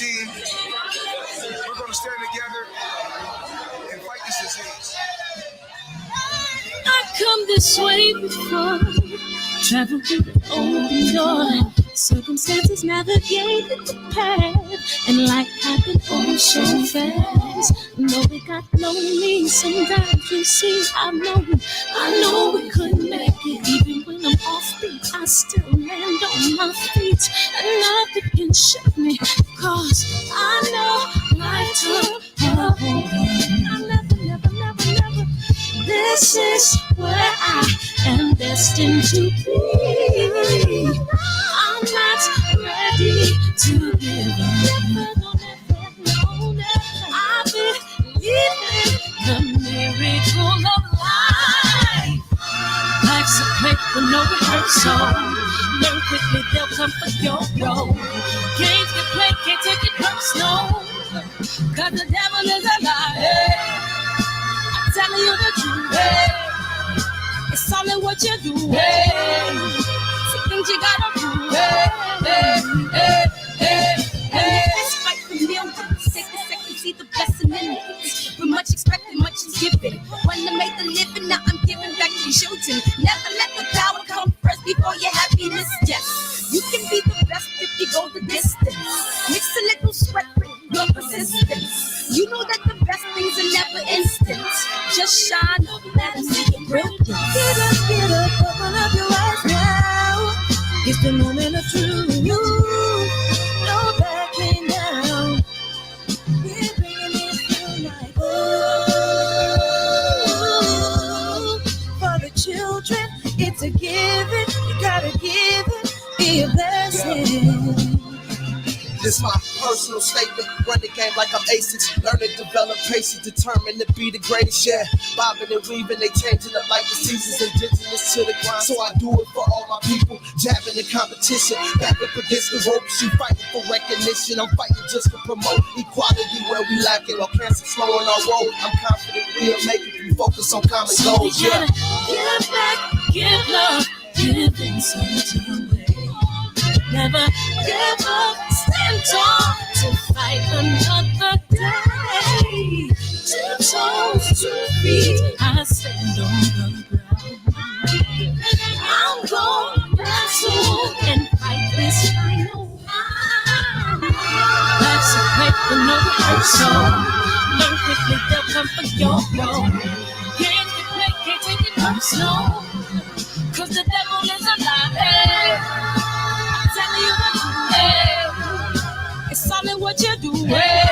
team. We're going to stand together and fight this disease. I come this way before, travel through the open door. Circumstances navigated the path, and life happened all so fast. No, it got lonely sometimes. You see, I know we couldn't make it. Even when I'm offbeat, I still land on my feet, and nothing can shake me, cause I know life took a hold of me. I never. This is where I am destined to be. I'm not ready to give up. I believe in the miracle of life. Life's a play with no rehearsal. Learn quickly, they'll come for your role. Games you play, can't take it personal, cause the devil is a liar. Telling you the truth, hey. It's all in what you do, hey. Some things you gotta do, hey. Let's fight for millions. Take a second, see the blessing in it. With much expected, much is given. When I made the living, now I'm giving back to children. Never let the power come first before your happiness. Yes, you can be the best if you go the distance. Mix a little sweat with your persistence. You know that the best things are never instant. Just shine up, let them see your brilliance. Get up, open up your eyes now. It's the moment of truth. No backing down. We're bringing it through like for the children, it's a given. You gotta give it, be a blessing. This my personal statement. Run the game like I'm aces. Learn to develop patience, determined to be the greatest. Yeah, bobbing and weaving, they changing up like the seasons. Indigenous to the grind, so I do it for all my people. Jabbing the competition, back up against the ropes. You fighting for recognition, I'm fighting just to promote equality where we lacking. While cancer slowing our road, I'm confident we'll make it. We focus on common goals. Yeah, give back, give love, giving something away. Never give up, stand tall to fight another day. 2 toes, 2 feet, I stand on the ground. I'm going to wrestle and fight this final round. Life's a play for no rehearsal. Learn quickly, they'll come for your role. Games you play, can't take it personal, cause the devil is a liar. Telling you the truth, hey. It's all in what you do, hey.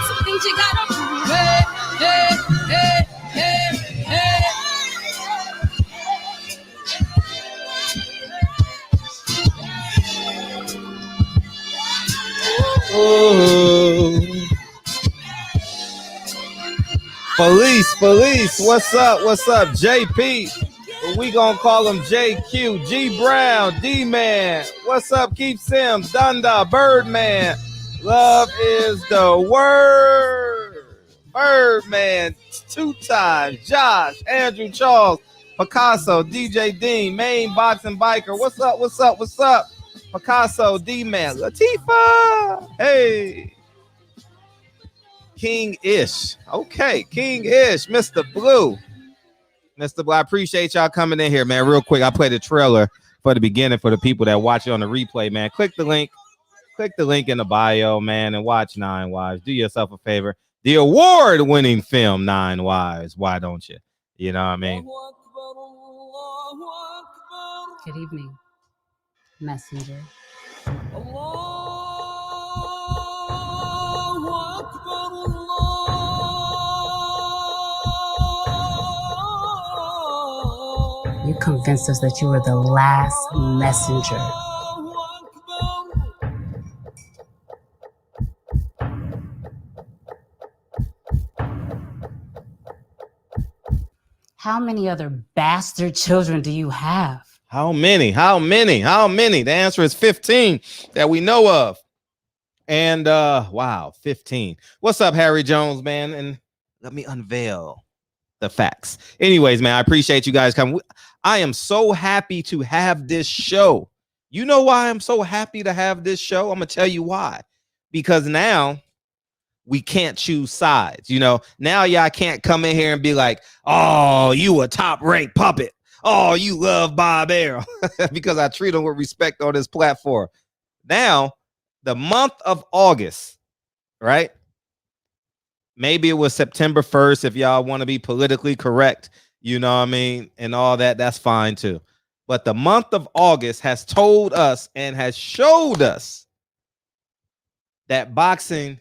Some things you gotta do, hey. Ooh. Police, what's up, JP? We gonna call him JQ, G Brown, D-Man. What's up, Keith Sims, Dunda, Birdman. Love is the word. Birdman, 2 times. Josh, Andrew Charles, Picasso, DJ Dean, Main Boxing Biker. What's up? Picasso, D-Man, Latifah. Hey. King Ish. Okay, King Ish, Mr. Blue. Mr. Blue, I appreciate y'all coming in here, man. Real quick, I play the trailer for the beginning for the people that watch it on the replay, man. Click the link in the bio, man, and watch 9 Wives. Do yourself a favor. The award-winning film 9 Wives. Why don't you? You know what I mean? Good evening, messenger. You convinced us that you were the last messenger. How many other bastard children do you have? How many? The answer is 15 that we know of. And wow, 15. What's up, Harry Jones, man? And let me unveil the facts. Anyways, man, I appreciate you guys coming. I am so happy to have this show. You know why I'm so happy to have this show? I'm gonna tell you why. because now we can't choose sides. You know, now y'all can't come in here and be like, oh, you a top ranked puppet. Oh, you love Bob Arum because I treat him with respect on this platform. Now, the month of August, right? Maybe it was September 1st if y'all want to be politically correct, you know what I mean, and all that, that's fine too. But the month of August has told us and has showed us that boxing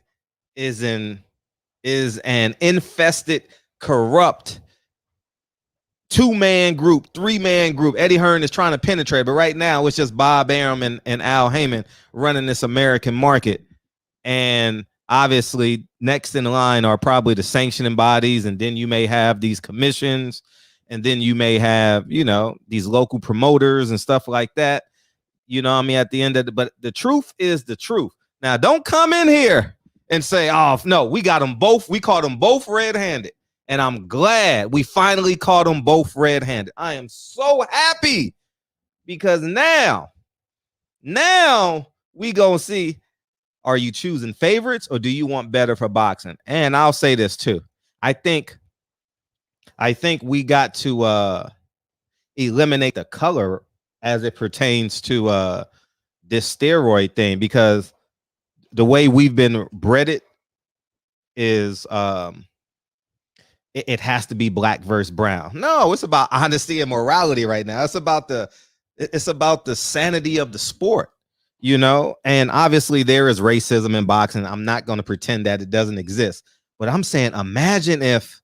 is an infested, corrupt 2-man group, 3-man group. Eddie Hearn is trying to penetrate, but right now it's just Bob Arum and Al Heyman running this American market. And obviously next in line are probably the sanctioning bodies, and then you may have these commissions, and then you may have, you know, these local promoters and stuff like that. You know what I mean? At the end of the, but the truth is the truth. Now, don't come in here and say, oh, no, we got them both. We caught them both red-handed. And I'm glad we finally caught them both red-handed. I am so happy because now we gonna see, are you choosing favorites or do you want better for boxing? And I'll say this too. I think we got to eliminate the color as it pertains to this steroid thing, because the way we've been bred is it has to be black versus brown. No, it's about honesty and morality right now. It's about the sanity of the sport, you know. And obviously there is racism in boxing. I'm not going to pretend that it doesn't exist, but I'm saying, imagine if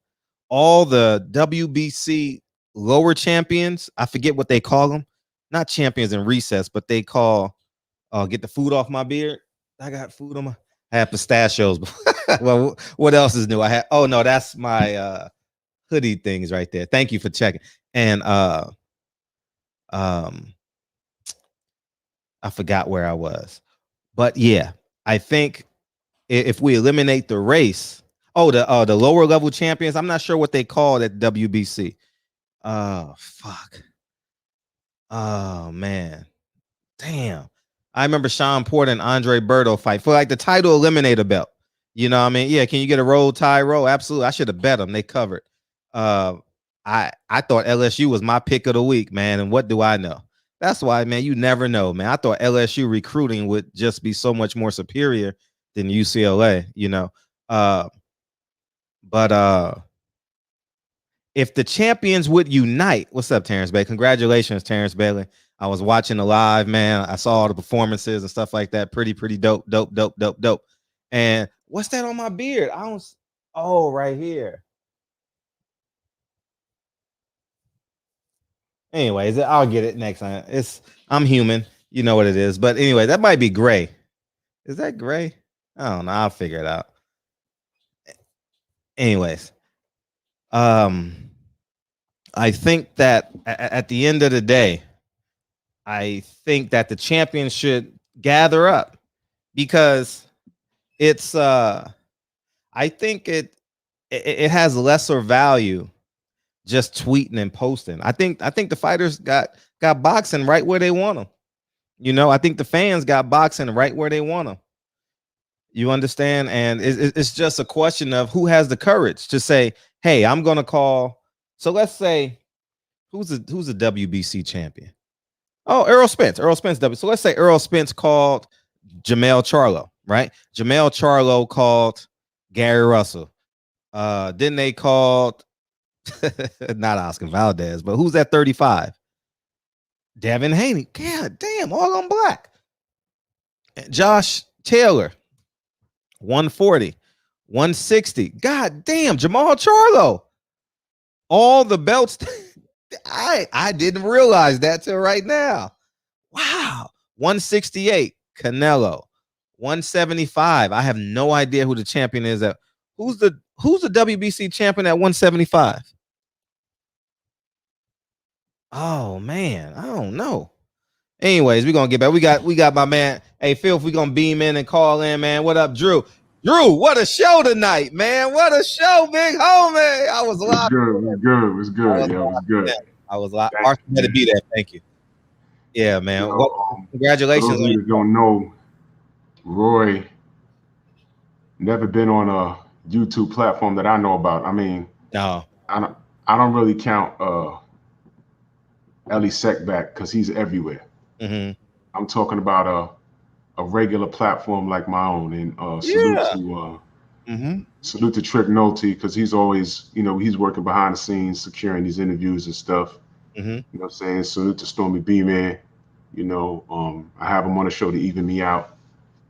all the WBC lower champions, I forget what they call them, not champions in recess, but they call get the food off my beard. I got food on my, I have pistachios. Well, what else is new? I had, oh no, that's my hoodie things right there. Thank you for checking. And I forgot where I was. But yeah, I think if we eliminate the race, the lower level champions, I'm not sure what they call at WBC. Oh fuck. Oh man. Damn. I remember Sean Porter and Andre Berto fight for like the title eliminator belt. You know what I mean? Yeah, can you get a roll, tie, roll? Absolutely. I should have bet them. They covered. I thought LSU was my pick of the week, man. And what do I know? That's why, man, you never know, man. I thought LSU recruiting would just be so much more superior than UCLA, you know. But if the champions would unite, what's up, Terrence Bailey? Congratulations, Terrence Bailey. I was watching the live, man. I saw all the performances and stuff like that. Pretty dope. And what's that on my beard? I don't. Oh, right here. Anyways, I'll get it next time. I'm human. You know what it is. But anyway, that might be gray. Is that gray? I don't know. I'll figure it out. Anyways, I think that at the end of the day, I think that the champions should gather up, because it's I think it has lesser value just tweeting and posting. I think the fighters got boxing right where they want them. You know, I think the fans got boxing right where they want them. You understand? And it's just a question of who has the courage to say, hey, I'm going to call. So let's say who's the WBC champion? Oh, Errol Spence. So let's say Errol Spence called Jamel Charlo, right? Jamel Charlo called Gary Russell. Then they called not Oscar Valdez, but who's at 35? Devin Haney. God damn, all on black. Josh Taylor, 140, 160. God damn, Jamal Charlo. All the belts. I didn't realize that till right now. Wow. 168, Canelo. 175. I have no idea who the champion is at. Who's the WBC champion at 175? Oh man, I don't know. Anyways, we're gonna get back. We got my man. Hey, Phil, if we gonna beam in and call in, man. What up, Drew? Drew, what a show tonight, man. What a show, big homie. I was live. It was good. I was live. Arthur had to be there. Thank you. Yeah, man. Congratulations. For those of you that don't know, Roy never been on a YouTube platform that I know about. I mean, No. I don't really count Ellie Seckback because he's everywhere. Mm-hmm. I'm talking about a regular platform like my own, and Mm-hmm. salute to Trick Nolte because he's always, he's working behind the scenes, securing these interviews and stuff. Mm-hmm. You know what I'm saying? Salute to Stormy B Man. I have him on the show to even me out.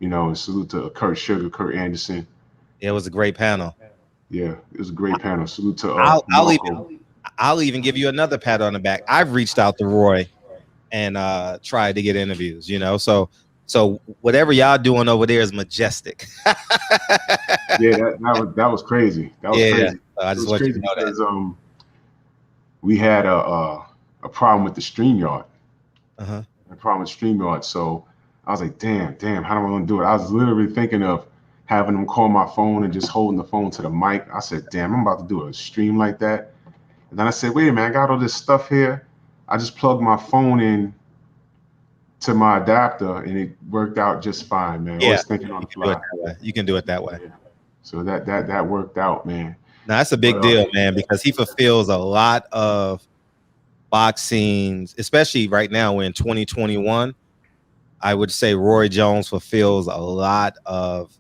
And salute to Kurt Anderson. It was a great panel. Yeah, it was a great panel. Salute to I'll even give you another pat on the back. I've reached out to Roy and tried to get interviews, so whatever y'all doing over there is majestic. Yeah, that was crazy. That was crazy. I just want you to know because, we had a problem with the StreamYard. Uh-huh. A problem with StreamYard. So I was like, damn, how am I gonna do it? I was literally thinking of having them call my phone and just holding the phone to the mic. I said, damn, I'm about to do a stream like that. And then I said, wait a minute, I got all this stuff here. I just plugged my phone in to my adapter and it worked out just fine, man. Yeah, Always thinking on the fly. You can do it that way. Yeah. So that worked out, man. Now that's a big deal, man, because he fulfills a lot of boxing, especially right now in 2021. I would say Roy Jones fulfills a lot of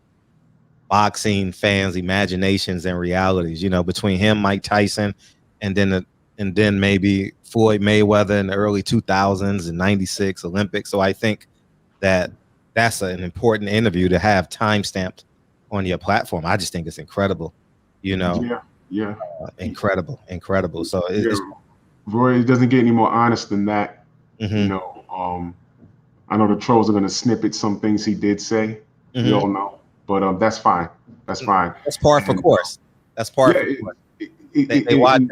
boxing fans' imaginations and realities. Between him, Mike Tyson, and then maybe Floyd Mayweather in the early 2000s and '96 Olympics. So I think that's an important interview to have timestamped on your platform. I just think it's incredible. Yeah. Incredible. So Roy doesn't get any more honest than that. Mm-hmm. I know the trolls are going to snippet some things he did say. Mm-hmm. We all know, but that's fine. That's fine. That's par for course. That's par for course. They watch it.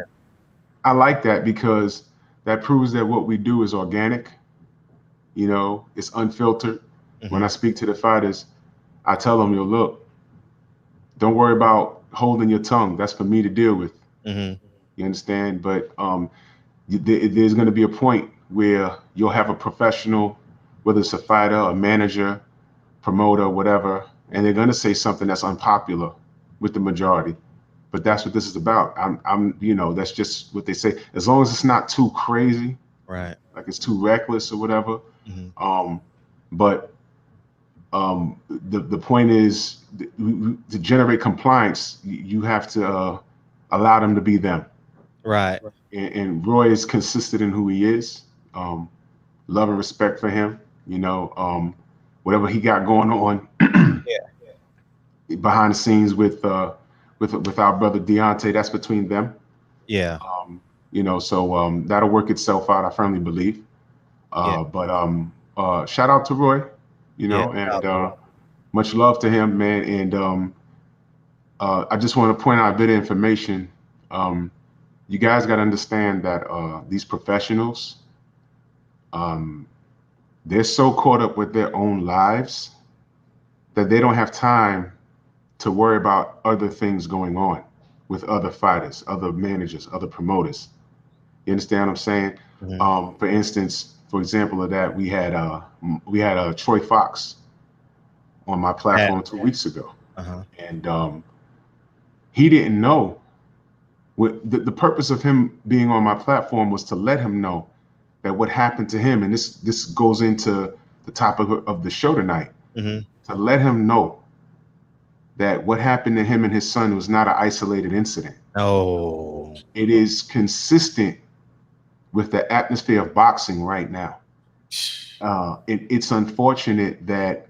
I like that because that proves that what we do is organic. It's unfiltered. Mm-hmm. When I speak to the fighters, I tell them, look, don't worry about holding your tongue. That's for me to deal with. Mm-hmm. You understand? But there's going to be a point where you'll have a professional, whether it's a fighter, a manager, promoter, whatever, and they're going to say something that's unpopular with the majority. But that's what this is about. That's just what they say. As long as it's not too crazy, right? Like it's too reckless or whatever. Mm-hmm. The point is to generate compliance, you have to allow them to be them. Right. And Roy is consistent in who he is. Love and respect for him. Whatever he got going on behind the scenes with our brother Deontay, that's between them. Yeah. So that'll work itself out, I firmly believe. But shout out to Roy, and much love to him, man. And I just want to point out a bit of information. You guys got to understand that these professionals, they're so caught up with their own lives that they don't have time to worry about other things going on with other fighters, other managers, other promoters. You understand what I'm saying? Mm-hmm. For instance, for example of that, we had Troy Fox on my platform 2 weeks ago, and he didn't know. The purpose of him being on my platform was to let him know that what happened to him, and this goes into the topic of the show tonight, to let him know that what happened to him and his son was not an isolated incident. No. It is consistent with the atmosphere of boxing right now. It's unfortunate that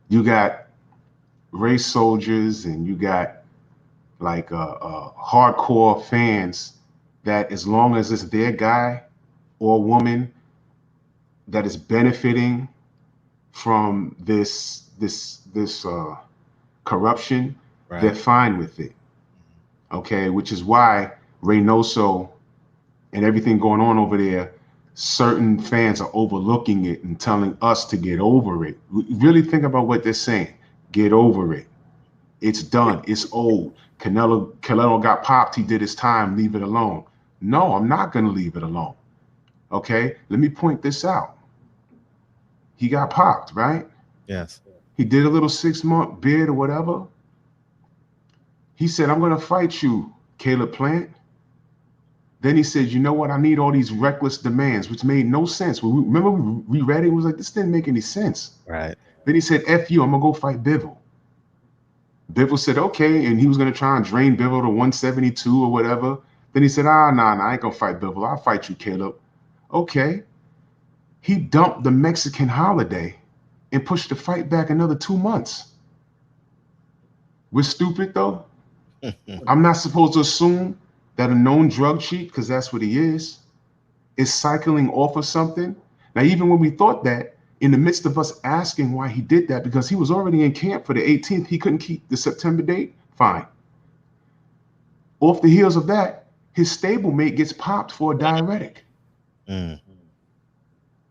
you got race soldiers and you got like hardcore fans that as long as it's their guy or woman that is benefiting from this corruption, right, they're fine with it. Okay, which is why Reynoso and everything going on over there, certain fans are overlooking it and telling us to get over it. Really think about what they're saying. Get over it. It's done. It's old. Canelo got popped. He did his time. Leave it alone. No, I'm not going to leave it alone. Okay, let me point this out. He got popped, right? Yes. He did a little 6-month bid or whatever. He said, I'm going to fight you, Caleb Plant. Then he said, you know what? I need all these reckless demands, which made no sense. Remember we read it? It was like, this didn't make any sense. Right. Then he said, F you, I'm going to go fight Bivol. Bivol said, okay. And he was going to try and drain Bivol to 172 or whatever. Then he said, nah, I ain't going to fight Bivol. I'll fight you, Caleb. Okay. He dumped the Mexican holiday and pushed the fight back another 2 months. We're stupid, though. I'm not supposed to assume that a known drug cheat, because that's what he is cycling off of something. Now, even when we thought that, in the midst of us asking why he did that, because he was already in camp for the 18th, he couldn't keep the September date, fine. Off the heels of that, his stablemate gets popped for a diuretic.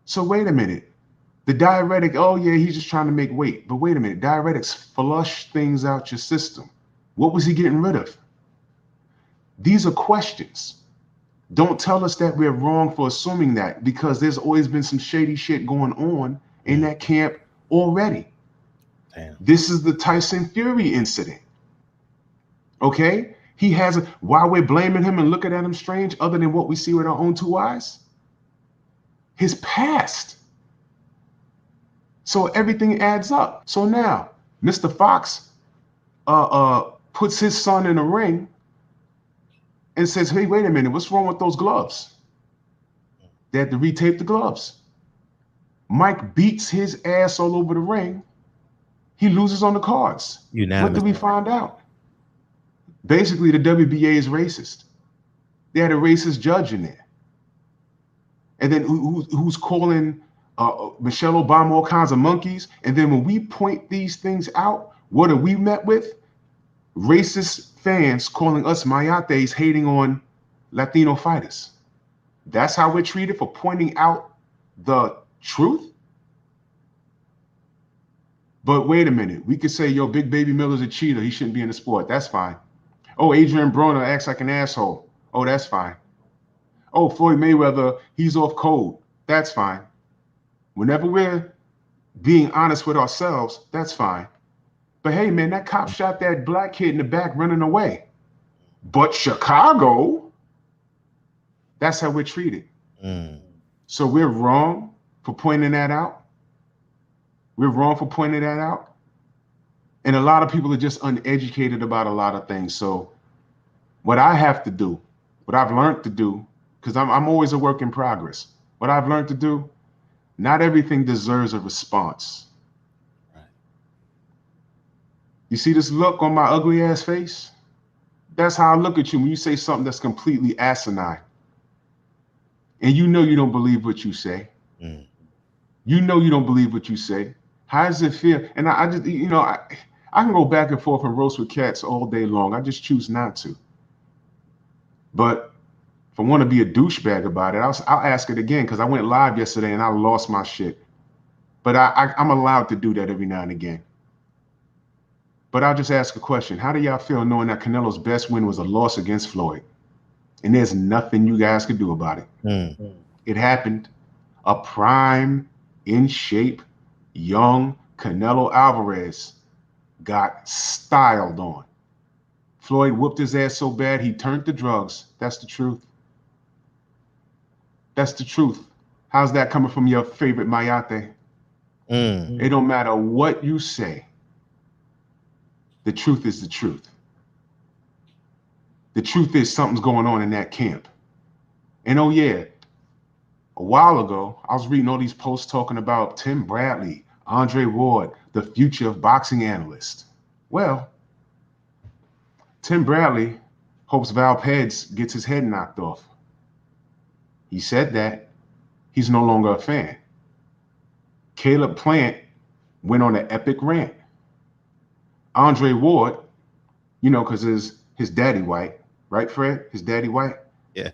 So wait a minute. The diuretic, oh yeah, he's just trying to make weight. But wait a minute, diuretics flush things out your system. What was he getting rid of? These are questions. Don't tell us that we're wrong for assuming that, because there's always been some shady shit going on in that camp already. Damn. This is the Tyson Fury incident. Okay? He has why we're blaming him and looking at him strange, other than what we see with our own 2 eyes? His past. So everything adds up. So now, Mr. Fox puts his son in a ring and says, hey, wait a minute, what's wrong with those gloves? They had to retape the gloves. Mike beats his ass all over the ring. He loses on the cards. What did we find out? Basically, the WBA is racist. They had a racist judge in there. And then who's calling Michelle Obama all kinds of monkeys? And then when we point these things out, what are we met with? Racist fans calling us mayates, hating on Latino fighters. That's how we're treated for pointing out the truth? But wait a minute. We could say, yo, Big Baby Miller's a cheater. He shouldn't be in the sport. That's fine. Oh, Adrian Broner acts like an asshole. Oh, that's fine. Oh, Floyd Mayweather, he's off code. That's fine. Whenever we're being honest with ourselves, that's fine. But hey, man, that cop shot that black kid in the back running away. But Chicago, that's how we're treated. So we're wrong for pointing that out. We're wrong for pointing that out. And a lot of people are just uneducated about a lot of things. So what I have to do, what I've learned to do, because I'm always a work in progress. What I've learned to do, not everything deserves a response. You see this look on my ugly ass face? That's how I look at you when you say something that's completely asinine. And you know you don't believe what you say. You know you don't believe what you say. How does it feel? And I just, you know, I can go back and forth and roast with cats all day long. I just choose not to. But if I want to be a douchebag about it, I'll ask it again, because I went live yesterday and I lost my shit. But I'm allowed to do that every now and again. But I'll just ask a question. How do y'all feel knowing that Canelo's best win was a loss against Floyd? And there's nothing you guys could do about it. It happened. A prime, in shape, young Canelo Alvarez got styled on. Floyd whooped his ass so bad he turned to drugs. That's the truth. That's the truth. How's that coming from your favorite Mayate? It don't matter what you say. The truth is the truth. The truth is something's going on in that camp. And oh yeah, a while ago, I was reading all these posts talking about Tim Bradley, Andre Ward, the future of boxing analyst. Well, Tim Bradley hopes Valdez gets his head knocked off. He said that. He's no longer a fan. Caleb Plant went on an epic rant. Andre Ward, you know, because his daddy white, right, Fred? His daddy white? Yeah.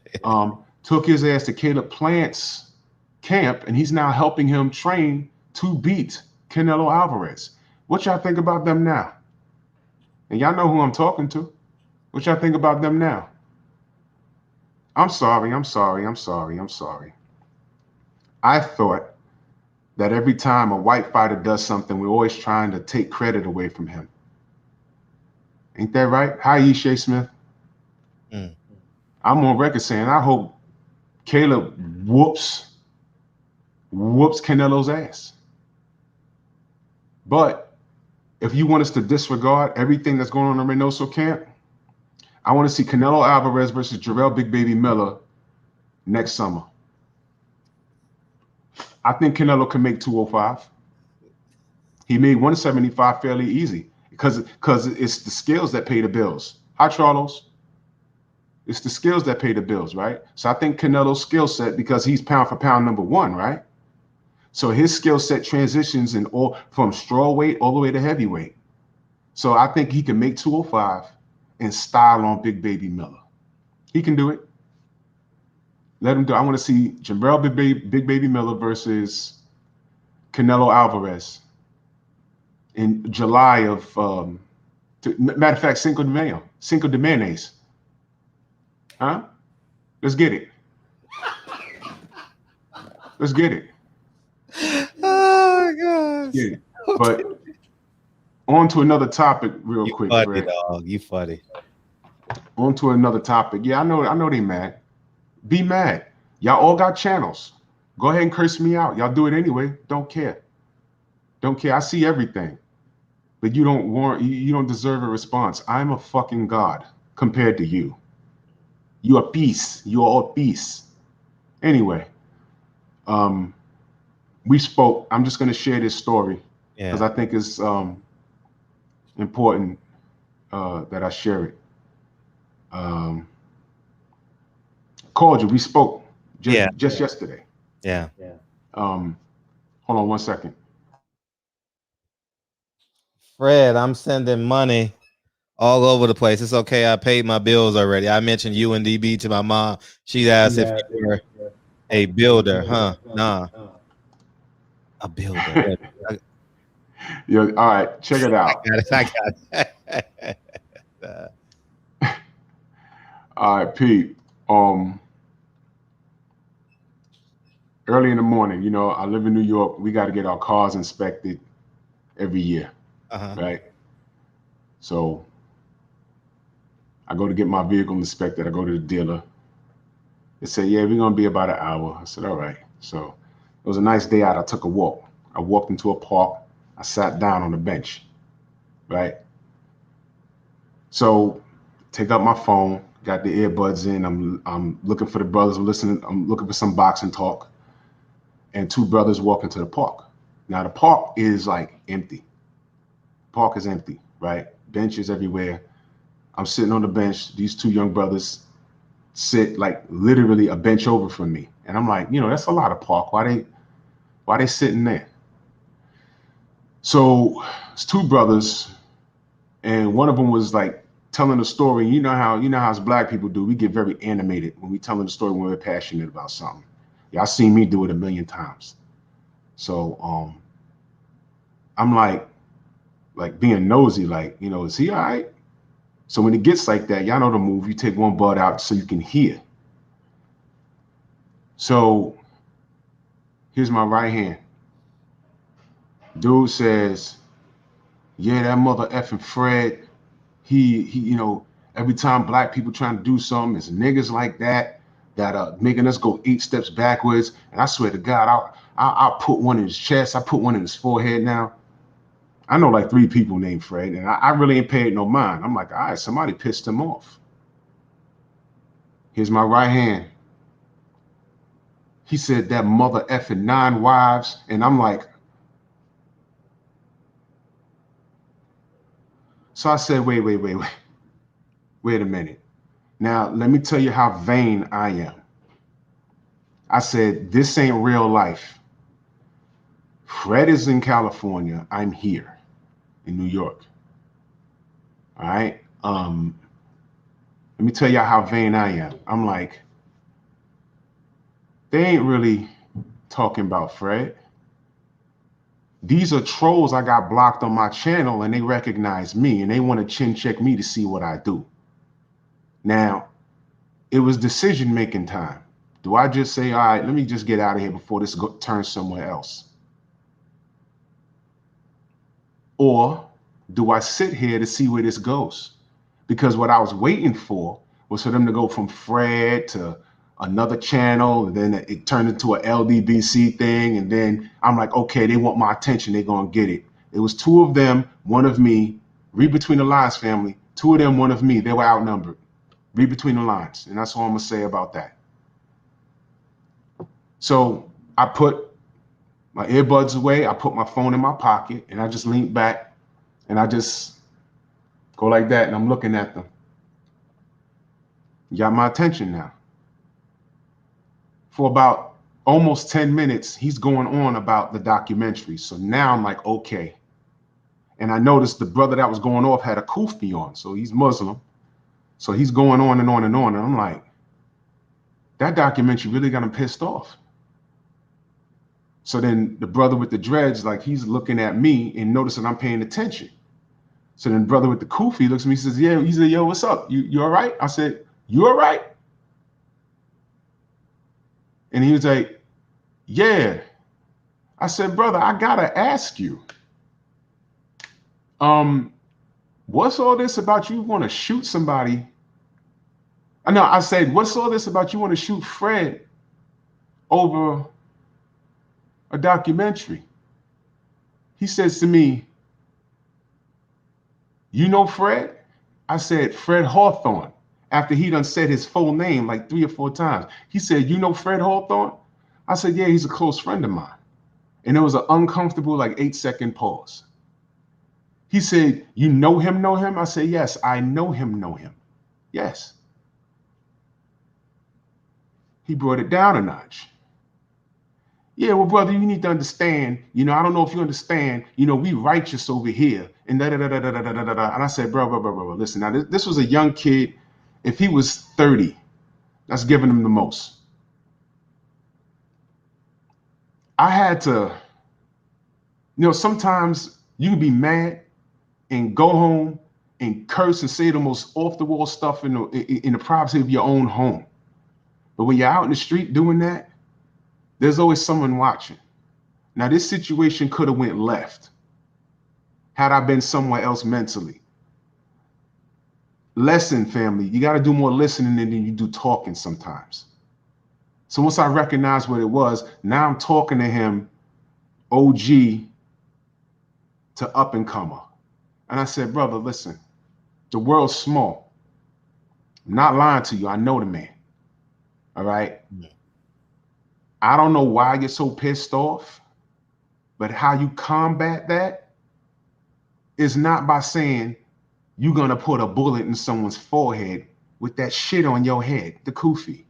Took his ass to Caleb Plant's camp, and he's now helping him train to beat Canelo Alvarez. What y'all think about them now? And y'all know who I'm talking to. What y'all think about them now? I'm sorry. I thought that every time a white fighter does something, we're always trying to take credit away from him. Ain't that right? Hi, Shea Smith. Mm. I'm on record saying I hope Caleb whoops Canelo's ass. But if you want us to disregard everything that's going on in the Reynoso camp, I want to see Canelo Alvarez versus Jarrell Big Baby Miller next summer. I think Canelo can make 205. He made 175 fairly easy because it's the skills that pay the bills. Hi, Charles. It's the skills that pay the bills, right? So I think Canelo's skill set, because he's pound for pound number one, right? So his skill set transitions from straw weight all the way to heavyweight. So I think he can make 205 and style on Big Baby Miller. He can do it. Let him do it. I want to see Jarrell Big Baby Miller versus Canelo Alvarez in July of, matter of fact, Cinco de Mayonnaise. Huh? Let's get it. Let's get it. Oh gosh. Yeah. But on to another topic real quick, funny, Fred. dog. You funny. On to another topic. Yeah, I know they mad. Be mad. Y'all all got channels. Go ahead and curse me out. Y'all do it anyway. Don't care. Don't care. I see everything. But you don't deserve a response. I'm a fucking god compared to you. You are peace. You are all peace. Anyway, we spoke. I'm just gonna share this story because I think it's important that I share it. Called you. We spoke just yesterday. Yeah. Hold on 1 second. Fred, I'm sending money all over the place. It's okay. I paid my bills already. I mentioned UNDB to my mom. She asked if you were a builder, huh? Nah. A builder. Yeah, all right, check it out. I got it. All right, Pete. Early in the morning, I live in New York. We got to get our cars inspected every year, right? So I go to get my vehicle inspected. I go to the dealer. They say, yeah, we're going to be about an hour. I said, all right. So it was a nice day out. I took a walk. I walked into a park. I sat down on a bench, right? So take up my phone, got the earbuds in. I'm looking for the brothers. I'm looking for some boxing talk. And two brothers walk into the park. Now the park is like empty. Park is empty, right? Benches everywhere. I'm sitting on the bench. These two young brothers sit like literally a bench over from me. And I'm like, that's a lot of park. Why they sitting there? So it's two brothers, and one of them was like telling a story. You know how as black people do. We get very animated when we telling the story when we're passionate about something. Y'all seen me do it a million times. So I'm like being nosy, like, is he all right? So when it gets like that, y'all know the move. You take one bud out so you can hear. So here's my right hand. Dude says, yeah, that mother effing Fred, he every time black people trying to do something, it's niggas like that making us go 8 steps backwards. And I swear to God, I'll put one in his chest. I put one in his forehead now. I know like 3 people named Fred, and I really ain't paid no mind. I'm like, all right, somebody pissed him off. Here's my right hand. He said that mother effing 9 wives. And I'm like, so I said, wait a minute. Now, let me tell you how vain I am. I said, this ain't real life. Fred is in California. I'm here in New York. All right. Let me tell y'all how vain I am. I'm like, they ain't really talking about Fred. These are trolls I got blocked on my channel, and they recognize me, and they want to chin check me to see what I do. Now, it was decision-making time. Do I just say, all right, let me just get out of here before this turns somewhere else? Or do I sit here to see where this goes? Because what I was waiting for was for them to go from Fred to another channel, and then it turned into a LDBC thing. And then I'm like, okay, they want my attention. They're going to get it. It was two of them, one of me. Read between the lines, family. Two of them, one of me. They were outnumbered. Read between the lines. And that's all I'm going to say about that. So I put my earbuds away. I put my phone in my pocket, and I just leaned back, and I just go like that, and I'm looking at them. You got my attention now. For about almost 10 minutes, he's going on about the documentary. So now I'm like, okay. And I noticed the brother that was going off had a kufi on. So he's Muslim. So he's going on and on and on. And I'm like, that documentary really got him pissed off. So then the brother with the dreads, like, he's looking at me and noticing I'm paying attention. So then the brother with the kufi looks at me and says, yeah, he said, yo, what's up? You all right? I said, you all right? And he was like, yeah. I said, brother, I gotta ask you, what's all this about you want to shoot somebody? I said, what's all this about you want to shoot Fred over a documentary? He says to me, you know Fred? I said, Fred Hawthorne, after he done said his full name like 3 or 4 times. He said, you know Fred Hawthorne? I said, yeah, he's a close friend of mine. And there was an uncomfortable, like, 8-second pause. He said, you know him? I said, yes, I know him. Yes. He brought it down a notch. Yeah, well, brother, you need to understand, I don't know if you understand, we righteous over here. And And I said, bro, listen, now this was a young kid. If he was 30, that's giving him the most. I had to, sometimes you can be mad and go home and curse and say the most off-the-wall stuff in the privacy of your own home. But when you're out in the street doing that, there's always someone watching. Now, this situation could have went left had I been somewhere else mentally. Lesson, family, you got to do more listening than you do talking sometimes. So once I recognized what it was, now I'm talking to him, OG to up and comer. And I said, brother, listen, the world's small. I'm not lying to you. I know the man. All right. I don't know why you're so pissed off, but how you combat that is not by saying you're going to put a bullet in someone's forehead with that shit on your head, the kufi.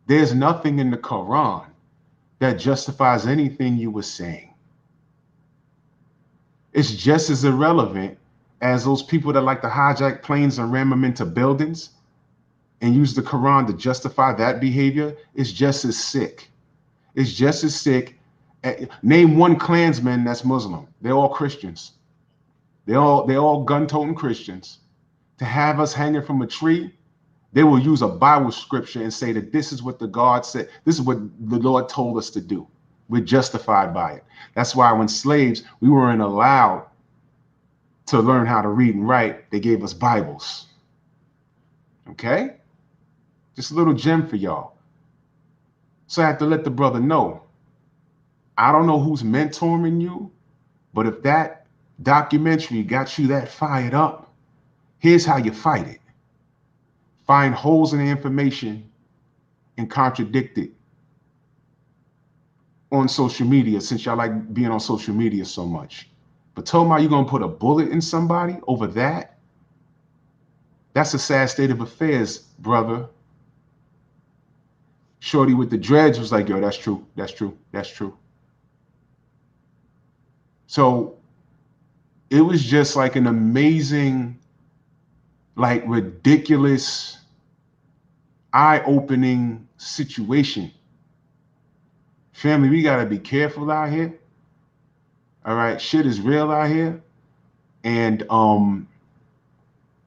There's nothing in the Quran that justifies anything you were saying. It's just as irrelevant as those people that like to hijack planes and ram them into buildings and use the Quran to justify that behavior. It's just as sick. It's just as sick. Name one Klansman that's Muslim. They're all Christians. They're all gun-toting Christians. To have us hanging from a tree, they will use a Bible scripture and say that this is what the God said. This is what the Lord told us to do. We're justified by it. That's why when slaves, we weren't allowed to learn how to read and write. They gave us Bibles. Okay? Just a little gem for y'all. So I have to let the brother know, I don't know who's mentoring you, but if that documentary got you that fired up, here's how you fight it. Find holes in the information and contradict it on social media, since y'all like being on social media so much. But tell me, you're going to put a bullet in somebody over that? That's a sad state of affairs, brother. Shorty with the dreads was like, yo, that's true. That's true. That's true. So it was just like an amazing, like ridiculous, eye-opening situation. Family, we got to be careful out here. All right. Shit is real out here. And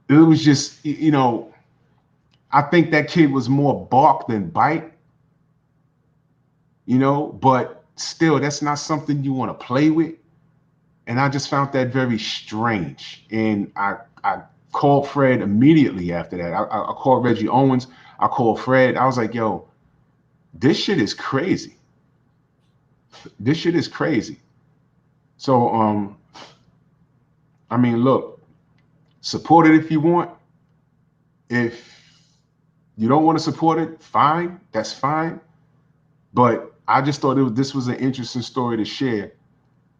it was just, I think that kid was more bark than bite, but still, that's not something you want to play with And I just found that very strange. And I called Fred immediately after that. I called Reggie Owens. I called Fred. I was like, yo, this shit is crazy. This shit is crazy. So, I mean, look, support it if you want. If you don't want to support it, fine. That's fine. But I just thought this was an interesting story to share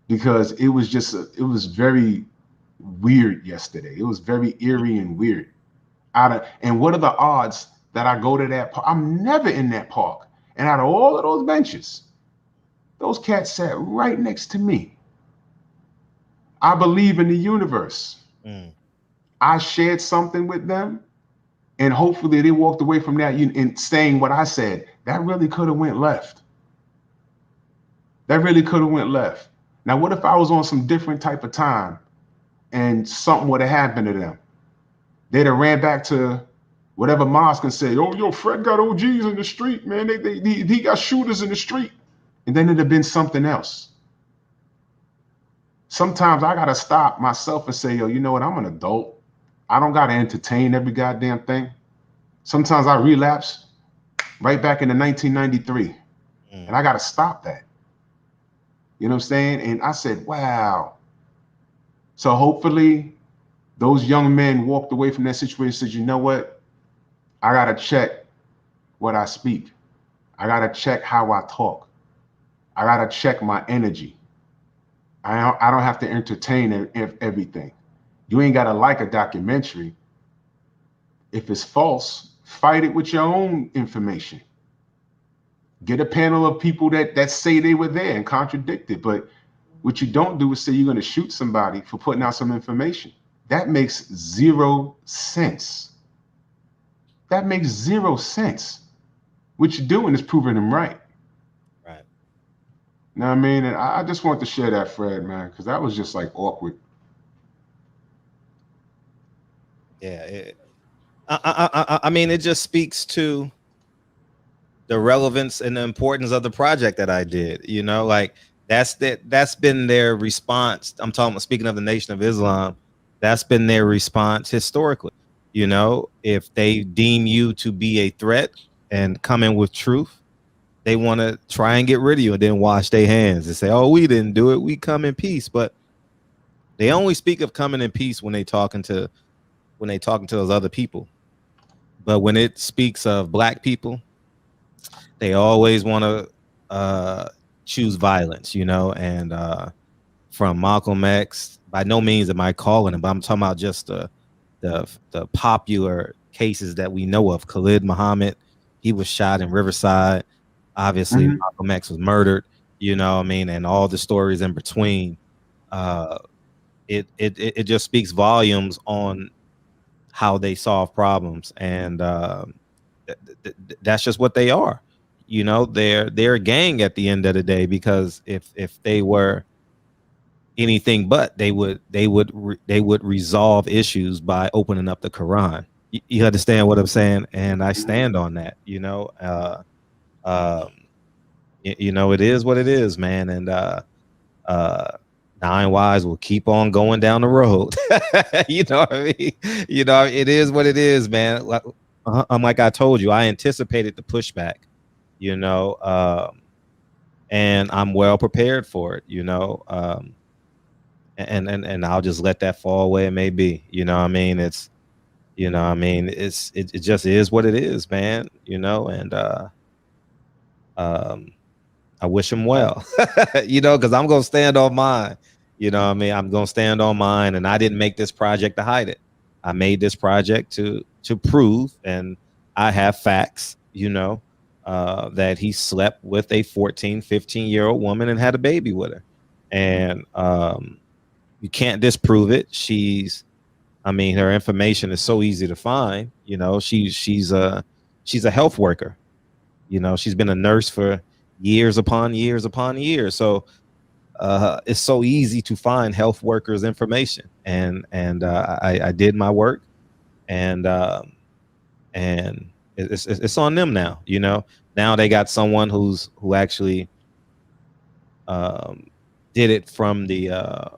because it was just, it was very weird yesterday. It was very eerie and weird. And what are the odds that I go to that park? I'm never in that park. And out of all of those benches, those cats sat right next to me. I believe in the universe. I shared something with them, and hopefully they walked away from that and saying what I said. That really could have went left. That really could have went left. Now, what if I was on some different type of time and something would have happened to them? They'd have ran back to whatever mosque and said, oh, yo, Fred got OGs in the street, man. He got shooters in the street. And then it'd have been something else. Sometimes I got to stop myself and say, yo, you know what? I'm an adult. I don't got to entertain every goddamn thing. Sometimes I relapse right back into 1993. And I got to stop that. You know what I'm saying? And I said, wow. So hopefully those young men walked away from that situation and said, you know what? I got to check what I speak. I got to check how I talk. I got to check my energy. I don't have to entertain everything. You ain't got to like a documentary. If it's false, fight it with your own information. Get a panel of people that say they were there and contradict it. But what you don't do is say you're going to shoot somebody for putting out some information. That makes zero sense. That makes zero sense. What you're doing is proving them right. Right. You know what I mean? And I just want to share that, Fred, man, because that was just like awkward. Yeah. I mean, it just speaks to the relevance and the importance of the project that I did. You know, like that's been their response. I'm talking about, speaking of the Nation of Islam, that's been their response historically. You know, if they deem you to be a threat and come in with truth, they want to try and get rid of you and then wash their hands and say, oh, we didn't do it. We come in peace. But they only speak of coming in peace when they talking to those other people. But when it speaks of black people, they always want to choose violence, you know. And from Malcolm X, by no means am I calling him, but I'm talking about just the popular cases that we know of. Khalid Muhammad, he was shot in Riverside. Obviously, Malcolm X was murdered, you know what I mean? And all the stories in between. It just speaks volumes on how they solve problems. And that's just what they are. You know, they're a gang at the end of the day, because if they were anything but, they would resolve issues by opening up the Quran. You understand what I'm saying? And I stand on that. You know, you know, it is what it is, man. And Nine Wise will keep on going down the road. You know what I mean? You know, it is what it is, man. Like I told you, I anticipated the pushback, you know, and I'm well prepared for it, you know. And I'll just let that fall where it may be. You know what I mean? It's, you know what I mean? It just is what it is, man, you know. And I wish him well, you know, because I'm going to stand on mine. You know what I mean? I'm going to stand on mine. And I didn't make this project to hide it. I made this project to prove, and I have facts, you know, that he slept with a 14, 15-year-old woman and had a baby with her. And you can't disprove it. I mean, her information is so easy to find. You know, she's a health worker. You know, she's been a nurse for years upon years upon years. So it's so easy to find health workers' information. And I did my work, and it's on them now. You know, now they got someone who actually did it from the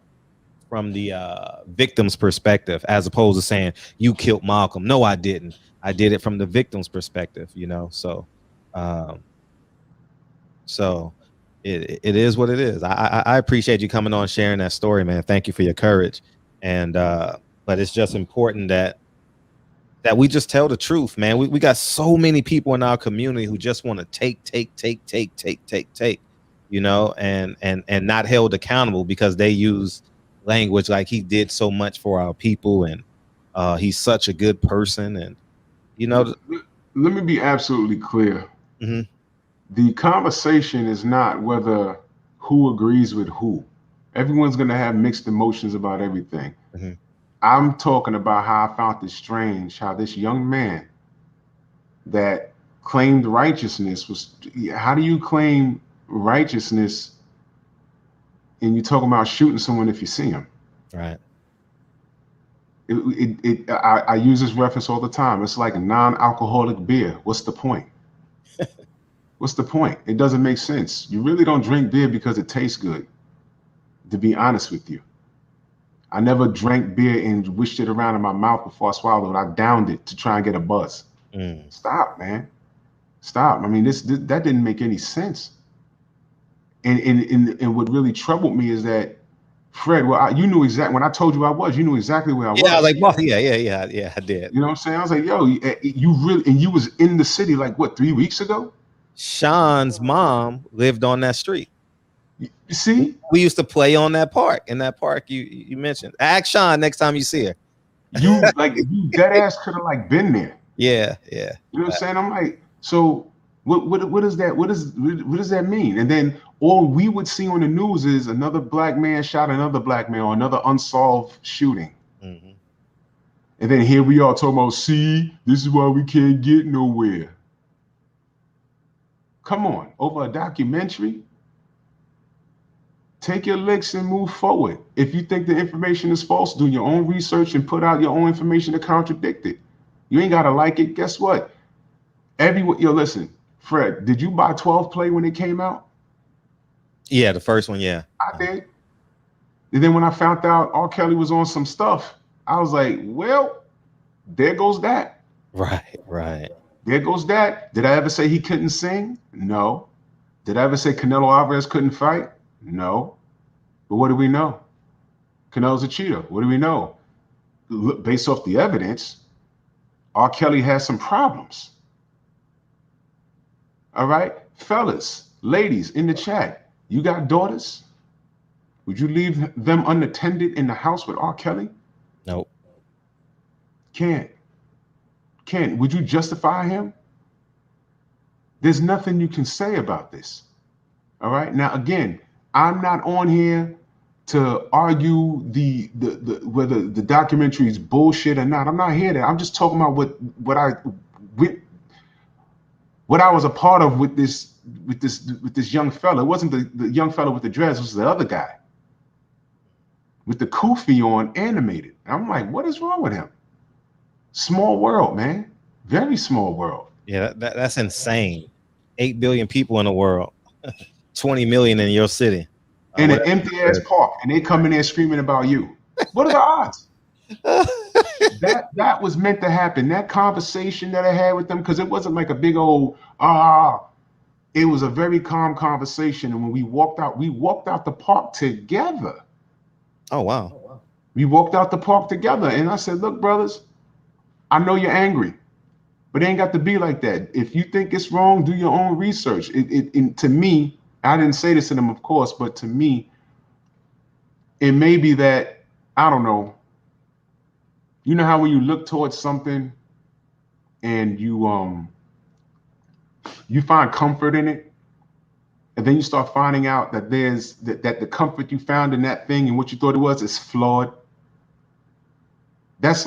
victim's perspective, as opposed to saying you killed Malcolm. No, I didn't. I did it from the victim's perspective, you know. So it is what it is. I appreciate you coming on, sharing that story, man. Thank you for your courage. And but it's just important that we just tell the truth, man. We got so many people in our community who just want to take, you know, and not held accountable because they use language like he did so much for our people and he's such a good person. And you know, let me be absolutely clear. Mm-hmm. The conversation is not whether who agrees with who. Everyone's going to have mixed emotions about everything. Mm-hmm. I'm talking about how I found it strange how this young man that claimed righteousness was. How do you claim righteousness and you're talking about shooting someone if you see him? Right. I use this reference all the time. It's like a non-alcoholic beer. What's the point? What's the point? It doesn't make sense. You really don't drink beer because it tastes good, to be honest with you. I never drank beer and wished it around in my mouth before I swallowed it. I downed it to try and get a buzz. Stop, man. Stop. I mean, that didn't make any sense. And what really troubled me is that, Fred, well, you knew exactly when I told you you knew exactly where I was. Yeah, I was like, well, yeah, I did. You know what I'm saying? I was like, yo, you really, and you was in the city like what, 3 weeks ago? Sean's mom lived on that street. You see? We used to play on that park. In that park you mentioned. Ask Sean next time you see her. You dead ass could have like been there. Yeah. You know what I'm saying? I'm like, so what is that? What does that mean? And then all we would see on the news is another black man shot another black man or another unsolved shooting. Mm-hmm. And then here we are talking about, see, this is why we can't get nowhere. Come on, over a documentary? Take your licks and move forward. If you think the information is false, do your own research and put out your own information to contradict it. You ain't gotta like it. Guess what? Listen, Fred, did you buy 12 Play when it came out? Yeah, the first one, yeah. I did. And then when I found out R. Kelly was on some stuff, I was like, well, there goes that. Right. There goes that. Did I ever say he couldn't sing? No. Did I ever say Canelo Alvarez couldn't fight? No. But what do we know? Canelo's a cheater. What do we know? Based off the evidence, R. Kelly has some problems. All right? Fellas, ladies in the chat, you got daughters? Would you leave them unattended in the house with R. Kelly? Nope. Can't. Would you justify him? There's nothing you can say about this. All right. Now, again, I'm not on here to argue whether the documentary is bullshit or not. I'm not here to. I'm just talking about what I was a part of with this young fella. It wasn't the young fella with the dreads. It was the other guy with the kufi on, animated. And I'm like, what is wrong with him? Small world, man. Very small world. Yeah, that's insane. 8 billion people in the world, 20 million in your city. In an empty ass park, and they come in there screaming about you. What are the odds? That was meant to happen. That conversation that I had with them, because it wasn't like a big old it was a very calm conversation. And when we walked out the park together. Oh wow. We walked out the park together, and I said, look, brothers, I know you're angry, but it ain't got to be like that. If you think it's wrong, do your own research. To me, I didn't say this to them, of course, but to me, it may be that, I don't know, you know how when you look towards something and you find comfort in it, and then you start finding out that that the comfort you found in that thing and what you thought it was is flawed. That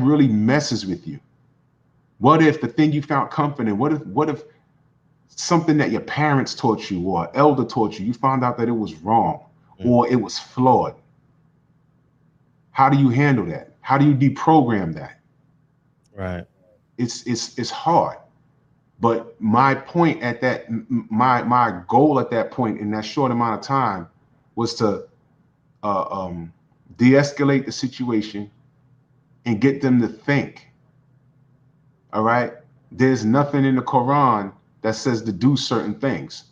really messes with you. What if the thing you found comfort in, what if something that your parents taught you or elder taught you found out that it was wrong or it was flawed? How do you handle that? How do you deprogram that? Right. It's hard. But my point at that, my goal at that point in that short amount of time was to de-escalate the situation and get them to think. All right? There's nothing in the Quran that says to do certain things.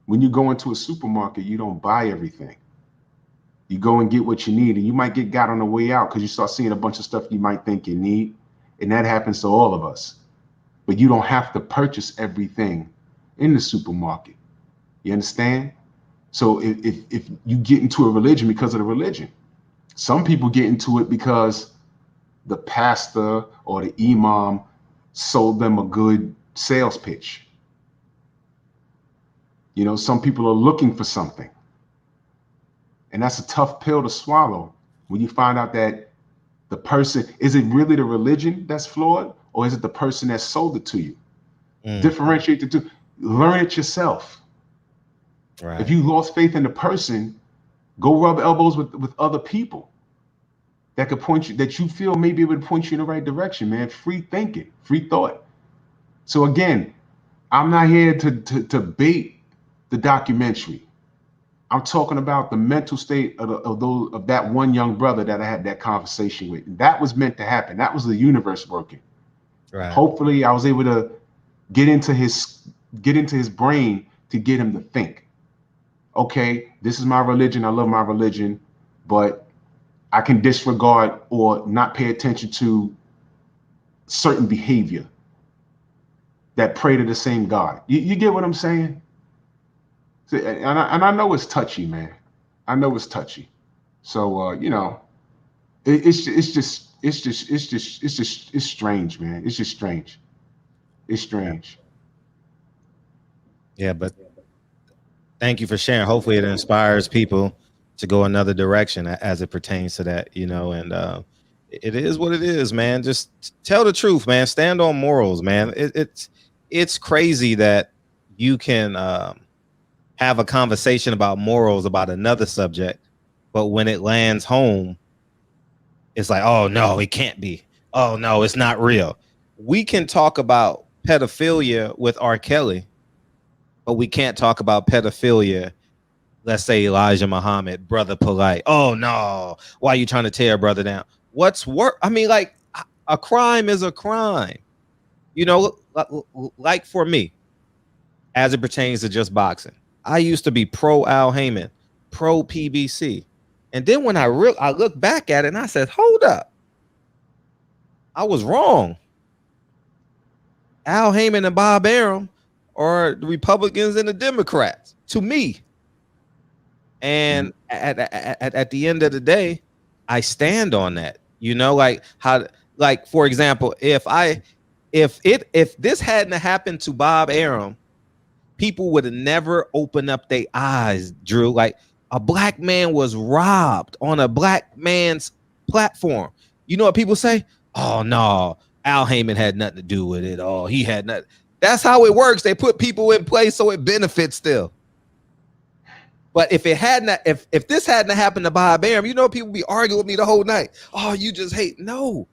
When you go into a supermarket, you don't buy everything. You go and get what you need, and you might get got on the way out because you start seeing a bunch of stuff you might think you need, and that happens to all of us. But you don't have to purchase everything in the supermarket. You understand? So if you get into a religion because of the religion, some people get into it because the pastor or the imam sold them a good sales pitch. You know, some people are looking for something. And that's a tough pill to swallow when you find out that the person, is it really the religion that's flawed, or is it the person that sold it to you? Differentiate the two. Learn it yourself. Right. If you lost faith in the person, go rub elbows with other people that could point you, that you feel maybe it would point you in the right direction, man. Free thinking, free thought. So again, I'm not here to bait the documentary. I'm talking about the mental state of that one young brother that I had that conversation with. And that was meant to happen. That was the universe working. Right. Hopefully I was able to get into his brain to get him to think. Okay, this is my religion. I love my religion, but I can disregard or not pay attention to certain behavior that pray to the same God. You get what I'm saying? And I know it's touchy, man. I know it's touchy. So you know, it's strange, man. It's just strange. It's strange. Yeah, but thank you for sharing. Hopefully it inspires people to go another direction as it pertains to that, you know, and it is what it is, man. Just tell the truth, man. Stand on morals, man. It's crazy that you can have a conversation about morals about another subject, but when it lands home, it's like, oh no, it can't be. Oh no, it's not real. We can talk about pedophilia with R. Kelly, but we can't talk about pedophilia. Let's say Elijah Muhammad, Brother Polite. Oh no, why are you trying to tear a brother down? What's work? I mean, like, a crime is a crime. You know, like for me, as it pertains to just boxing, I used to be pro Al Heyman, pro PBC. And then when I look back at it and I said, hold up, I was wrong. Al Heyman and Bob Arum are the Republicans and the Democrats to me. And at the end of the day, I stand on that. You know, like how, like for example, if this hadn't happened to Bob Arum, people would have never opened up their eyes, Drew. Like, a black man was robbed on a black man's platform. You know what people say? Oh no, Al Heyman had nothing to do with it. Oh, he had nothing. That's how it works. They put people in place so it benefits still. But if it hadn't, if this hadn't happened to Bob Arum, you know, people be arguing with me the whole night. Oh, you just hate. No,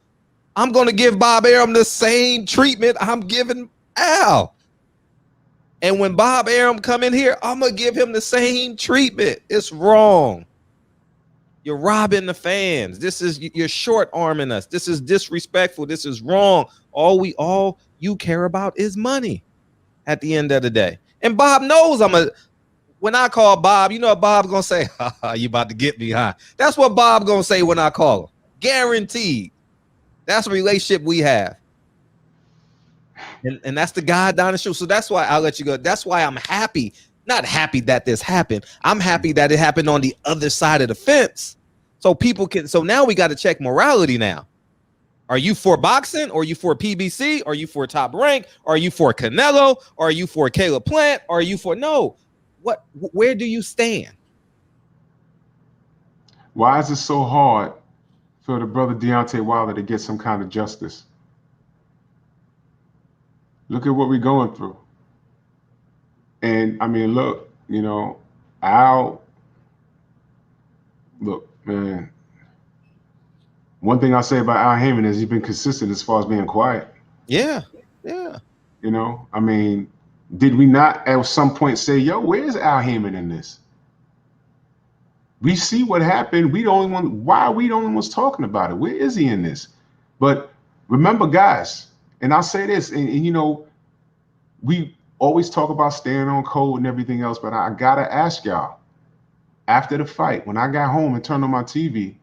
I'm gonna give Bob Arum the same treatment I'm giving Al. And when Bob Arum come in here, I'm gonna give him the same treatment. It's wrong. You're robbing the fans. You're short arming us. This is disrespectful. This is wrong. All you care about is money at the end of the day. And Bob knows when I call Bob, you know what Bob's gonna say? You about to get me, huh? That's what Bob gonna say when I call him. Guaranteed. That's a relationship we have. And that's the God down the shoe. So that's why I'll let you go. That's why I'm happy. Not happy that this happened. I'm happy that it happened on the other side of the fence. So people can, so now we got to check morality now. Are you for boxing? Or are you for PBC? Are you for Top Rank? Are you for Canelo? Are you for Caleb Plant? Are you for no? Where do you stand? Why is it so hard for the brother Deontay Wilder to get some kind of justice? Look at what we're going through. And I mean, look, you know, look, man, one thing I say about Al Heyman is he's been consistent as far as being quiet. Yeah, yeah. You know, I mean, did we not at some point say, yo, where's Al Heyman in this? We see what happened. We the only one. Why are we the only ones talking about it? Where is he in this? But remember, guys, and I'll say this, and you know, we always talk about staying on code and everything else, but I gotta ask y'all, after the fight, when I got home and turned on my TV,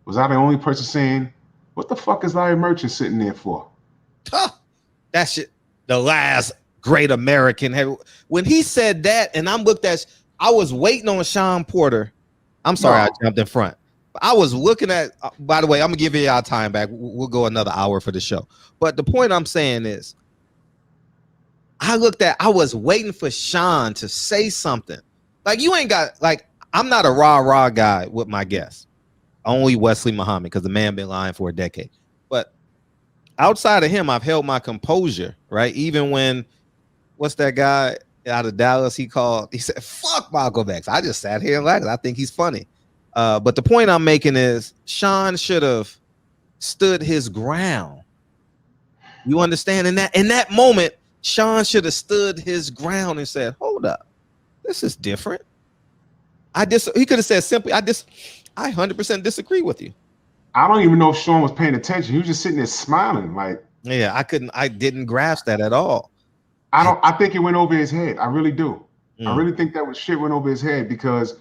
was I the only person saying, what the fuck is Larry Merchant sitting there for? That shit, the last great American. When he said that, and I'm looked at, I was waiting on Sean Porter. I'm sorry, I jumped in front. I was looking at, by the way, I'm gonna give you y'all time back. We'll go another hour for the show. But the point I'm saying is, I was waiting for Sean to say something. Like, you ain't got, like, I'm not a rah-rah guy with my guests. Only Wesley Muhammad, because the man been lying for a decade. But outside of him, I've held my composure, right? Even when, what's that guy out of Dallas, he said, fuck Malcolm X. I just sat here and laughed. I think he's funny. But the point I'm making is Sean should have stood his ground. You understand? In that moment, Sean should have stood his ground and said, hold up, this is different. He could have said simply, I 100% disagree with you. I don't even know if Sean was paying attention. He was just sitting there smiling. Like, yeah, I didn't grasp that at all. I think it went over his head. I really do. I really think that shit went over his head, because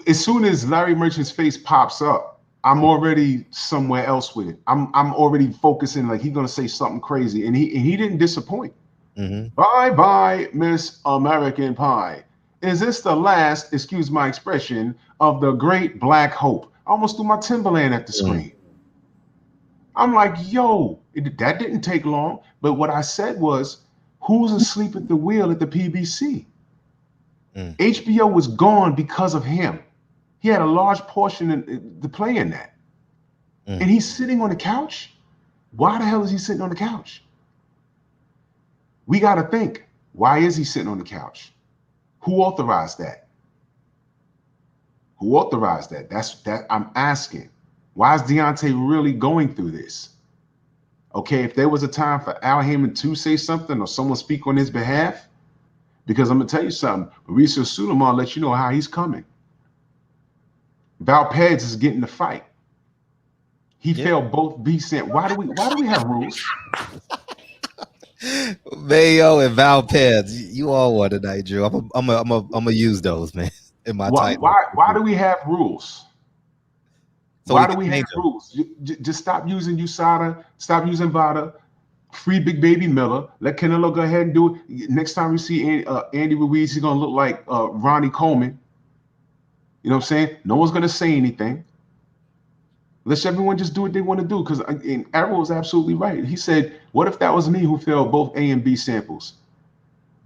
as soon as Larry Merchant's face pops up, I'm already somewhere else with it. I'm already focusing, like he's gonna say something crazy, and he didn't disappoint. Bye bye, Miss American Pie. Is this the last, excuse my expression, of the great Black Hope? I almost threw my Timberland at the screen. I'm like, yo, that didn't take long. But what I said was, who's asleep at the wheel at the PBC? HBO was gone because of him. He had a large portion to play in that. And he's sitting on the couch? Why the hell is he sitting on the couch? We got to think, why is he sitting on the couch? Who authorized that? Who authorized that? That's I'm asking. Why is Deontay really going through this? Okay, if there was a time for Al Heyman to say something or someone speak on his behalf, because I'm gonna tell you something, Mauricio Sulaiman let you know how he's coming. Valdez is getting the fight. He failed both beats. Why do we have rules? Mayo and Valdez, you all won tonight, Drew. I'm gonna use those, man. In my why do we have rules? So why do we have rules? Just stop using USADA, stop using VADA, free Big Baby Miller, let Canelo go ahead and do it. Next time we see Andy Ruiz, he's gonna look like Ronnie Coleman. You know what I'm saying? No one's gonna say anything. Let everyone just do what they want to do. Because Errol was absolutely right. He said, what if that was me who failed both A and B samples?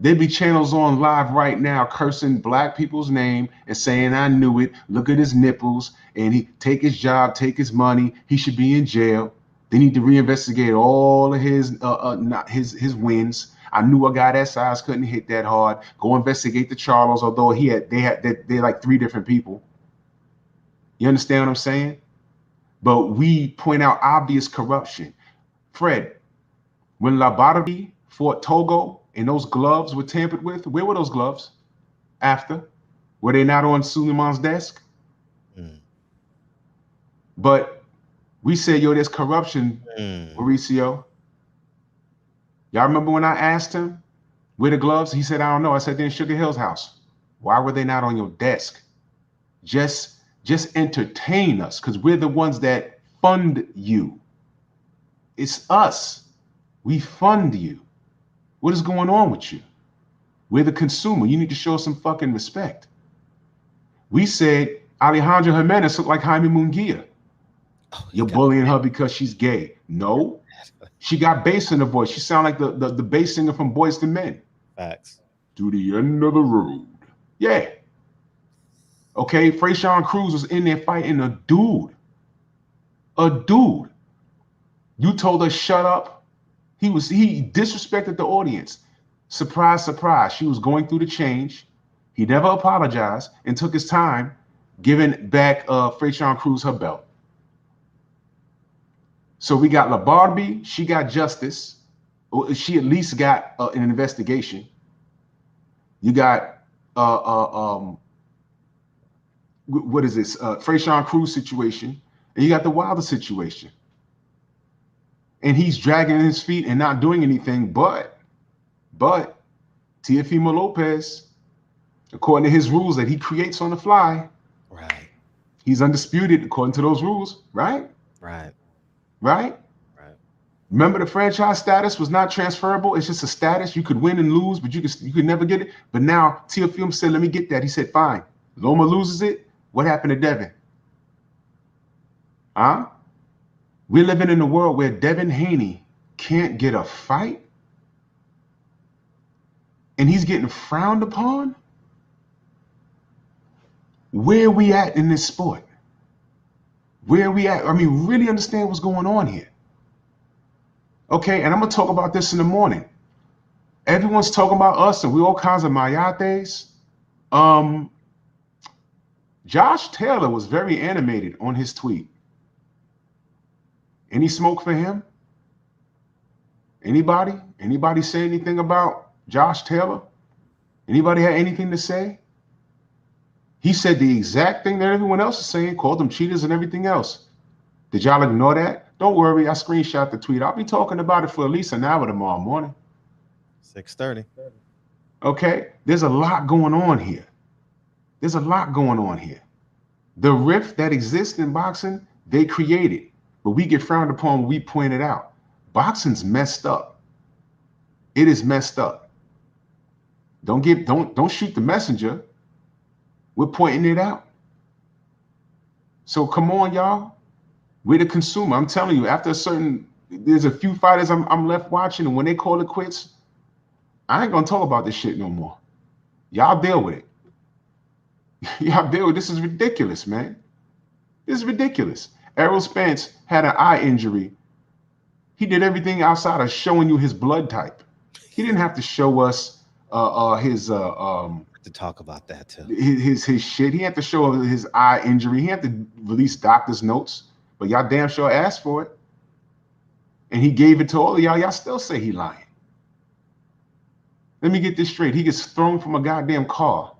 There'd be channels on live right now cursing Black people's name and saying, I knew it. Look at his nipples. And he take his job, take his money. He should be in jail. They need to reinvestigate all of his wins. I knew a guy that size couldn't hit that hard. Go investigate the Charlos, although they're like 3 different people. You understand what I'm saying? But we point out obvious corruption. Fred, when Labarbi fought Togo and those gloves were tampered with, where were those gloves after? Were they not on Suleiman's desk? But we said, yo, there's corruption, Mauricio. Y'all remember when I asked him where the gloves? He said, I don't know. I said, they're in Sugar Hill's house. Why were they not on your desk? Just entertain us, because we're the ones that fund you. It's us. We fund you. What is going on with you? We're the consumer. You need to show some fucking respect. We said Alejandra Jimenez looked like Jaime Munguia. You're bullying her because she's gay. No. She got bass in her voice. She sounded like the bass singer from Boyz II Men. Facts. To the end of the road. Yeah. Okay, Freyshawn Cruz was in there fighting a dude. A dude. You told her shut up. He disrespected the audience. Surprise, surprise. She was going through the change. He never apologized and took his time giving back Freyshawn Cruz her belt. So we got Labarbi. She got justice. She at least got an investigation. You got what is this? Freyshawn Cruz situation, and you got the Wilder situation. And he's dragging his feet and not doing anything, but Teofimo Lopez, according to his rules that he creates on the fly, Right. he's undisputed according to those rules, right? Right. Right? Right. Remember, the franchise status was not transferable. It's just a status. You could win and lose, but you could never get it. But now Teofimo said, let me get that. He said, fine. Loma loses it. What happened to Devin? Huh? We're living in a world where Devin Haney can't get a fight, and he's getting frowned upon. Where are we at in this sport? Where are we at? I mean, really understand what's going on here. Okay, and I'm going to talk about this in the morning. Everyone's talking about us, and we all kinds of mayates. Josh Taylor was very animated on his tweet. Any smoke for him? Anybody? Anybody say anything about Josh Taylor? Anybody have anything to say? He said the exact thing that everyone else is saying, called them cheaters and everything else. Did y'all ignore that? Don't worry, I screenshot the tweet. I'll be talking about it for at least an hour tomorrow morning. 6:30. Okay, there's a lot going on here. There's a lot going on here. The rift that exists in boxing, they created, but we get frowned upon when we point it out. Boxing's messed up. It is messed up. Don't shoot the messenger. We're pointing it out. So come on, y'all. We're the consumer. I'm telling you, after there's a few fighters I'm left watching, and when they call it quits, I ain't gonna talk about this shit no more. Y'all deal with it. Y'all deal with it. This is ridiculous, man. This is ridiculous. Errol Spence had an eye injury. He did everything outside of showing you his blood type. He didn't have to show us his To talk about that too. his shit. He had to show his eye injury. He had to release doctor's notes, but y'all damn sure asked for it. And he gave it to all of y'all. Y'all still say he lying. Let me get this straight. He gets thrown from a goddamn car,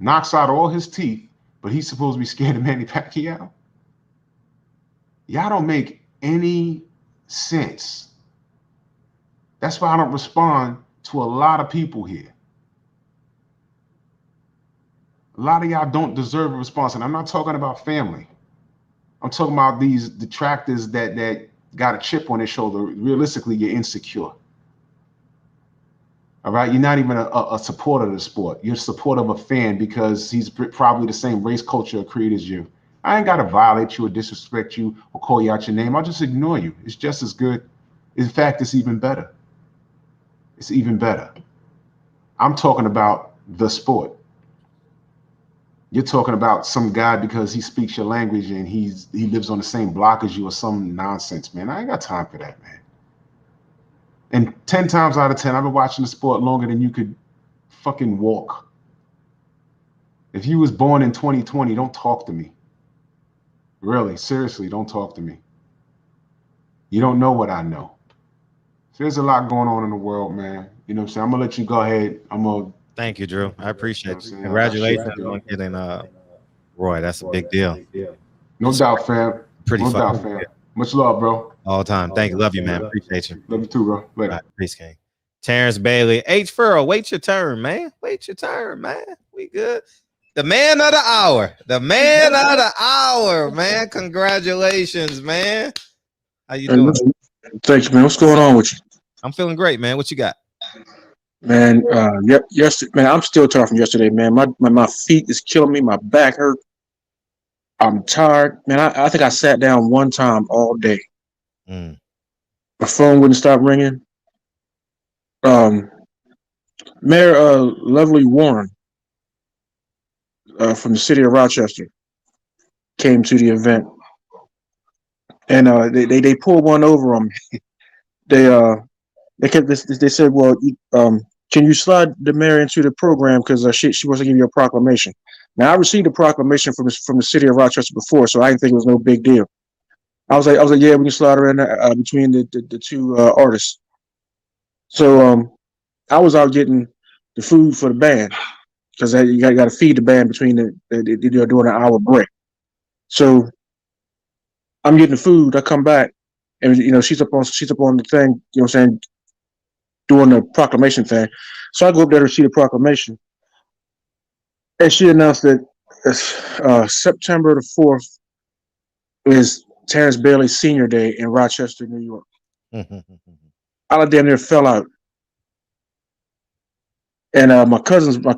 knocks out all his teeth, but he's supposed to be scared of Manny Pacquiao. Y'all don't make any sense. That's why I don't respond to a lot of people here. A lot of y'all don't deserve a response. And I'm not talking about family. I'm talking about these detractors that got a chip on their shoulder. Realistically, you're insecure. All right, you're not even a supporter of the sport. You're a supporter of a fan because he's probably the same race, culture, or creed as you. I ain't got to violate you or disrespect you or call you out your name. I'll just ignore you. It's just as good. In fact, it's even better. It's even better. I'm talking about the sport. You're talking about some guy because he speaks your language and he lives on the same block as you or some nonsense, man. I ain't got time for that, man. And 10 times out of 10, I've been watching the sport longer than you could fucking walk. If you was born in 2020, don't talk to me. Really, seriously, don't talk to me. You don't know what I know. So there's a lot going on in the world, man. You know what I'm saying? I'm gonna let you go ahead. Thank you, Drew. I appreciate you. You know Congratulations on getting Roy. That's a big deal. No doubt, fam. Pretty No doubt, fucking fam. Much love, bro. all the time. Thank you. Love you, man. Appreciate you. Love you too, bro. Later. All right, peace, King. Terrence Bailey. H. Furrow, wait your turn, man. Wait your turn, man. We good. The man of the hour. The man of the hour, man. Congratulations, man. How you doing? Thanks, man. What's going on with you? I'm feeling great, man. What you got? Man, yesterday, man, I'm still tired from yesterday, man. My feet is killing me. My back hurt. I'm tired, man. I think I sat down one time all day. My phone wouldn't stop ringing. Mayor Lovely Warren from the city of Rochester came to the event, and they pulled one over on me. They kept this. They said, "Well, can you slide the mayor into the program because she wants to give you a proclamation." Now, I received a proclamation from the city of Rochester before, so I didn't think it was no big deal. I was like, yeah, we can slide her in there, between the two artists. So I was out getting the food for the band, because you got to feed the band between the doing an hour break. So I'm getting the food. I come back, and she's up on the thing. You know what I'm saying, doing the proclamation thing. So I go up there to see the proclamation, and she announced that September the 4th is Terrence Bailey's senior day in Rochester, New York. I damn near fell out. And my cousins were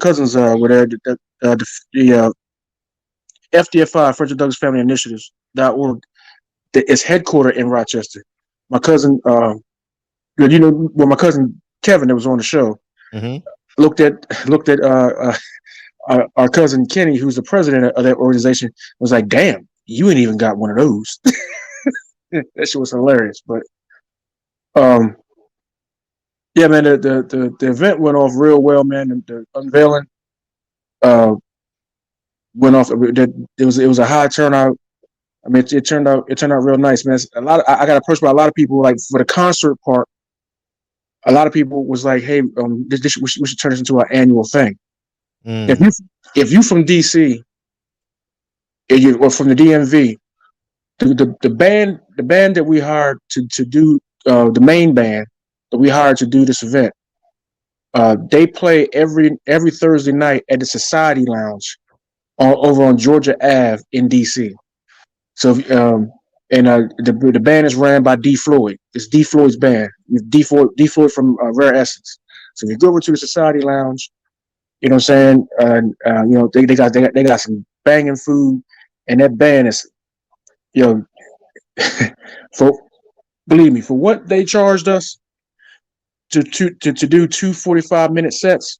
there. The FDFI, Frederick Douglass Family Initiatives.org, is headquartered in Rochester. My cousin, my cousin Kevin that was on the show, looked at our cousin Kenny, who's the president of that organization, was like, "Damn, you ain't even got one of those." That shit was hilarious. But yeah, man, the event went off real well, man. The unveiling went off. It was a high turnout. I mean, it turned out real nice, man. I got approached by a lot of people, like for the concert part. A lot of people was like, "Hey, we should turn this into an annual thing." If you from DC, or from the DMV, the band that we hired to do the main band that we hired to do this event, they play every Thursday night at the Society Lounge over on Georgia Ave in DC. So the band is ran by D Floyd. It's D Floyd's band. D Floyd from Rare Essence. So if you go over to the Society Lounge, you know what I'm saying? They got some banging food, and that band is, believe me, for what they charged us to do 2 45-minute sets,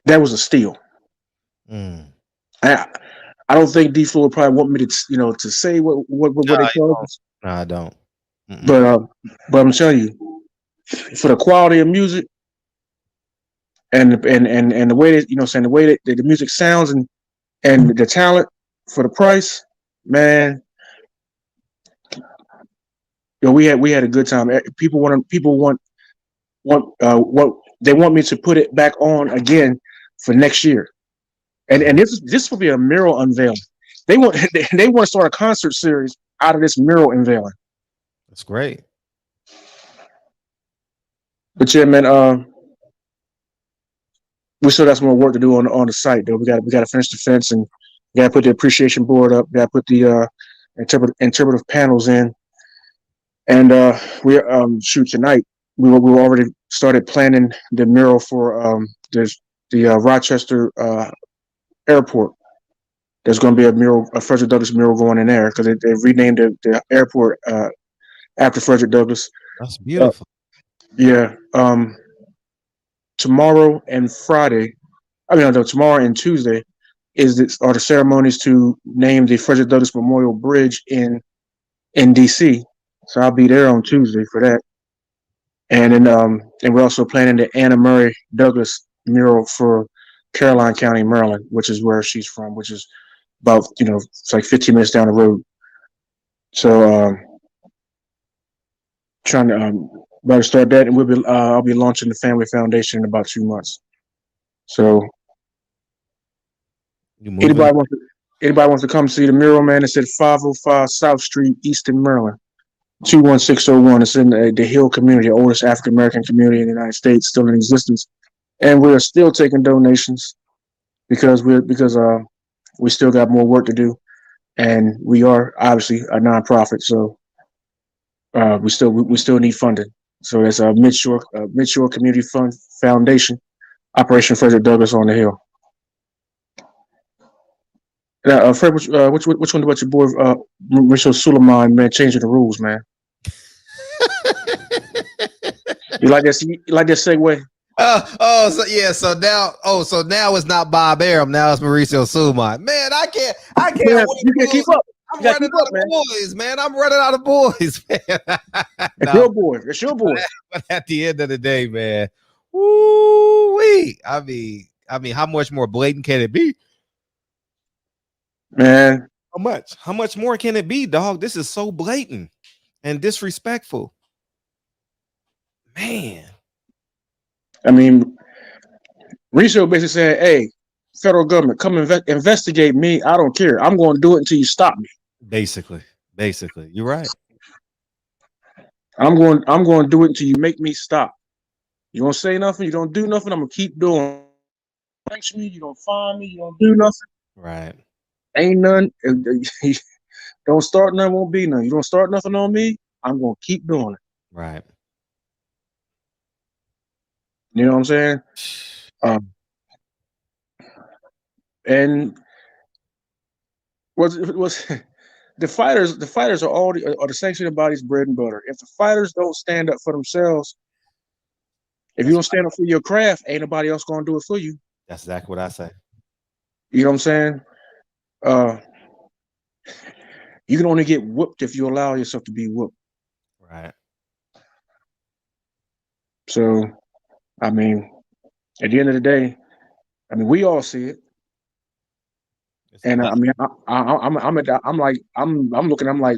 that was a steal. I don't think D Floyd probably want me to say what they charged us. No, I don't. But I'm telling you, for the quality of music and the way that the way that the music sounds and the talent for the price, man, we had a good time. People want what they want me to put it back on again for next year, and this will be a mural unveiling. They want to start a concert series out of this mural unveiling. That's great. But yeah, man, we still got some more work to do on the site, though. We got to finish the fence, and we got to put the appreciation board up. We got to put the interpretive panels in, and we tonight we already started planning the mural for the Rochester airport. There's going to be a Frederick Douglass mural going in there because they renamed the airport after Frederick Douglass. That's beautiful. Yeah. Tomorrow and Friday, tomorrow and Tuesday are the ceremonies to name the Frederick Douglass Memorial Bridge in DC. So I'll be there on Tuesday for that. And then and we're also planning the Anna Murray Douglass mural for Caroline County, Maryland, which is where she's from, which is about it's like 15 minutes down the road. So trying to better start that, and I'll be launching the Family Foundation in about 2 months. So anybody wants to come see the mural, man, it's at 505 South Street, Easton, Maryland, 21601. It's in the Hill community, the oldest African American community in the United States, still in existence, and we're still taking donations because we still got more work to do, and we are obviously a nonprofit, so we still need funding. So it's a Midshore Community Fund Foundation, Operation Frederick Douglass on the Hill. Now, Fred, which one about your boy Rachel Suleiman, man, changing the rules, man? You like that segue? So now it's not Bob Arum. Now it's Mauricio Suleiman. Man, I can't. Man, you can't keep up. I'm running out of boys, man. I'm running out of boys, man. It's your boy. It's your boy. But at the end of the day, man, woo-wee. I mean, how much more blatant can it be? Man. How much more can it be, dog? This is so blatant and disrespectful. Man. I mean, Riso basically said, "Hey, federal government, come investigate me. I don't care. I'm going to do it until you stop me. Basically, you're right. I'm going to do it until you make me stop. You don't say nothing. You don't do nothing. I'm gonna keep doing. Thanks me. You don't find me. You don't do nothing. Right. Ain't none. Don't start none. Won't be none. You don't start nothing on me. I'm gonna keep doing it. Right. You know what I'm saying? And was the fighters? The fighters are all the sanctioning body's bread and butter. If the fighters don't stand up for themselves, if you don't stand up for your craft, ain't nobody else gonna do it for you. That's exactly what I say. You know what I'm saying? You can only get whooped if you allow yourself to be whooped. Right. So, I mean, at the end of the day, I mean, we all see it. And I mean, I'm looking. I'm like,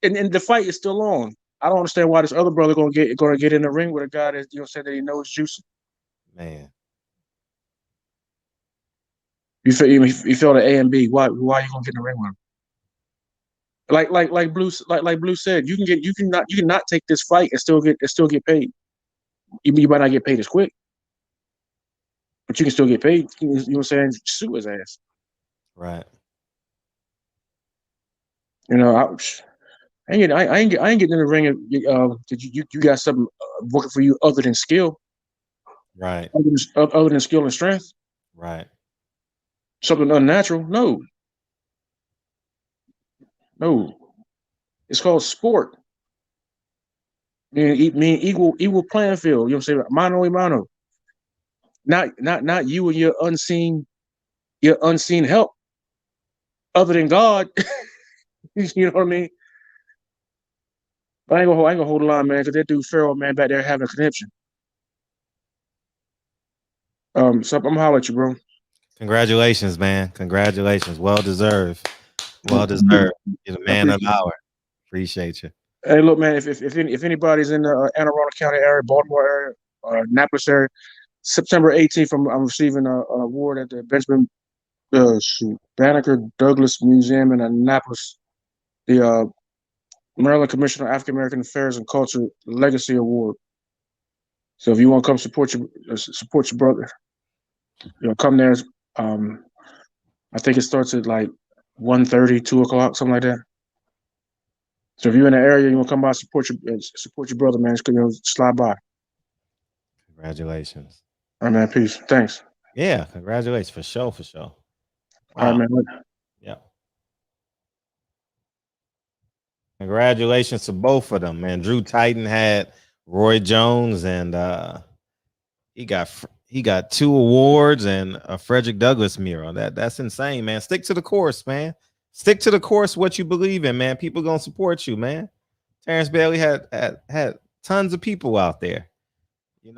and the fight is still on. I don't understand why this other brother gonna get in the ring with a guy that said that he knows juicing. Man. You feel the A and B. Why you gonna get in the ring with him? Like Blue said, you can not take this fight and still get paid. You might not get paid as quick, but you can still get paid. You know what I'm saying? Sue his ass. Right. You know, I ain't getting in the ring. You got something working for you other than skill. Right. Other than skill and strength. Right. Something unnatural. No. It's called sport. Mean equal playing field. You know what I'm saying? Mano a mano. Not you and your unseen help other than God. You know what I mean? But I ain't gonna hold the line, man, because that dude Pharaoh, man, back there having a conniption. So I'm gonna holler at you, bro. Congratulations, man. Congratulations. Well deserved. Well deserved. You're the man of the hour. Appreciate you. Hey, look, man. If anybody's in the Anne Arundel County area, Baltimore area, Annapolis area, September 18th, I'm receiving an award at the Benjamin Banneker Douglas Museum in Annapolis. The Maryland Commission on African American Affairs and Culture Legacy Award. So if you want to come support your brother, come there. I think it starts at like 1:30, 2 o'clock, something like that. So if you're in the area, you want to come by support your brother, man. Just slide by. Congratulations. All right, man. Peace. Thanks. Yeah, congratulations for sure. Wow. All right, man. Yeah. Congratulations to both of them, man. Drew Titan had Roy Jones, and he got 2 awards and a Frederick Douglass mural. That's insane, man. Stick to the course, man. Stick to the course. What you believe in, man. People gonna support you, man. Terrence Bailey had tons of people out there,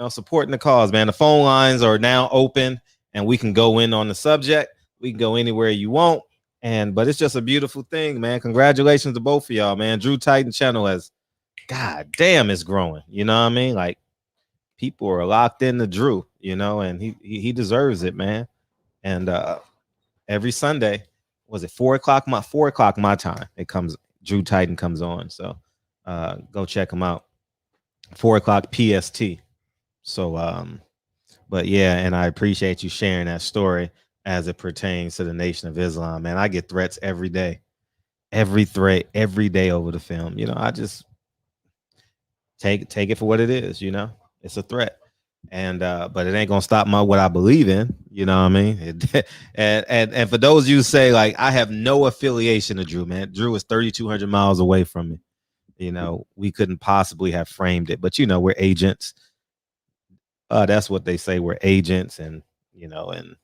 supporting the cause, man. The phone lines are now open, and we can go in on the subject. We can go anywhere you want. But it's just a beautiful thing, man. Congratulations to both of y'all, man. Drew Titan channel has, god damn, it's growing. You know what I mean? Like, people are locked into Drew, and he deserves it, man. And every Sunday, was it 4 o'clock my time? Drew Titan comes on. So go check him out. 4 o'clock PST. So but yeah, and I appreciate you sharing that story as it pertains to the Nation of Islam, man. I get threats every day. Every threat, every day over the film. I just take it for what it is, It's a threat. And but it ain't gonna stop what I believe in, you know what I mean? And for those of you who say, like, I have no affiliation to Drew, man. Drew is 3,200 miles away from me. We couldn't possibly have framed it, but we're agents. That's what they say. We're agents, and and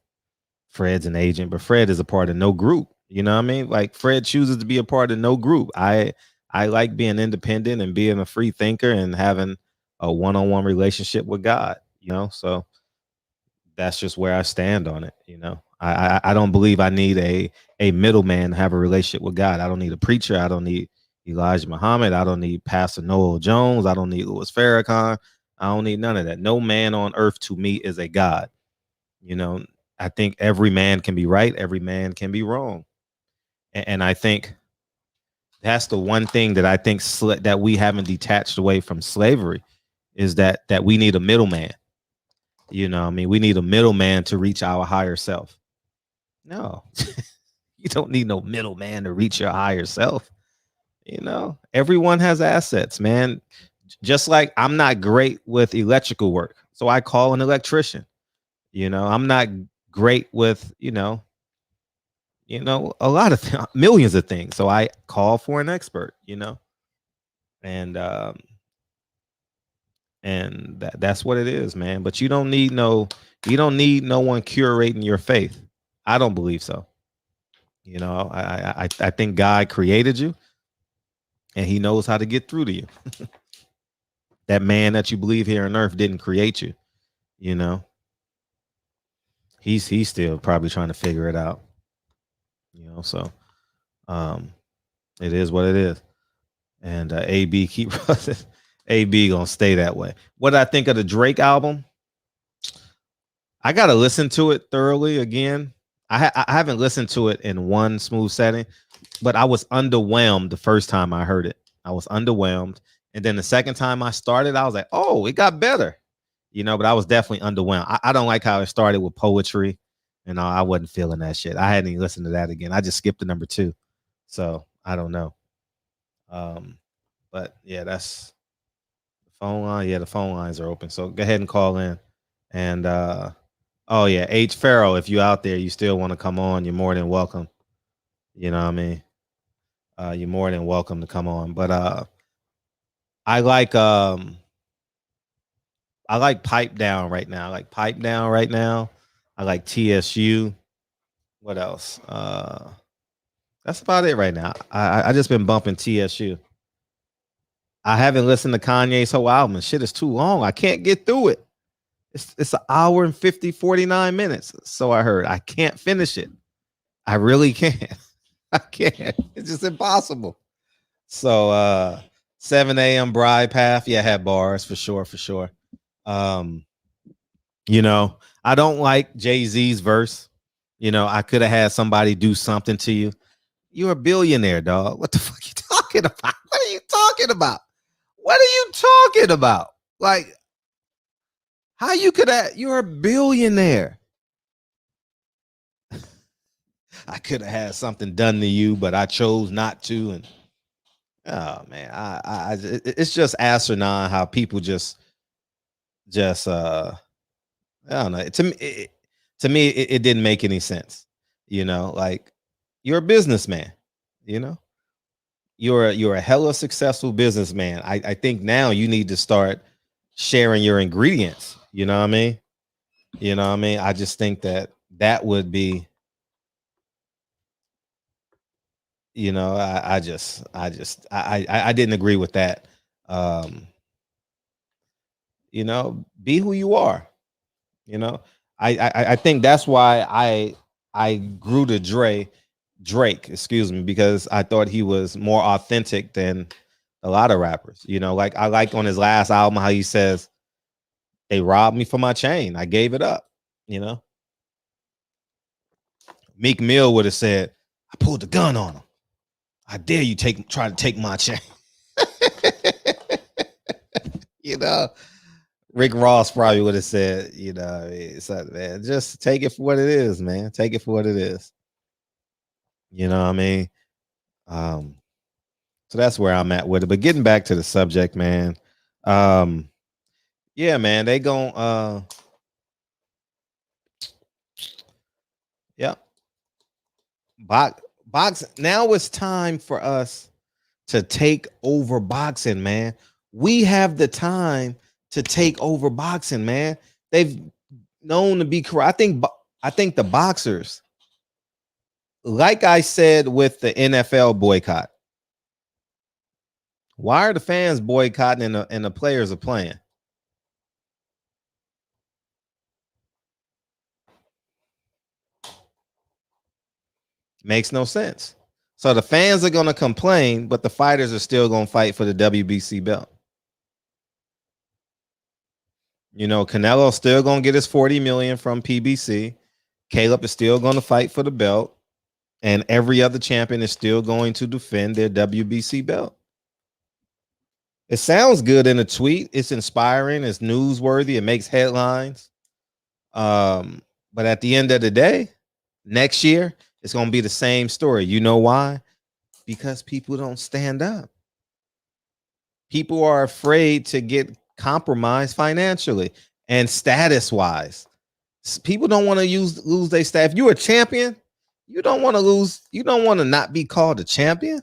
Fred's an agent, but Fred is a part of no group. You know what I mean? Like, Fred chooses to be a part of no group. I like being independent and being a free thinker and having a one-on-one relationship with God, so that's just where I stand on it. I don't believe I need a middleman to have a relationship with God. I don't need a preacher. I don't need Elijah Muhammad. I don't need Pastor Noel Jones. I don't need Louis Farrakhan. I don't need none of that. No man on earth to me is a god. You know, I think every man can be right, every man can be wrong. And I think that's the one thing that I think that we haven't detached away from slavery is that we need a middleman. You know, I mean, we need a middleman to reach our higher self. No, you don't need no middleman to reach your higher self. You know, everyone has assets, man. Just like I'm not great with electrical work, so I call an electrician. You know, I'm not great with, a lot of millions of things. So I call for an expert, and that's what it is, man. But you don't need no one curating your faith. I don't believe so. You know, I think God created you and he knows how to get through to you. That man that you believe here on earth didn't create you, you know. He's still probably trying to figure it out. You know, so it is what it is. And AB AB gonna stay that way. What did I think of the Drake album? I gotta listen to it thoroughly again. I haven't listened to it in one smooth setting, but I was underwhelmed the first time I heard it. I was underwhelmed. And then the second time I started, I was like, oh, it got better. You know, but I was definitely underwhelmed. I don't like how it started with poetry. And I wasn't feeling that shit. I hadn't even listened to that again. I just skipped to number 2. So I don't know. But yeah, that's the phone line. Yeah, the phone lines are open. So go ahead and call in. And oh yeah, H Farrell, if you out there, you still want to come on, you're more than welcome. You know what I mean? You're more than welcome to come on. But I like Pipe Down right now. I like Pipe Down right now. I like TSU. What else? That's about it right now. I just been bumping TSU. I haven't listened to Kanye's whole album. Shit is too long. I can't get through it. It's an hour and 49 minutes. So I heard. I can't finish it. I really can't. I can't. It's just impossible. So 7 a.m. Bride Path. Yeah, I had bars for sure. You know, I don't like Jay-Z's verse. You know, I could have had somebody do something to you. You're a billionaire, dog. What the fuck are you talking about? What are you talking about? What are you talking about? Like, how you could have, you're a billionaire. I could have had something done to you, but I chose not to. And oh man, it's just asinine how people just I don't know. To me, it didn't make any sense. You know, like you're a businessman. You know, you're a hella successful businessman. I think now you need to start sharing your ingredients. You know what I mean? You know what I mean? I just think that would be. You know, I didn't agree with that. You know, be who you are. You know, I think that's why I grew to Drake, excuse me, because I thought he was more authentic than a lot of rappers. You know, like I like on his last album how he says, "They robbed me for my chain. I gave it up." You know, Meek Mill would have said, "I pulled the gun on him. I dare you try to take my chain." You know, Rick Ross probably would have said, you know, man, just take it for what it is, man. Take it for what it is. You know what I mean? So that's where I'm at with it. But getting back to the subject, man. Yeah, man, they gon' yeah. Box. Now it's time for us to take over boxing, man. We have the time to take over boxing, man. They've known to be corrupt. I think the boxers, like I said with the NFL boycott, why are the fans boycotting and the players are playing? Makes no sense. So the fans are going to complain, but the fighters are still going to fight for the WBC belt. You know, Canelo's still gonna get his 40 million from PBC. Caleb is still gonna fight for the belt, and every other champion is still going to defend their WBC belt. It sounds good in a tweet. It's inspiring. It's newsworthy. It makes headlines. But at the end of the day, next year it's gonna be the same story. You know why? Because people don't stand up. People are afraid to get compromised financially and status wise. People don't want to lose their staff. If you're a champion, you don't want to lose. You don't want to not be called a champion.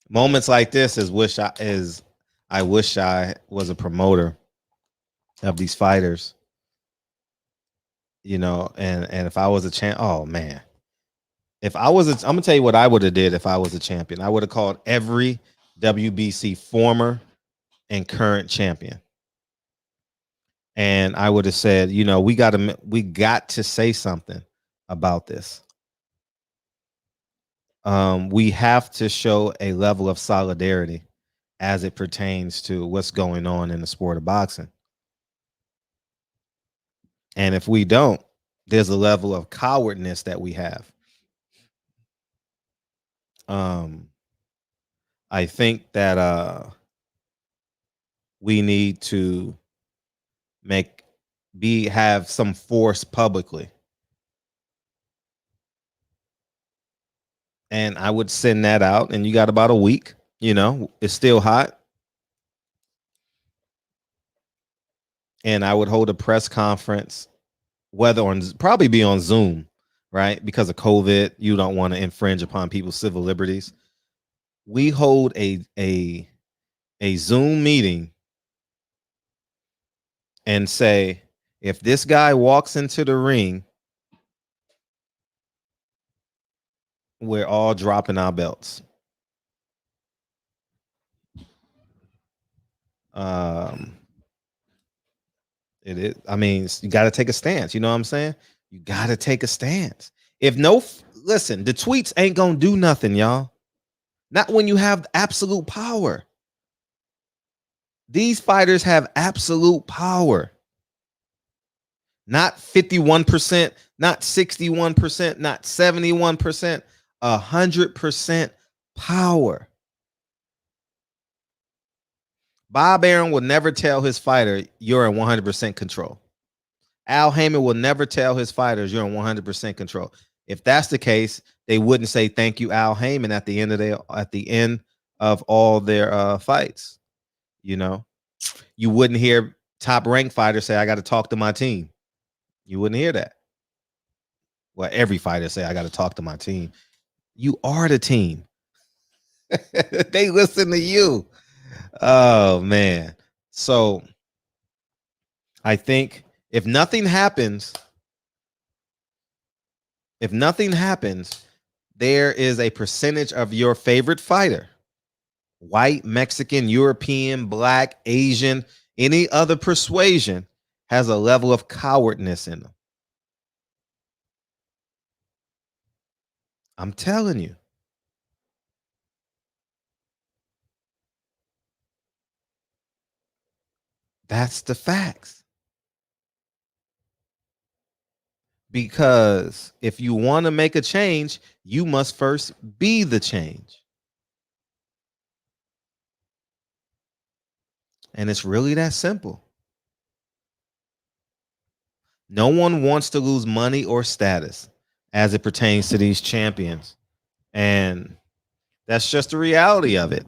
Moments like this I wish I was a promoter of these fighters. You know, and if I was a champ, oh man. If I was I'm gonna tell you what I would have did if I was a champion. I would have called every WBC former and current champion. And I would have said, you know, we got to say something about this. We have to show a level of solidarity as it pertains to what's going on in the sport of boxing. And if we don't, there's a level of cowardness that we have. I think that we need to have some force publicly. And I would send that out, and you got about a week. You know, it's still hot. And I would hold a press conference, probably be on Zoom, right? Because of COVID, you don't want to infringe upon people's civil liberties. We hold a Zoom meeting and say, if this guy walks into the ring, we're all dropping our belts. It is. I mean, you got to take a stance. You know what I'm saying? You got to take a stance. Listen, the tweets ain't gonna do nothing, y'all. Not when you have absolute power. These fighters have absolute power. Not 51%, not 61%, not 71%, 100% power. Bob Arum will never tell his fighter, you're in 100% control. Al Heyman will never tell his fighters, you're in 100% control. If that's the case, they wouldn't say thank you, Al Heyman, at the end of all their fights. You know, you wouldn't hear top ranked fighters say, I got to talk to my team. You wouldn't hear that. Well, every fighter say, I got to talk to my team. You are the team. They listen to you. Oh, man. So I think if nothing happens, there is a percentage of your favorite fighter, white, Mexican, European, black, Asian, any other persuasion, has a level of cowardness in them. I'm telling you. That's the facts. Because if you want to make a change, you must first be the change. And it's really that simple. No one wants to lose money or status as it pertains to these champions. And that's just the reality of it.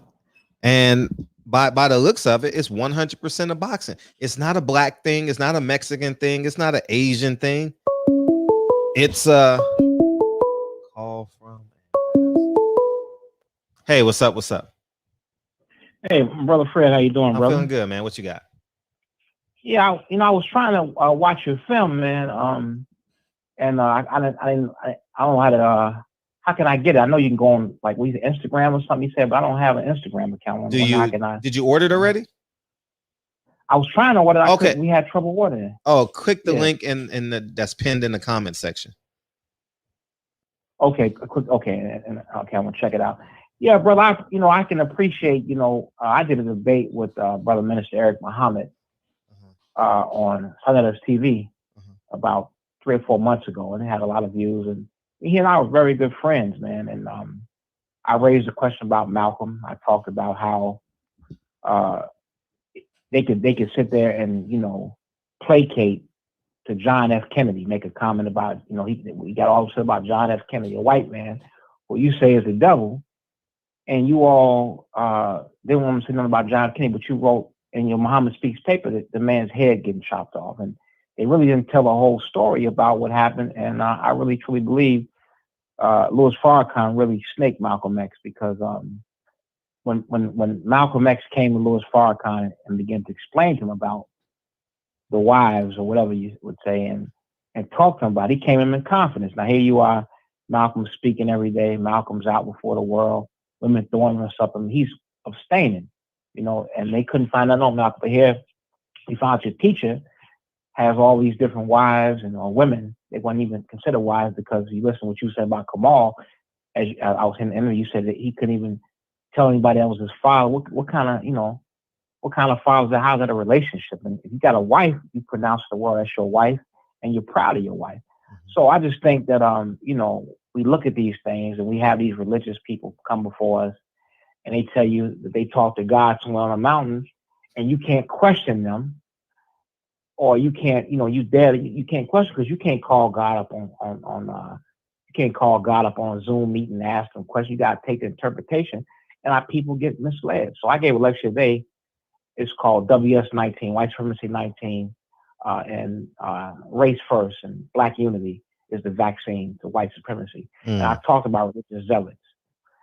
And by the looks of it, it's 100% of boxing. It's not a black thing. It's not a Mexican thing. It's not an Asian thing. It's a call from. Hey, what's up? What's up? Hey, brother Fred, how you doing, brother? I'm feeling good, man. What you got? Yeah, I was trying to watch your film, man. And I don't know how to. How can I get it? I know you can go on like Instagram or something. You said, but I don't have an Instagram account. Did you order it already? I was trying to order. Okay, we had trouble ordering. Oh, click the link that's pinned in the comment section. Okay, okay, I'm gonna check it out. Yeah, brother. I can appreciate. I did a debate with brother Minister Eric Muhammad on Sunday TV about 3 or 4 months ago, and it had a lot of views. And he and I were very good friends, man. And I raised a question about Malcolm. I talked about how they could sit there and placate to John F. Kennedy, make a comment about he got all upset about John F. Kennedy, a white man, who you say is the devil, and you all didn't want to say nothing about John F. Kennedy, but you wrote in your Muhammad Speaks paper that the man's head getting chopped off, and they really didn't tell a whole story about what happened. And I really truly believe Louis Farrakhan really snaked Malcolm X, because when Malcolm X came to Louis Farrakhan and began to explain to him about the wives, or whatever you would say, and talk to him about it, he came in confidence. Now here you are, Malcolm's speaking every day. Malcolm's out before the world. Women throwing him stuff. I mean, he's abstaining, and they couldn't find out on Malcolm. But here, we found your teacher has all these different wives and women. They weren't even considered wives, because you listen to what you said about Kamal. As I was in the interview, you said that he couldn't even tell anybody that was his father. What kind of father is that? How's that a relationship? And if you got a wife, you pronounce the word as your wife, and you're proud of your wife. So I just think that we look at these things, and we have these religious people come before us, and they tell you that they talk to God somewhere on a mountain, and you can't question them, or you can't, you can't question, because you can't call God up you can't call God up on a Zoom meeting and ask him questions. You got to take the interpretation, and our people get misled. So I gave a lecture today. It's called WS19, White Supremacy 19, and Race First and Black Unity is the vaccine to white supremacy. And I talked about religious zealots.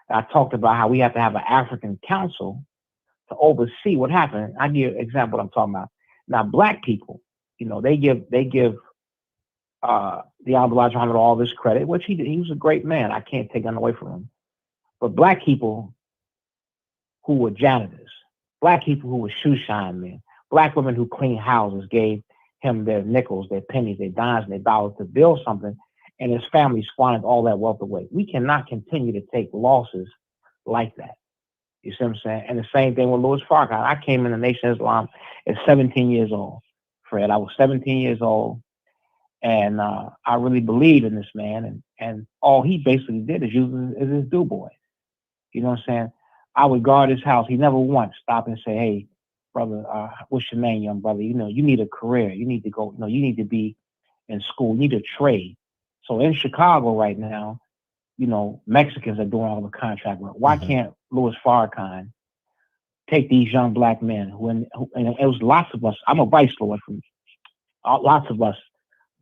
And I talked about how we have to have an African council to oversee what happened. I give you an example of what I'm talking about. Now, black people, they give the Honorable Elijah Muhammad all this credit, which he did. He was a great man. I can't take that away from him. But black people who were janitors, black people who were shoe shine men, black women who cleaned houses gave him their nickels, their pennies, their dimes, and their dollars to build something, and his family squandered all that wealth away. We cannot continue to take losses like that. You see what I'm saying? And the same thing with Louis Farrakhan. I came in the Nation of Islam at 17 years old, Fred. I was 17 years old, and I really believed in this man, and all he basically did is use it as his do boy. You know what I'm saying? I would guard his house. He never once stopped and say, "Hey, brother, what's your name, young brother? You need a career. You need to go, you need to be in school. You need a trade." So in Chicago right now, Mexicans are doing all the contract work. Why can't Louis Farrakhan take these young black men and it was lots of us. I'm a vice lord from lots of us,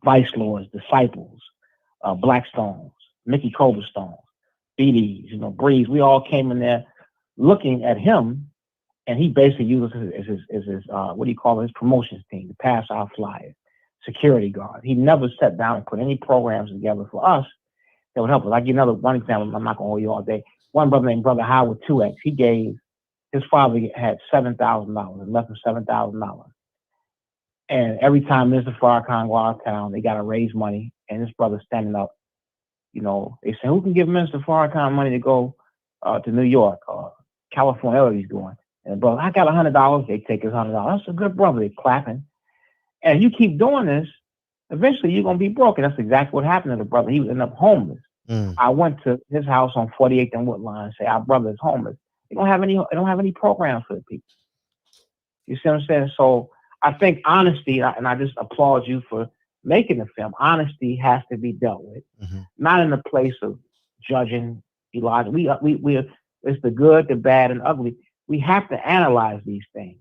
vice lords, disciples, Blackstones, Mickey Coverstones, BDs, Breeze. We all came in there looking at him, and he basically used us as his what do you call it, his promotions team, to pass out flyers, security guard. He never sat down and put any programs together for us that would help us. I'll give you one example. I'm not going to hold you all day. One brother named Brother Howard 2X, he gave, his father had $7,000 and left him $7,000. And every time Mr. Farrakhan go out of town, they got to raise money, and this brother standing up, they say, who can give Mr. Farrakhan money to go to New York or California, whatever he's doing? And brother, I got $100. They take his $100. That's a good brother. They're clapping. And you keep doing this, eventually you're going to be broken. That's exactly what happened to the brother. He was end up homeless. I went to his house on 48th and Woodline and say, our brother is homeless. They don't have any programs for the people. You see what I'm saying? So I think honesty, and I just applaud you for making the film. Honesty has to be dealt with, not in the place of judging Elijah. It's the good, the bad, and ugly. We have to analyze these things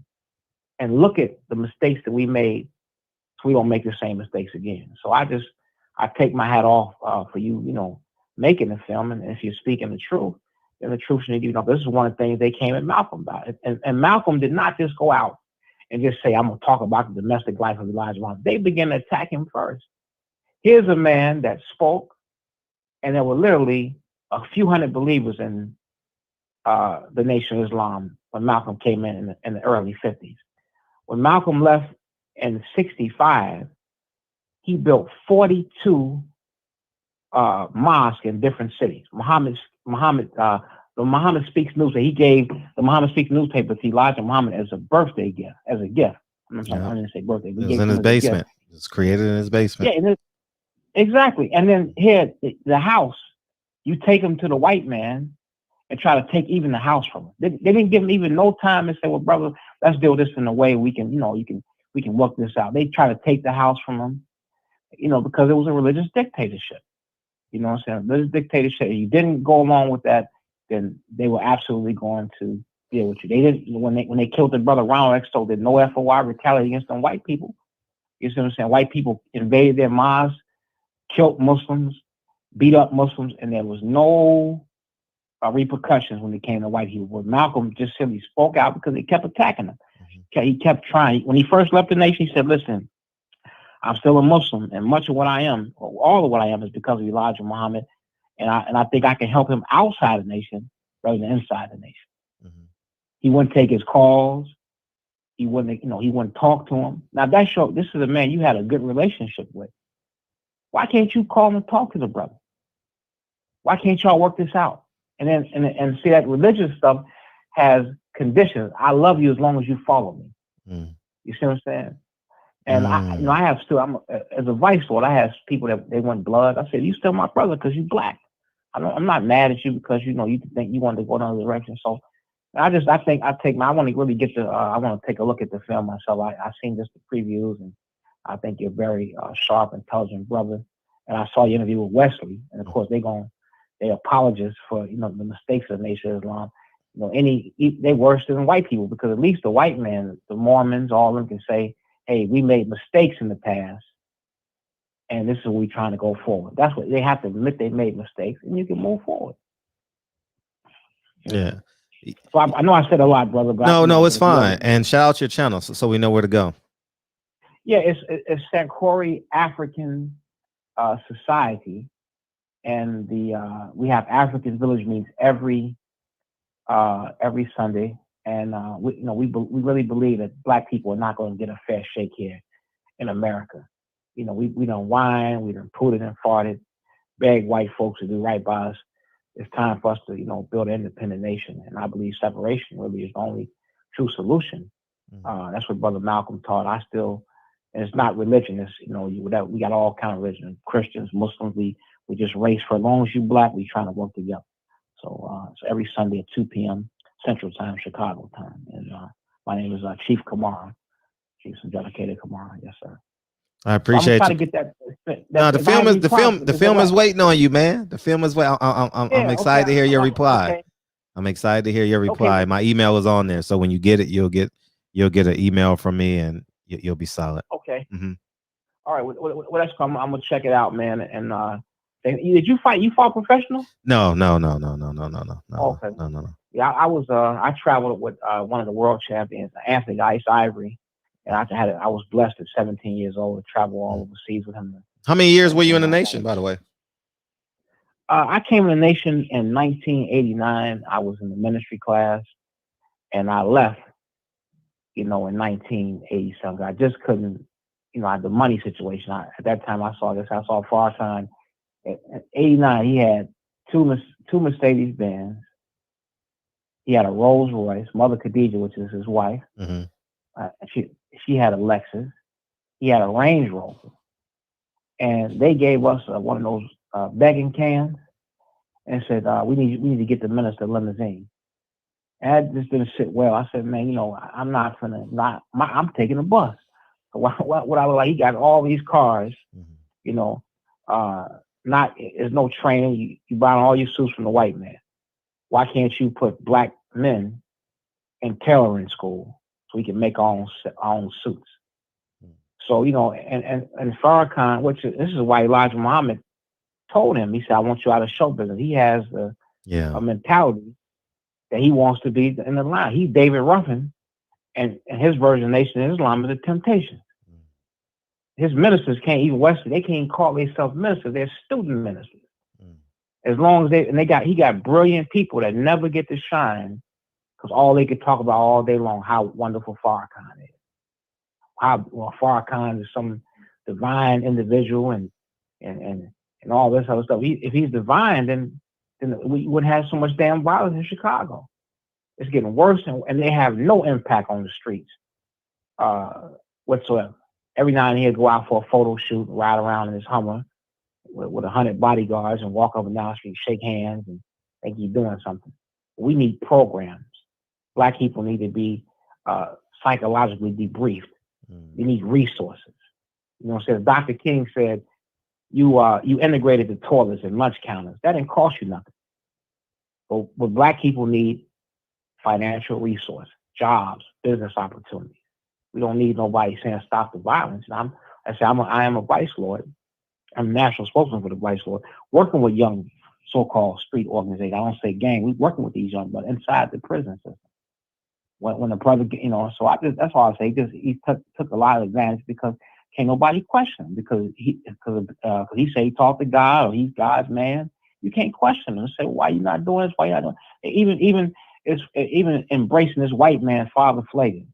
and look at the mistakes that we made, so we don't make the same mistakes again. So I take my hat off for you, making the film, and if you're speaking the truth, then the truth should be, this is one of the things they came at Malcolm about. And Malcolm did not just go out and just say, I'm going to talk about the domestic life of Elijah Muhammad. They began to attack him first. Here's a man that spoke, and there were literally a few hundred believers in the Nation of Islam when Malcolm came in the early 50s. When Malcolm left in 65, he built 42 mosques in different cities. Muhammad the Muhammad Speaks newspaper. He gave the Muhammad Speaks newspaper to Elijah Muhammad as a birthday gift, as a gift. I'm sorry, I didn't say birthday. It was in his basement. It was created in his basement. Yeah, exactly. And then here, the house, you take him to the white man and try to take even the house from him. They didn't give him even no time and say, well, brother, let's deal with this in a way we can, we can work this out. They try to take the house from him, because it was a religious dictatorship. You know what I'm saying? Religious dictatorship. If you didn't go along with that, then they were absolutely going to deal with you. They didn't, when they killed their brother Ronald X, so did no FOI retaliate against them white people. You see what I'm saying? White people invaded their mosques, killed Muslims, beat up Muslims, and there was no repercussions when it came to white people. But Malcolm just simply spoke out because they kept attacking him. He kept trying. When he first left the nation, he said, listen, I'm still a Muslim, and much of what I am, or all of what I am, is because of Elijah Muhammad, and I think I can help him outside the nation rather than inside the nation. Mm-hmm. He wouldn't take his calls. He wouldn't, he wouldn't talk to him. Now that shows this is a man you had a good relationship with. Why can't you call him and talk to the brother? Why can't y'all work this out? And then and see that religious stuff has conditions. I love you as long as you follow me. Mm. You see what I'm saying? And I have still, as a vice lord, I have people that they want blood. I said, you still my brother because you black. I'm not mad at you because you think you want to go another direction. So I want to really get I want to take a look at the film myself. I seen just the previews, and I think you're a very sharp, intelligent brother. And I saw your interview with Wesley, and of course they apologize for the mistakes of the Nation of Islam. They worse than white people, because at least the white man, the Mormons, all of them can say, hey, we made mistakes in the past, and this is what we're trying to go forward. That's what they have to admit, they made mistakes, and you can move forward. Yeah. So I know I said a lot, brother. But no, it's fine. And shout out your channel so we know where to go. Yeah, it's Sankori African Society, and we have African Village meetings every Sunday. And we really believe that black people are not going to get a fair shake here in America. We don't whine, we done pooted and farted, beg white folks to do right by us. It's time for us to build an independent nation. And I believe separation really is the only true solution. That's what Brother Malcolm taught. And it's not religion. It's we got all kind of religion, Christians, Muslims. We just race for as long as you black. We trying to work together. So every Sunday at 2 p.m. Central Time, Chicago time. And my name is Chief Kamara, Chief Dedicated Kamara. Yes, sir. I appreciate you. To get that. No, the film is waiting on you, man. The film is waiting. I'm excited to hear your reply. Okay. I'm excited to hear your reply. Okay. My email is on there, so when you get it, you'll get an email from me, and you'll be solid. Okay. Mm-hmm. All right. Well, that's cool. I'm gonna check it out, man. And did you fight? You fought professional? No. Okay. No. Yeah, I traveled with one of the world champions, Anthony Ice Ivory, and I was blessed at 17 years old to travel all overseas with him. How many years were you in the nation, by the way? I came in the nation in 1989. I was in the ministry class, and I left, in 1987. I just couldn't, the money situation. At that time, I saw Farrakhan. At 89, he had two Mercedes Benz. He had a Rolls Royce, Mother Khadija, which is his wife. Mm-hmm. She had a Lexus. He had a Range Rover. And they gave us one of those begging cans and said, we need to get the minister a limousine. And that just didn't sit well. I said, man, I'm I'm taking a bus. So what I was like, he got all these cars, there's no training. You buy all your suits from the white man. Why can't you put black men in tailoring school so we can make our own suits? So, and Farrakhan, this is why Elijah Muhammad told him, he said, I want you out of show business. He has a mentality that he wants to be in the line. He's David Ruffin, and his version of Nation of Islam is a temptation. His ministers can't even they can't call themselves ministers. They're student ministers. As long as he got brilliant people that never get to shine, because all they could talk about all day long how wonderful Farrakhan is. Farrakhan is some divine individual and all this other stuff. If he's divine, then then we wouldn't have so much damn violence in Chicago. It's getting worse, and they have no impact on the streets whatsoever. Every now and then he'll go out for a photo shoot, ride around in his Hummer with 100 bodyguards and walk up and down the street, shake hands, and think he's doing something. We need programs. Black people need to be psychologically debriefed. We need resources. You know what I'm saying? Dr. King said, you integrated the toilets and lunch counters. That didn't cost you nothing. But Black people need financial resources, jobs, business opportunities. We don't need nobody saying stop the violence. And I am a vice lord. I'm a national spokesman for the vice lord, working with young so-called street organizations. I don't say gang. We're working with these young brothers inside the prison system. When the brother, you know, so that's all I say. He took a lot of advantage because can't nobody question him because he say he talked to God or he's God's man. You can't question him and say, why you not doing this? Why you not doing it? Even embracing this white man, Father Flagan,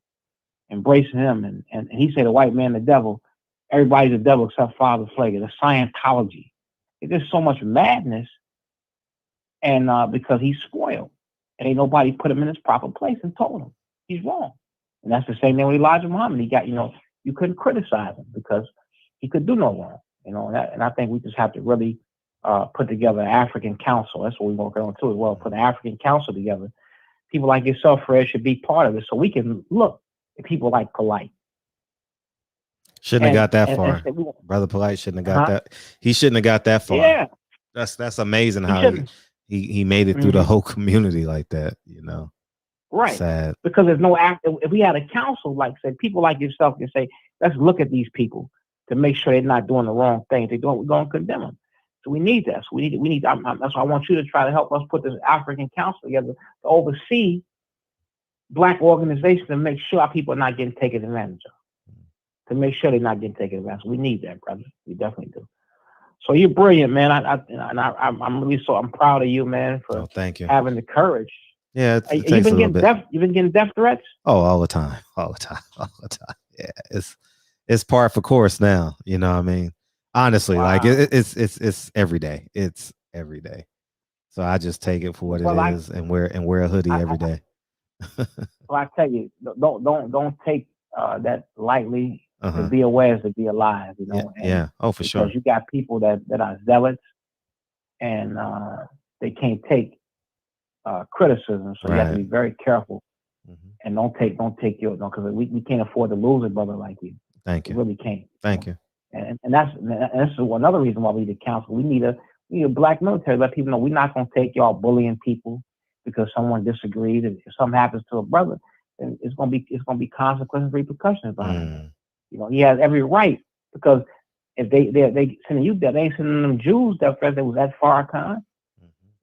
embracing him, and he said the white man the devil. Everybody's the devil except Father Flagan. The Scientology. There's so much madness, and because he's spoiled, and ain't nobody put him in his proper place and told him he's wrong. And that's the same thing with Elijah Muhammad. He got, you know, you couldn't criticize him because he could do no wrong. You know, and I think we just have to really put together an African council. That's what we're going to go into as well. Put an African council together. People like yourself, Fred, should be part of it, so we can look at people like Polite. Shouldn't have got that far. Brother Polite shouldn't have got that. He shouldn't have got that far. Yeah. That's amazing how he made it through the whole community like that, you know. Right. Sad. Because there's no if we had a council, like say, people like yourself can say, let's look at these people to make sure they're not doing the wrong thing. If they're doing, we're going to condemn them. So we need that. So we need that's why I want you to try to help us put this African council together to oversee Black organizations and make sure our people are not getting taken advantage of. To make sure they're not getting taken advantage of. We need that, brother. We definitely do. So you're brilliant, man. I'm really I'm proud of you, man, for thank you. having the courage. Yeah, you've been getting death threats? Oh, all the time. Yeah, it's par for course now. You know what I mean? Honestly, wow. Like it's every day. It's every day. So I just take it for what it is and wear a hoodie every day. So I tell you, don't take that lightly. To be aware is to be alive, you know. Yeah. Oh, for sure. Because you got people that are zealots and they can't take criticism, so you have to be very careful and don't take your because we can't afford to lose a brother like you. Thank you. We really can't. Thank you. And that's another reason why we need a council. We need a Black military. Let people know we're not going to take y'all bullying people because someone disagrees. If something happens to a brother, then it's going to be consequences, repercussions behind it. You know, he has every right because if they sending you death, they ain't sending them Jews death threats. They was at Farrakhan.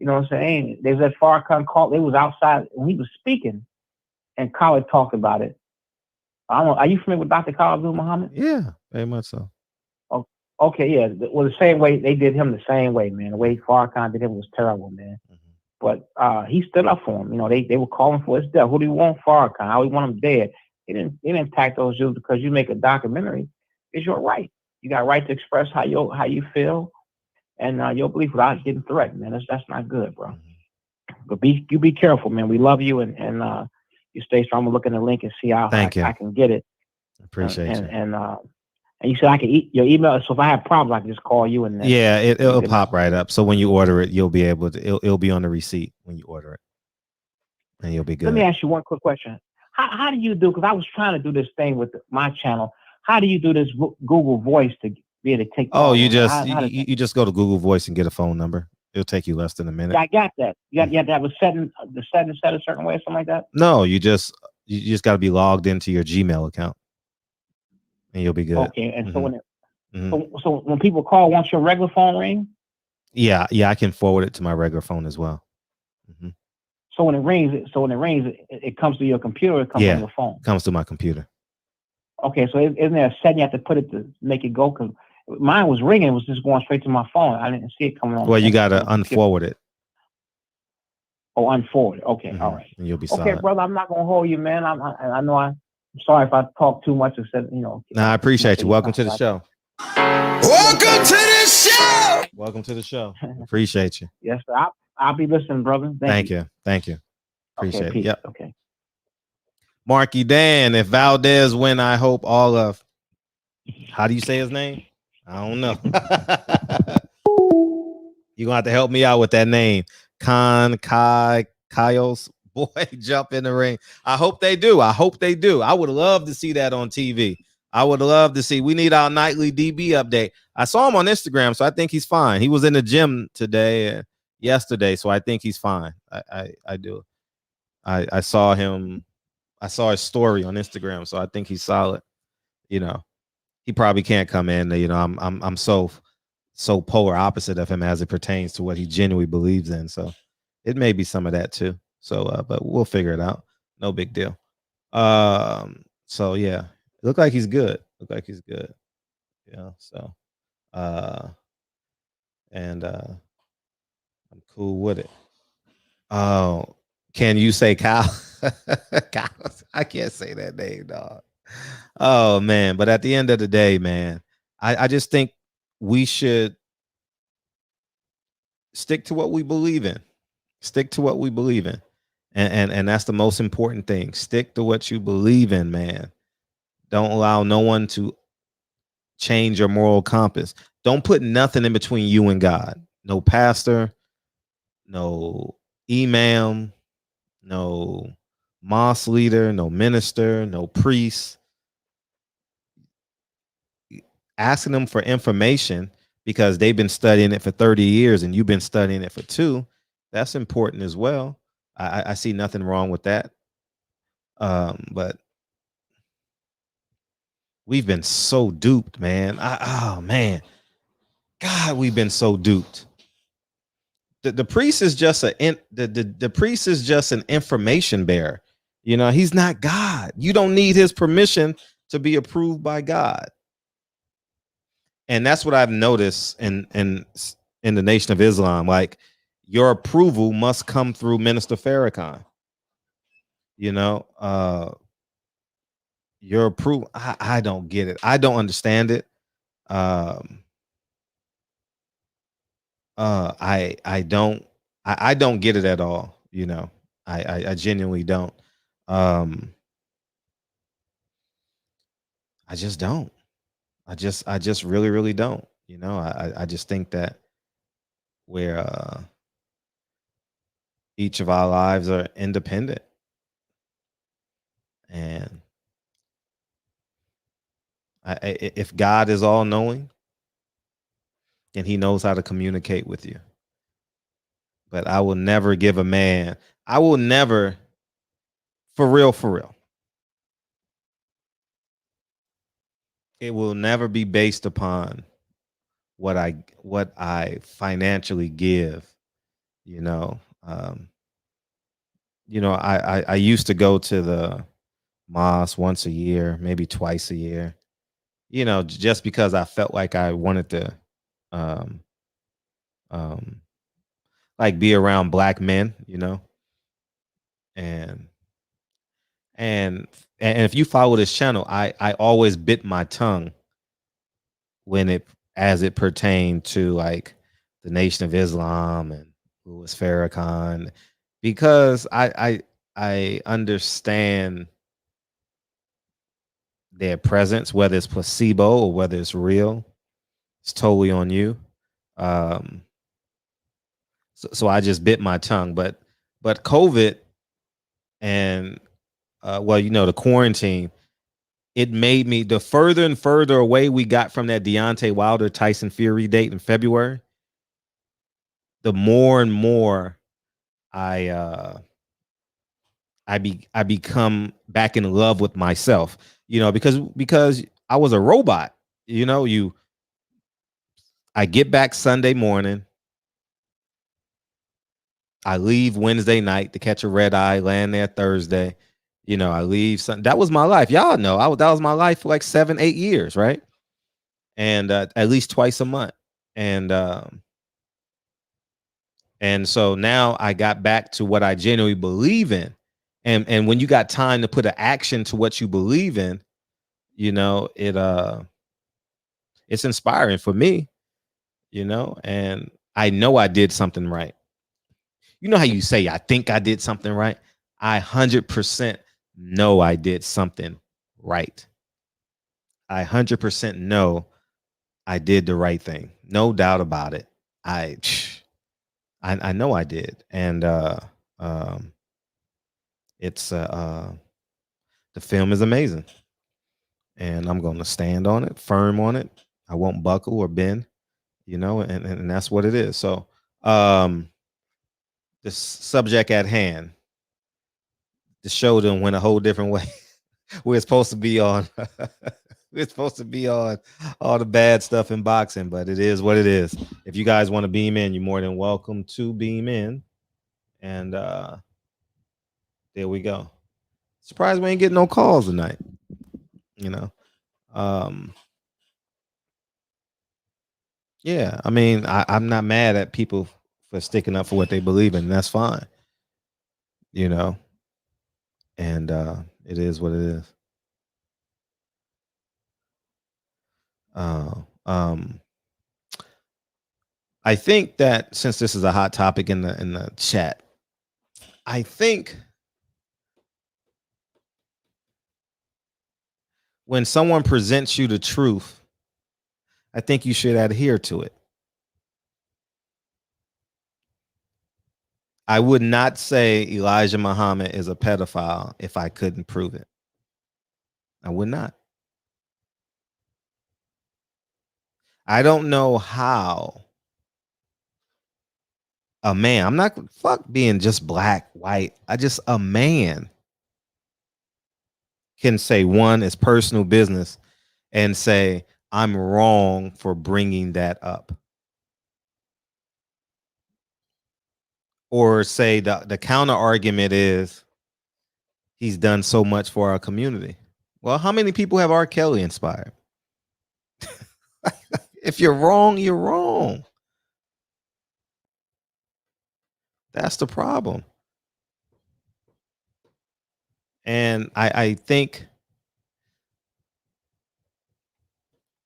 You know what I'm saying? They was at Farrakhan call. They was outside when he was speaking, and Khaled talked about it. I don't know. Are you familiar with Dr. Khaled Abdul Muhammad? Yeah, very much so. Oh, okay, yeah. Well, the same way they did him, the same way, man. The way Farrakhan did him was terrible, man. But he stood up for him. You know, they were calling for his death. Who do you want, Farrakhan? How do you want him dead? They didn't attack those Jews because you make a documentary. It's your right. You got a right to express how you feel and your belief without getting threatened, man. That's not good, bro. But you be careful, man. We love you and you stay strong. I'm gonna look in the link and see how I can get it. Appreciate you. And you said I can eat your email. So if I have problems, I can just call you and yeah, it'll pop right up. So when you order it, you'll be able to. It'll be on the receipt when you order it, and you'll be good. Let me ask you one quick question. How do you do? Because I was trying to do this thing with my channel. How do you do this Google Voice to be able to take? Oh, you just go to Google Voice and get a phone number. It'll take you less than a minute. Yeah, I got that. You have to have the setting set a certain way or something like that. No, you just got to be logged into your Gmail account, and you'll be good. Okay, and so when people call, won't your regular phone ring? Yeah, I can forward it to my regular phone as well. So when it rings, it comes to your computer. It comes on your phone. It comes to my computer. Okay, so isn't there a setting you have to put it to make it go? Because mine was ringing, it was just going straight to my phone. I didn't see it coming on. Well, you got to unforward it. Oh, unforward. Okay, all right. And you'll be okay, solid. brother. I'm not gonna hold you, man. I know I'm sorry if I talk too much or said, No, I appreciate you. Welcome to the show. Welcome to the show. Welcome to the show. Appreciate you. Yes, sir. I'll be listening, brother. Thank you. Appreciate Okay, it. peace. Yep. Okay. Marky Dan, if Valdez win, I hope all of, how do you say his name? I don't know. You're gonna have to help me out with that name. Kaios. Boy, jump in the ring. I hope they do. I would love to see that on TV. I would love to see. We need our nightly DB update. I saw him on Instagram, so I think he's fine. He was in the gym yesterday, so I think he's fine. I do. I saw him. I saw his story on Instagram, so I think he's solid. You know, he probably can't come in. You know, I'm so polar opposite of him as it pertains to what he genuinely believes in. So it may be some of that too. So, but we'll figure it out. No big deal. So yeah, look like he's good. Yeah. So, and I'm cool with it. Oh, can you say Kyle? Kyle, I can't say that name, dog. Oh man, but at the end of the day, man, I just think we should stick to what we believe in. And that's the most important thing. Stick to what you believe in, man. Don't allow no one to change your moral compass. Don't put nothing in between you and God. No pastor, no imam, no mosque leader, no minister, no priest. Asking them for information because they've been studying it for 30 years and you've been studying it for 2. That's important as well. I see nothing wrong with that. But we've been so duped, man. Oh man, God, we've been so duped. The priest is just the priest is just an information bearer. You know, he's not God. You don't need his permission to be approved by God. And that's what I've noticed in the Nation of Islam. Like, your approval must come through Minister Farrakhan. You know, your approval. I don't get it. I don't understand it. I don't get it at all. You know, I genuinely don't. I just don't. I just really, really don't. You know, I just think that we're each of our lives are independent. And if God is all knowing, then he knows how to communicate with you. But I will never give a man, I will never, for real, it will never be based upon what I financially give. You know, I used to go to the mosque once a year, maybe twice a year, you know, just because I felt like I wanted to like be around black men, you know. And if you follow this channel, I always bit my tongue when as it pertained to like the Nation of Islam and Louis Farrakhan, because I understand their presence, whether it's placebo or whether it's real. It's totally on you. So I just bit my tongue. But COVID and well, you know, the quarantine, it made me, the further and further away we got from that Deontay Wilder Tyson Fury date in February, the more and more I become back in love with myself, you know, because I was a robot, you know. I get back Sunday morning, I leave Wednesday night to catch a red eye, land there Thursday. You know, I leave Sunday. That was my life. Y'all know that was my life for like 7-8 years, right? And at least twice a month. And so now I got back to what I genuinely believe in. And when you got time to put an action to what you believe in, you know, it's inspiring for me, you know, and I know I did something right. you know how you say, I think I did something right? I 100% know I did something right. I 100% know I did the right thing. No doubt about it. I know I did. And it's the film is amazing. And I'm going to stand on it, firm on it. I won't buckle or bend, you know, and that's what it is. So the subject at hand, the show done went a whole different way. We're supposed to be on we're supposed to be on all the bad stuff in boxing, but it is what it is. If you guys want to beam in, you're more than welcome to beam in. And there we go. Surprised we ain't getting no calls tonight. You know. Yeah, I mean, I'm not mad at people for sticking up for what they believe in. That's fine. You know. And it is what it is. I think that since this is a hot topic in the chat, I think when someone presents you the truth, I think you should adhere to it. I would not say Elijah Muhammad is a pedophile if I couldn't prove it. I would not. I don't know how a man, I'm not fuck being just black, white. A man can say one is personal business and say, I'm wrong for bringing that up. Or say the counter argument is he's done so much for our community. Well, how many people have R. Kelly inspired? If you're wrong, you're wrong. That's the problem. And I think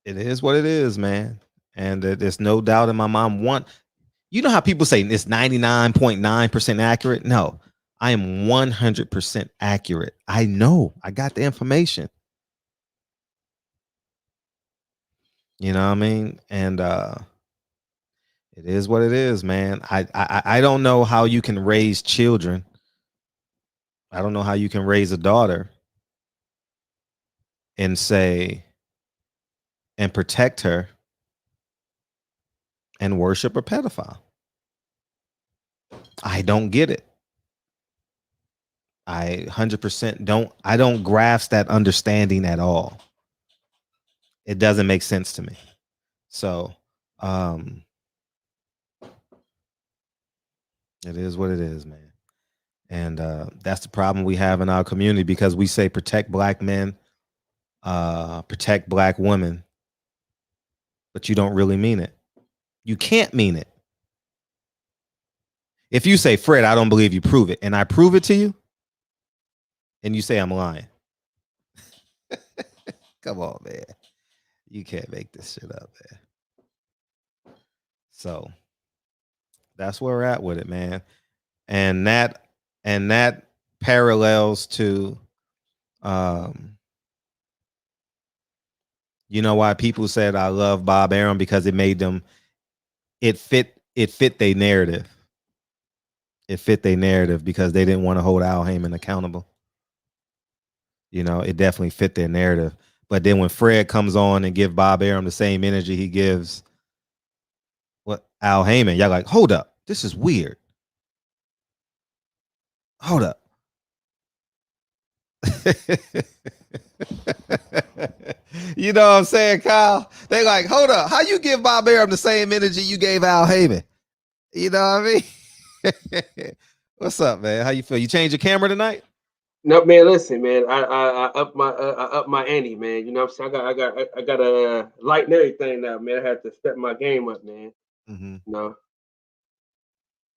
it is what it is, man. And there's no doubt in my mind. You know how people say it's 99.9% accurate? No, I am 100% accurate. I know. I got the information. You know what I mean? And it is what it is, man. I don't know how you can raise children. I don't know how you can raise a daughter and say and protect her and worship a pedophile. I don't get it. I 100% don't grasp that understanding at all. It doesn't make sense to me. So it is what it is, man. And that's the problem we have in our community, because we say protect black men, protect black women, but you don't really mean it. You can't mean it. If you say, Fred, I don't believe you, prove it, and I prove it to you, and you say I'm lying. Come on, man. You can't make this shit up, man. So that's where we're at with it, man. And that parallels to you know why people said I love Bob Arum, because it made them it fit their narrative. It fit their narrative because they didn't want to hold Al Heyman accountable. You know, it definitely fit their narrative. But then when Fred comes on and give Bob Arum the same energy he gives Al Heyman, y'all like, hold up, this is weird. Hold up. You know what I'm saying, Kyle? They like, hold up, how you give Bob Arum the same energy you gave Al Heyman? You know what I mean? What's up, man? How you feel? You change your camera tonight? No, man. Listen, man. I up my ante, man. You know what I'm saying? I got a light and everything now, man. I had to step my game up, man. Mm-hmm. You know,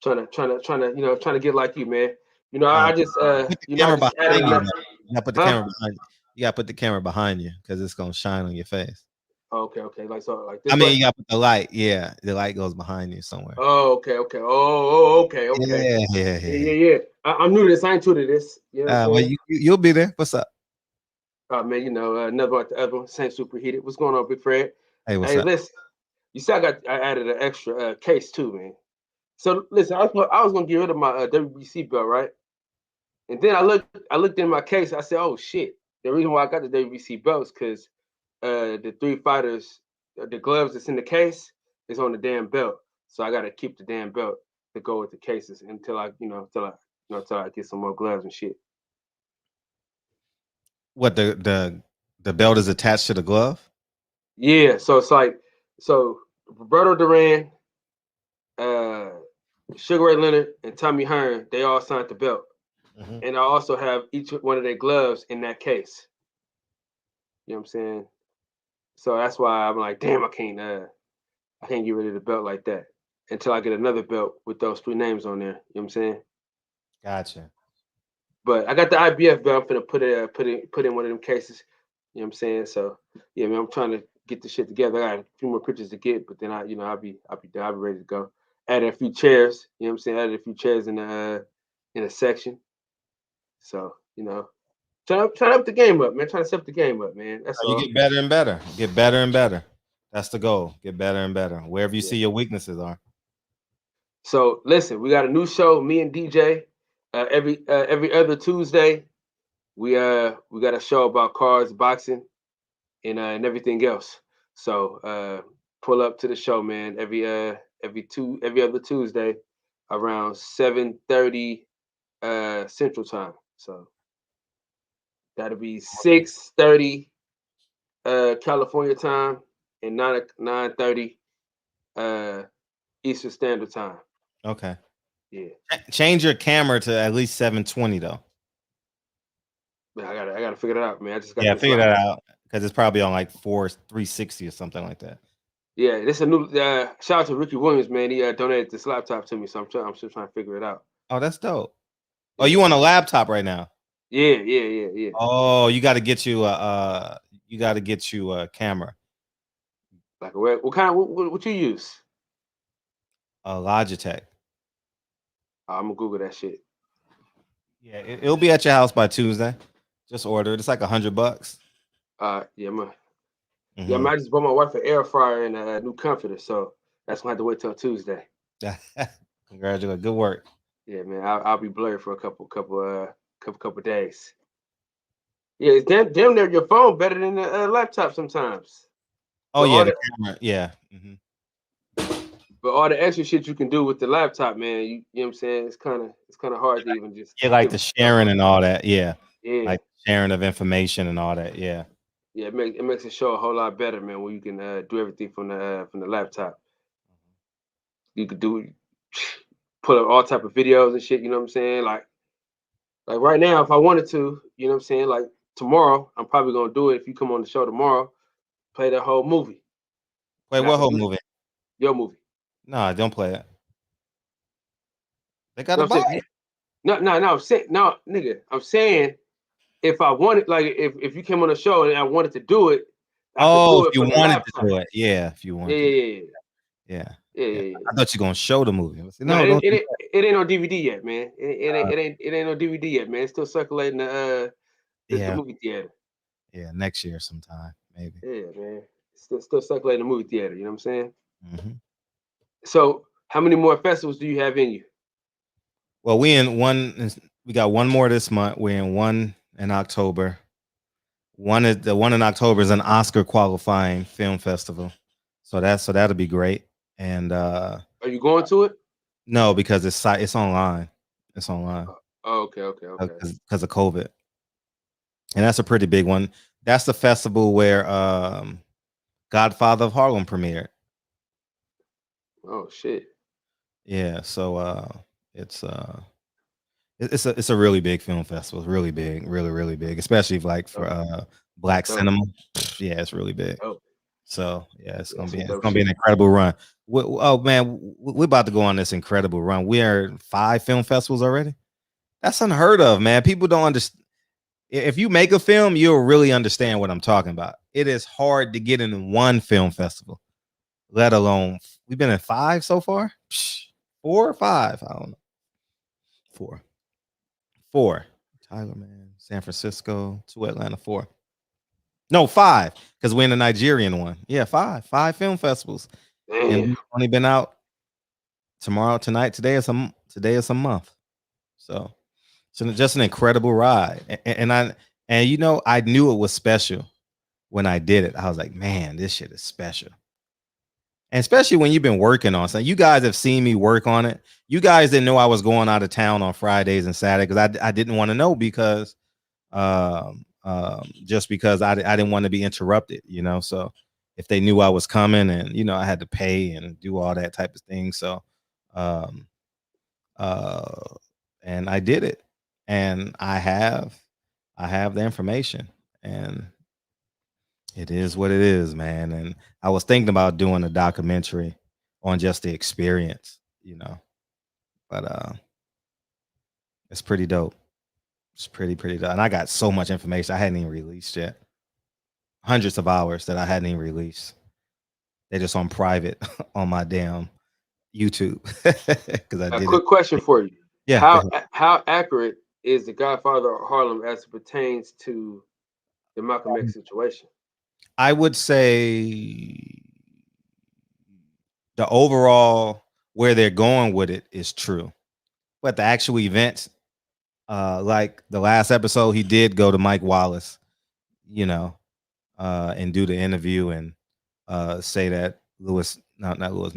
trying to get like you, man. You know, I just you know, you gotta put the camera behind you. You gotta put the camera behind you because it's gonna shine on your face. Okay. Like so, like this I mean, way. you got to put the light. Yeah, the light goes behind you somewhere. Oh, okay. Okay. Yeah. I'm new to this. I ain't true to this. You know what I'm Well, saying? you'll be there. What's up? Man, you know, another one, the other one, same superheated. What's going on, Big Fred? Hey, what's Hey, up? listen, you see, I added an extra case too, man. So listen, I was gonna get rid of my WBC belt, right? And then I looked in my case. I said, oh shit, the reason why I got the WBC belt is because the three fighters, the gloves that's in the case is on the damn belt. So I got to keep the damn belt to go with the cases until I get some more gloves and shit. What the belt is attached to the glove? Yeah, so it's like Roberto Duran, uh, Sugar Ray Leonard, and Tommy Hearn, they all signed the belt. Mm-hmm. And I also have each one of their gloves in that case. You know what I'm saying? So that's why I'm like, damn, I can't get rid of the belt like that until I get another belt with those three names on there. You know what I'm saying? Gotcha. But I got the IBF belt. I'm gonna put in one of them cases. You know what I'm saying? So yeah, man, I'm trying to get the shit together. I got a few more pictures to get, but then I'll be ready to go. Added a few chairs. You know what I'm saying? Added a few chairs in a section. So trying to up the game up, man. Trying to step the game up, man. That's all. You get better and better. Get better and better. That's the goal. Get better and better. Wherever you see your weaknesses are. So listen, we got a new show. Me and DJ. Every other Tuesday, we got a show about cards, boxing, and everything else. So pull up to the show, man. Every other Tuesday around 7:30 Central Time. So that'll be 6:30 California time and 9:30 Eastern Standard Time. Okay. Yeah. Change your camera to at least 720 though. Man, I gotta figure that out, man. I just got figure that out because it's probably on like 360 or something like that. Yeah, this is a new shout out to Ricky Williams, man. He donated this laptop to me, so I'm still trying to figure it out. Oh, that's dope. Oh, you on a laptop right now? Yeah. Oh, you got to get you a camera. Like what kind? What you use? Logitech. I'm gonna Google that shit. Yeah, it'll be at your house by Tuesday. Just order it. It's like $100. Yeah, man. Mm-hmm. Yeah, man. I just bought my wife an air fryer and a new comforter, so that's gonna have to wait till Tuesday. Congratulations, good work. Yeah, man. I'll be blurred for a couple days. Yeah, it's damn near your phone better than the laptop sometimes. Oh yeah, the camera. Yeah. Mm-hmm. But all the extra shit you can do with the laptop, man, you know what I'm saying? It's kind of hard to even just. Yeah, like the sharing and all that. Yeah. Yeah. Like sharing of information and all that. Yeah. Yeah, it makes the show a whole lot better, man. When you can do everything from the laptop. You could put up all type of videos and shit. You know what I'm saying? Like right now, if I wanted to, you know what I'm saying? Like tomorrow, I'm probably gonna do it. If you come on the show tomorrow, play that whole movie. Wait, what whole movie? Your movie. No, don't play it. They gotta buy it. No, I'm saying no, nigga. I'm saying if I wanted, like, if you came on the show and I wanted to do it, I could do it if you wanted to do it. Yeah, if you wanted. Yeah. I thought you were gonna show the movie. No, it ain't on DVD yet, man. It ain't on DVD yet, man. It's still circulating the movie theater. Yeah, next year sometime, maybe. Yeah, man. Still circulating the movie theater. You know what I'm saying? Mm-hmm. So, how many more festivals do you have in you? Well, we got one more this month. We're in one in October. The one in October is an Oscar qualifying film festival. So that'll be great. And are you going to it? No, because it's online. It's online. Oh, okay. Because of COVID. And that's a pretty big one. That's the festival where Godfather of Harlem premiered. Oh shit. Yeah, so it's a really big film festival. It's really big, really big, especially for Black cinema. Yeah, it's really big. Oh. So yeah, it's gonna be an incredible run. Oh man, we're about to go on this incredible run. We are 5 film festivals already. That's unheard of, man. People don't understand. if you make a film, you'll really understand what I'm talking about. It is hard to get in one film festival, let alone we've been in 5 so far. 4 or 5, I don't know. 4. Tyler, man, San Francisco, 2 Atlanta, 4. No, 5, because we're in the Nigerian one. Yeah, 5 film festivals. Damn. And we've only been out today is a month. So just an incredible ride. And I knew it was special when I did it. I was like, man, this shit is special. And especially when you've been working on something. You guys have seen me work on it. You guys didn't know I was going out of town on Fridays and Saturdays because I didn't want to know because just because I didn't want to be interrupted, so if they knew I was coming and I had to pay and do all that type of thing, so and I did it, and I have the information, and it is what it is, man. And I was thinking about doing a documentary on just the experience, but it's pretty dope. It's pretty dope. And I got so much information I hadn't even released yet. Hundreds of hours that I hadn't even released. They're just on private on my damn YouTube. Because I did quick question for you. Yeah. How accurate is the Godfather of Harlem as it pertains to the Malcolm X situation? I would say the overall where they're going with it is true. But the actual events, like the last episode, he did go to Mike Wallace, and do the interview and say that not Lewis,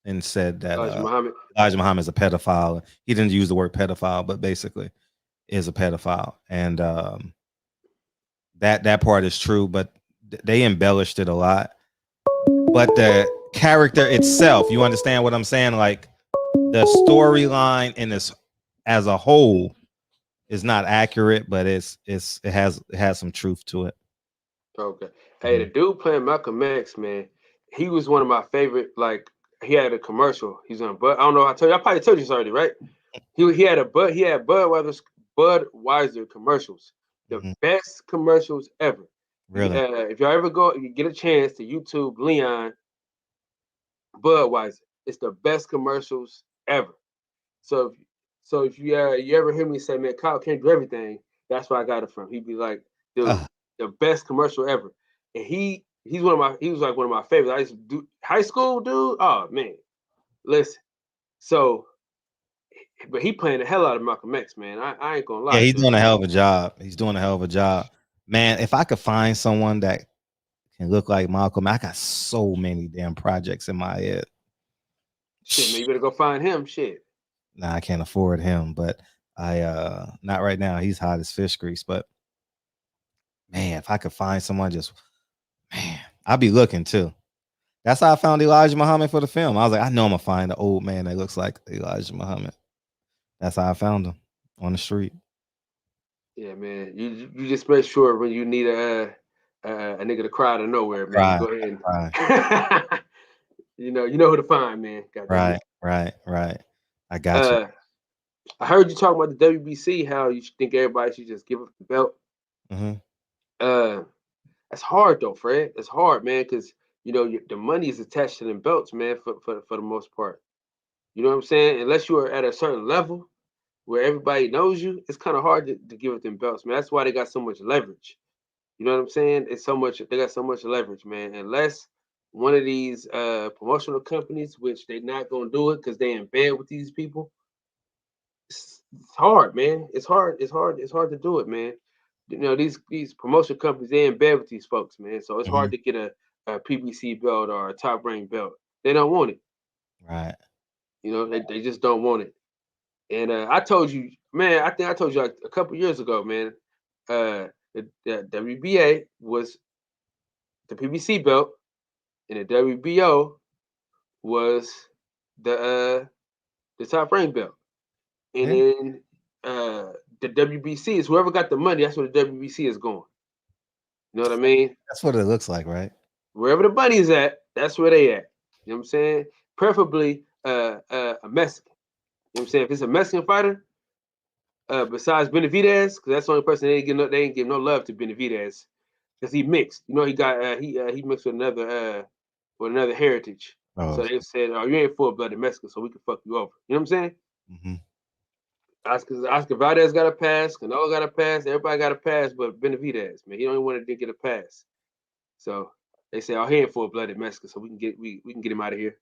and said that Elijah Muhammad is a pedophile. He didn't use the word pedophile, but basically is a pedophile. And that part is true, but they embellished it a lot. But the character itself, you understand what I'm saying? Like the storyline in this as a whole is not accurate, but it has some truth to it. Okay. Hey, the dude playing Malcolm X, man, he was one of my favorite. Like, he had a commercial. He's on Bud. I don't know. I probably told you this already, right? He had Budweiser commercials, the best commercials ever. Really? If y'all ever you get a chance to YouTube Leon Budweiser, it's the best commercials ever. So if you ever hear me say, man, Kyle can't do everything, that's where I got it from. He'd be like, dude, the best commercial ever. And he was like one of my favorites. I used to do high school, dude. Oh man, listen. So, but he playing the hell out of Malcolm X, man. I ain't gonna lie. Yeah, he's doing a hell of a job. Man, if I could find someone that can look like Malcolm, I got so many damn projects in my head. Shit, man, you better go find him. Shit. Nah, I can't afford him, but I not right now. He's hot as fish grease, but man, if I could find someone I'd be looking too. That's how I found Elijah Muhammad for the film. I was like, I know I'm gonna find an old man that looks like Elijah Muhammad. That's how I found him on the street. Yeah, man. You just make sure when you need a nigga to cry out of nowhere, man. Go ahead and you know who to find, man. Right. I got you. I heard you talking about the WBC, how you think everybody should just give up the belt. That's hard though, Fred. It's hard, man, because the money is attached to them belts, man, for the most part. You know what I'm saying? Unless you are at a certain level where everybody knows you, it's kind of hard to give up them belts, man. That's why they got so much leverage. You know what I'm saying? They got so much leverage, man. Unless one of these promotional companies, which they're not gonna do it because they in bed with these people, it's hard, man. It's hard to do it, man. These promotion companies, they in bed with these folks, man. So it's hard to get a PBC belt or a top rank belt. They don't want it. Right. They just don't want it. And I told you, man, I think I told you like a couple years ago, man, the WBA was the PBC belt and the WBO was the top rank belt. And then the WBC is whoever got the money, that's where the WBC is going. You know what I mean? That's what it looks like, right? Wherever the money is at, that's where they at. You know what I'm saying? Preferably a Mexican. You know what I'm saying? If it's a Mexican fighter, besides Benavidez, because that's the only person they ain't give no love to Benavidez, because he mixed. You know, he got he mixed with another heritage. Oh. So they said, "Oh, you ain't full-blooded Mexican, so we can fuck you over." You know what I'm saying? Mm-hmm. Oscar Valdez got a pass, Canelo got a pass, everybody got a pass, but Benavidez, man, he only one that didn't get a pass. So they say, "Oh, he ain't full-blooded Mexican, so we can get him out of here."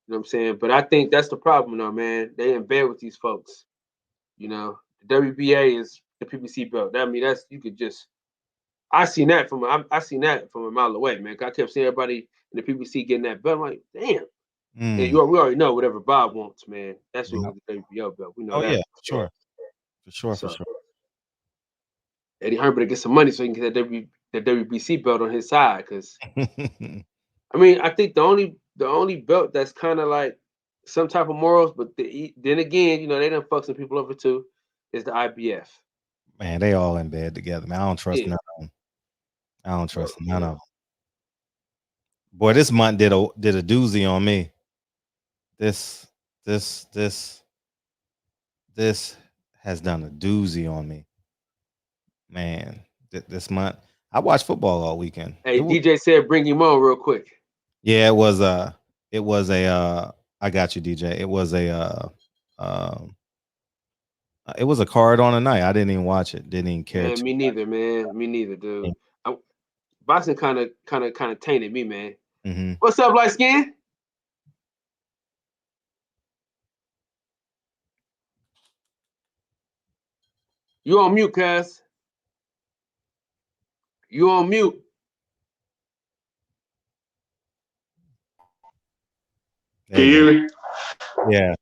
You know what I'm saying? But I think that's the problem, though, man. They in bed with these folks. You know, the WBA is the PBC belt. I mean, that's you could just. I seen that from a mile away, man. I kept seeing everybody in the PBC getting that belt. I'm like, damn. And we already know whatever Bob wants, man. That's what the WBO belt. We know Oh that. yeah, for sure. Eddie Hearn get some money so he can get that WBC belt on his side. Because I mean, I think the only belt that's kind of like some type of morals, but then again, you know, they done fuck some people over too, is the IBF. Man, they all in bed together, man. I don't trust none of them. I don't trust none of them. Boy, this month did a doozy on me. This has done a doozy on me, man. This month, I watched football all weekend. Hey, DJ said, "Bring him on real quick." Yeah, it was a. I got you, DJ. It was a card on a night. I didn't even watch it. Didn't even care. Man, me neither, man. Me neither, dude. Boxing kind of tainted me, man. Mm-hmm. What's up, light skin? You on mute, cuz. You on mute. Can you hear me? Yeah.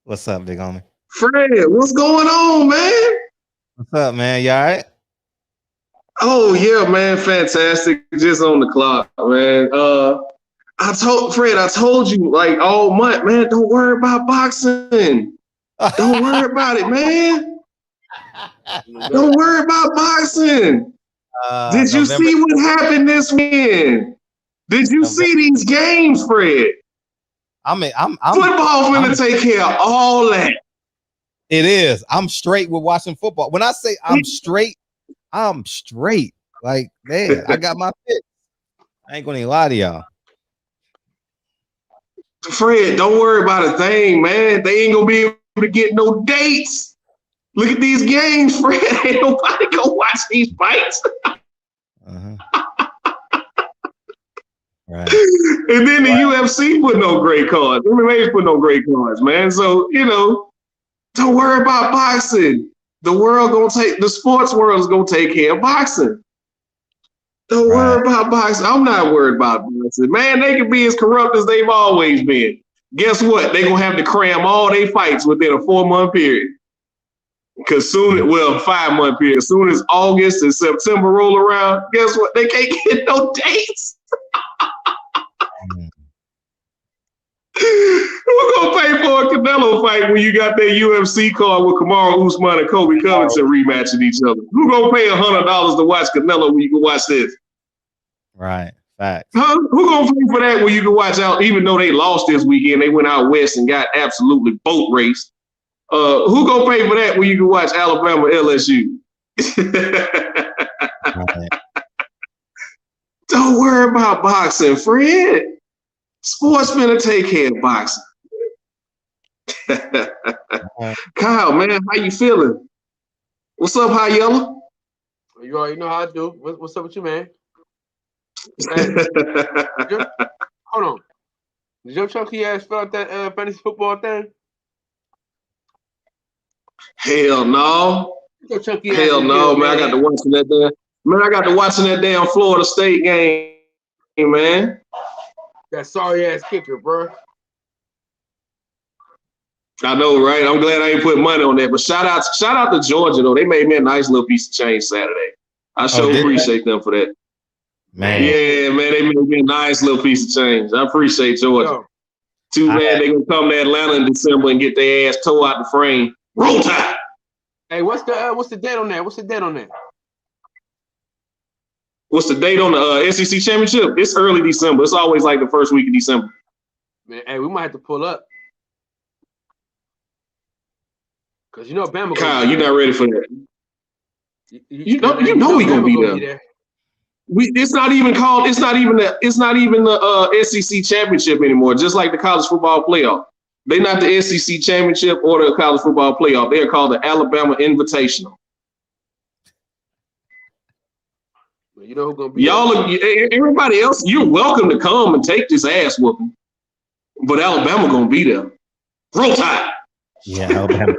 What's up, big homie? Fred, what's going on, man? What's up, man? You all right? Oh yeah, man, fantastic. Just on the clock, man. I told you like all month, man, don't worry about boxing. Don't worry about it, man. Don't worry about boxing. Did you see what happened this weekend? Did you see these games, Fred? Football's gonna take care of all that. It is. I'm straight with watching football. When I say I'm straight, I'm straight. Like, man, I got my pick. I ain't gonna lie to y'all. Fred, don't worry about a thing, man. They ain't gonna be able to get no dates. Look at these games, Fred. Ain't nobody gonna watch these fights. Right. And then the UFC put no great cards. MMA's put no great cards, man. So, you know, don't worry about boxing. The sports world is gonna take care of boxing. Don't worry about boxing. I'm not worried about boxing. Man, they can be as corrupt as they've always been. Guess what? They're gonna have to cram all their fights within a 4-month period. Because 5-month period. As soon as August and September roll around, guess what? They can't get no dates. Who's gonna pay for a Canelo fight when you got that UFC card with Kamaru Usman and Kobe Covington rematching each other? Who gonna pay $100 to watch Canelo when you can watch this? Right. Facts. Huh? Who gonna pay for that when you can watch out? Even though they lost this weekend, they went out west and got absolutely boat raced. Who gonna pay for that when you can watch Alabama LSU? Right. Don't worry about boxing, Fred. Sports gonna take care of boxing. Kyle, man, how you feeling? What's up, High Yellow? You already know how I do. What's up with you, man? Hey, hold on. Did your chunky ass fill out that fantasy football thing? Hell no. Hell no, man. I got to watching that damn. Man, I got to watching that damn Florida State game, man. That sorry ass kicker, bro. I know, right? I'm glad I ain't put money on that. But shout out to Georgia though. They made me a nice little piece of change Saturday. I sure appreciate them for that. Man. Yeah, man, they made me a nice little piece of change. I appreciate Georgia. Too bad they gonna come to Atlanta in December and get their ass tore out the frame. Roll Tide. Hey, what's the date on that? What's the date on that? What's the date on the SEC championship? It's early December. It's always like the first week of December. Man, hey, we might have to pull up. Because you know Bama. Kyle, you're not ready for that. You know we gonna be there. It's not even called. It's not even the SEC championship anymore. Just like the college football playoff, they're not the SEC championship or the college football playoff. They are called the Alabama Invitational. You know who's gonna be everybody else. You're welcome to come and take this ass whooping, but Alabama gonna be there. Roll Tide. Yeah, Alabama.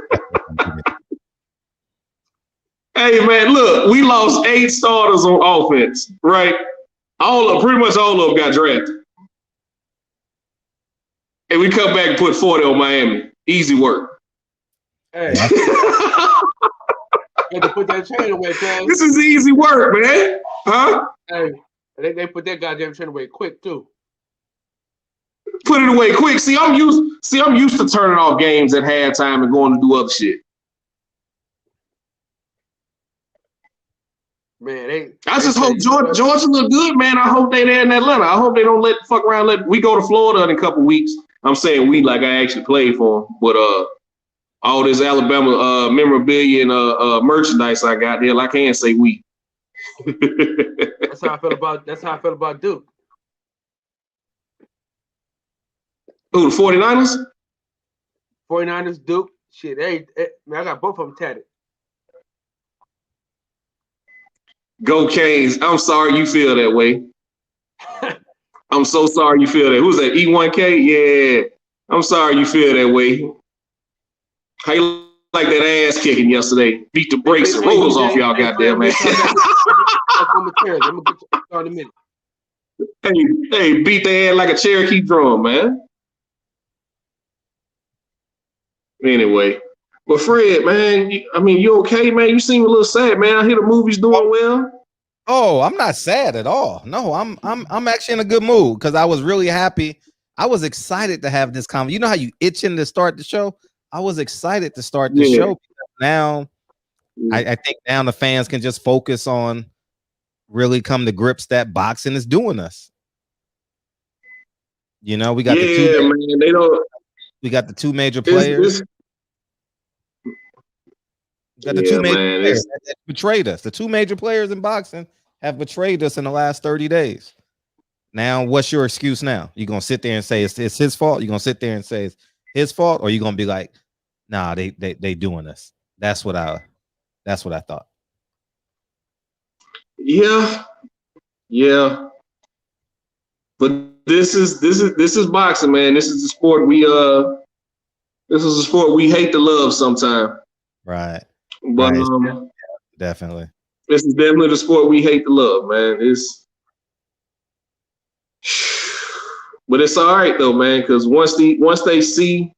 Hey man, look, we lost 8 starters on offense, right? Pretty much all of them got drafted. And we come back and put 40 on Miami. Easy work. Hey. You have to put that train away, cuz. This is easy work, man. Huh? Hey, they put that goddamn train away quick too. Put it away quick. See, I'm used to turning off games at halftime and going to do other shit. Man, I just hope Georgia look good, man. I hope they there in Atlanta. I hope they don't fuck around. We go to Florida in a couple weeks. I'm saying we like I actually played for them, but all this Alabama memorabilia and merchandise I got there, I can't say we. That's how I feel about Duke. Who, the 49ers? 49ers, Duke. Shit, man, I got both of them tatted. Go Canes. I'm sorry you feel that way. I'm so sorry you feel that. Who's that? E1K? Yeah. I'm sorry you feel that way. How you like that ass kicking yesterday? Beat the brakes and rolls off y'all goddamn man. I'm gonna get you in a minute. Hey, beat the ass like a Cherokee drum, man. Anyway. But Fred, man, you okay, man? You seem a little sad, man. I hear the movie's doing well. Oh, I'm not sad at all. No, I'm actually in a good mood because I was really happy. I was excited to have this conversation. You know how you itching to start the show? I was excited to start the show. Now, I think now the fans can just focus on really come to grips that boxing is doing us. You know, we got we got the two major players. Got the two major players that betrayed us. The two major players in boxing have betrayed us in the last 30 days. Now, what's your excuse now? You gonna sit there and say it's his fault? You gonna sit there and say it's his fault, or you gonna be like, nah, they doing this? That's what I thought. Yeah. But this is boxing, man. This is the sport we hate to love sometimes. Right. But definitely. This is definitely the sport we hate to love, man. But it's all right though, man, because once they see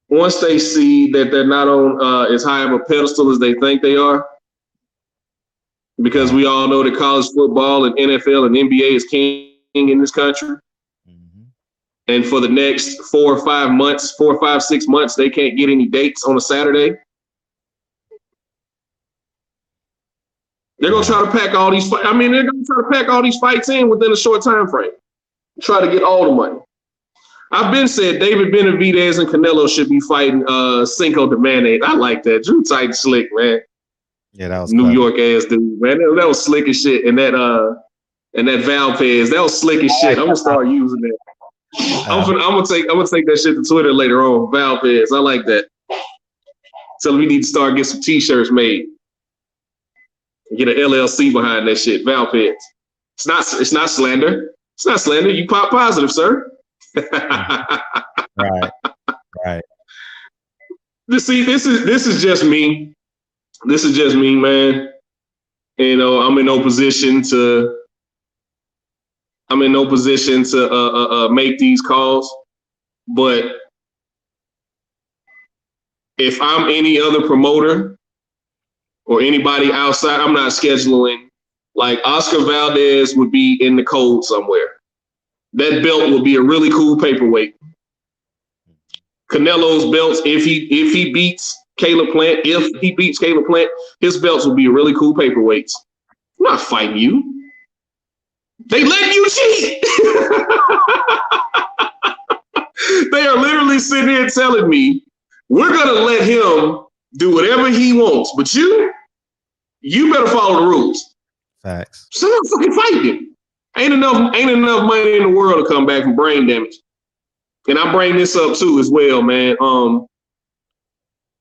that they're not on as high of a pedestal as they think they are, because we all know that college football and NFL and NBA is king in this country. And for the next 4 or 5, 6 months, they can't get any dates on a Saturday. They're gonna try to pack all these. They're gonna try to pack all these fights in within a short time frame. Try to get all the money. I've been said David Benavidez and Canelo should be fighting Cinco de Mayo. I like that. Drew tight and slick, man. Yeah, that was New York ass dude, man. That was slick as shit. And that Valdez, that was slick as shit. I'm gonna start using that. I'm gonna take that shit to Twitter later on. Valdez, I like that. So we need to start get some t-shirts made. Get an LLC behind that shit. Valdez. It's not slander. It's not slander. You pop positive, sir. Right. This is just me. This is just me, man. You know, I'm in no position to make these calls. But if I'm any other promoter or anybody outside, I'm not scheduling. Like Oscar Valdez would be in the code somewhere. That belt would be a really cool paperweight. Canelo's belts, if he beats Caleb Plant, his belts will be a really cool paperweights. I'm not fighting you. They let you cheat. They are literally sitting here telling me We're gonna let him do whatever he wants, but you better follow the rules. Facts. Someone fucking fight him. Ain't enough money in the world to come back from brain damage. And I bring this up too as well, man.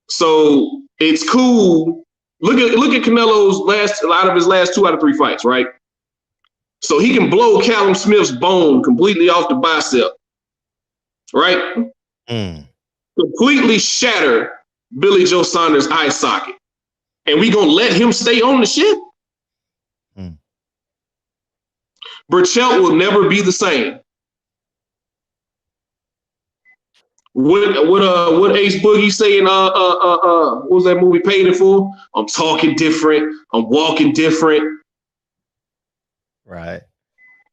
So it's cool. Look at Canelo's out of his last 2 out of 3 fights, right? So he can blow Callum Smith's bone completely off the bicep, right? Completely shatter Billy Joe Saunders' eye socket. And we gonna let him stay on the shit? Burchell will never be the same. What Ace Boogie saying? What was that movie Paid It For? I'm talking different. I'm walking different. Right.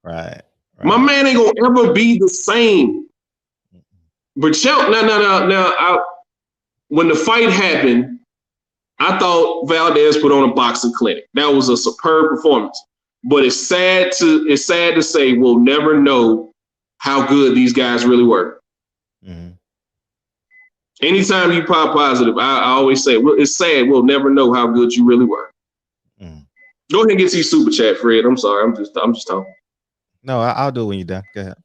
My man ain't gonna ever be the same. Burchell, now, when the fight happened, I thought Valdez put on a boxing clinic. That was a superb performance. But it's sad to say we'll never know how good these guys really were. Anytime you pop positive, I always say, well, it's sad we'll never know how good you really were. Go ahead and get to your super chat, Fred. I'm sorry, I'm just talking. No, I'll do it when you're done. Go ahead.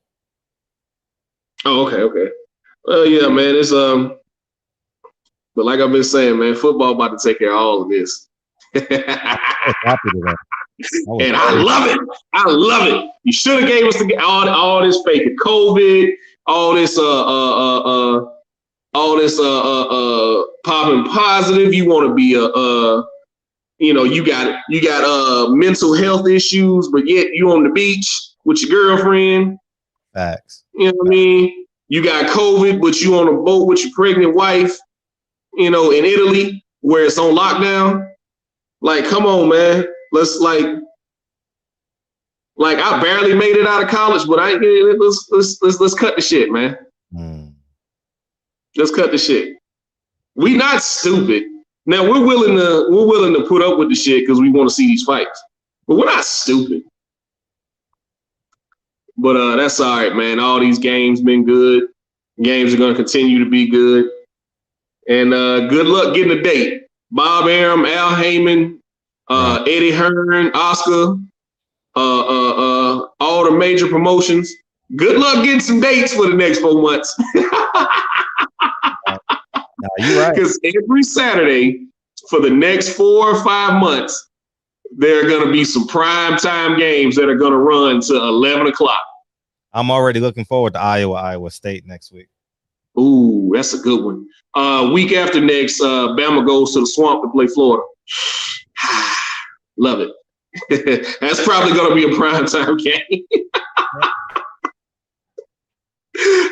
Oh, okay. Well, yeah, man, it's but like I've been saying, man, football about to take care of all of this. And I love it. I love it. You should have gave us all this fake COVID, all this popping positive. You want to be you got mental health issues, but yet you on the beach with your girlfriend. Facts. You know what I mean? You got COVID, but you on a boat with your pregnant wife, in Italy where it's on lockdown. Like, come on, man. Let's like I barely made it out of college, but let's cut the shit, man. Let's cut the shit. We not stupid. Now we're willing to put up with the shit because we want to see these fights, but we're not stupid. But that's all right, man. All these games been good. Games are going to continue to be good. And good luck getting a date. Bob Arum, Al Heyman, Eddie Hearn, Oscar, all the major promotions. Good luck getting some dates for the next 4 months. No, you're right. Because every Saturday for the next 4 or 5 months, there are going to be some prime time games that are going to run to 11 o'clock. I'm already looking forward to Iowa State next week. Ooh, that's a good one. Week after next, Bama goes to the Swamp to play Florida. Love it. That's probably going to be a prime time game.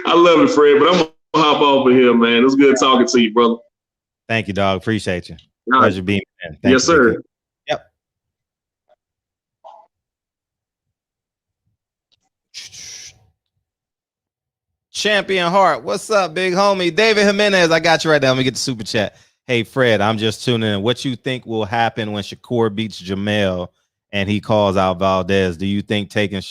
I love it, Fred, but I'm going to hop off of here, man. It was good talking to you, brother. Thank you, dog. Appreciate you. Pleasure being here. Yes, sir. Yep. Champion Heart, what's up, big homie? David Jimenez, I got you right now. Let me get the super chat. Hey, Fred, I'm just tuning in. What you think will happen when Shakur beats Jamel and he calls out Valdez? Do you think taking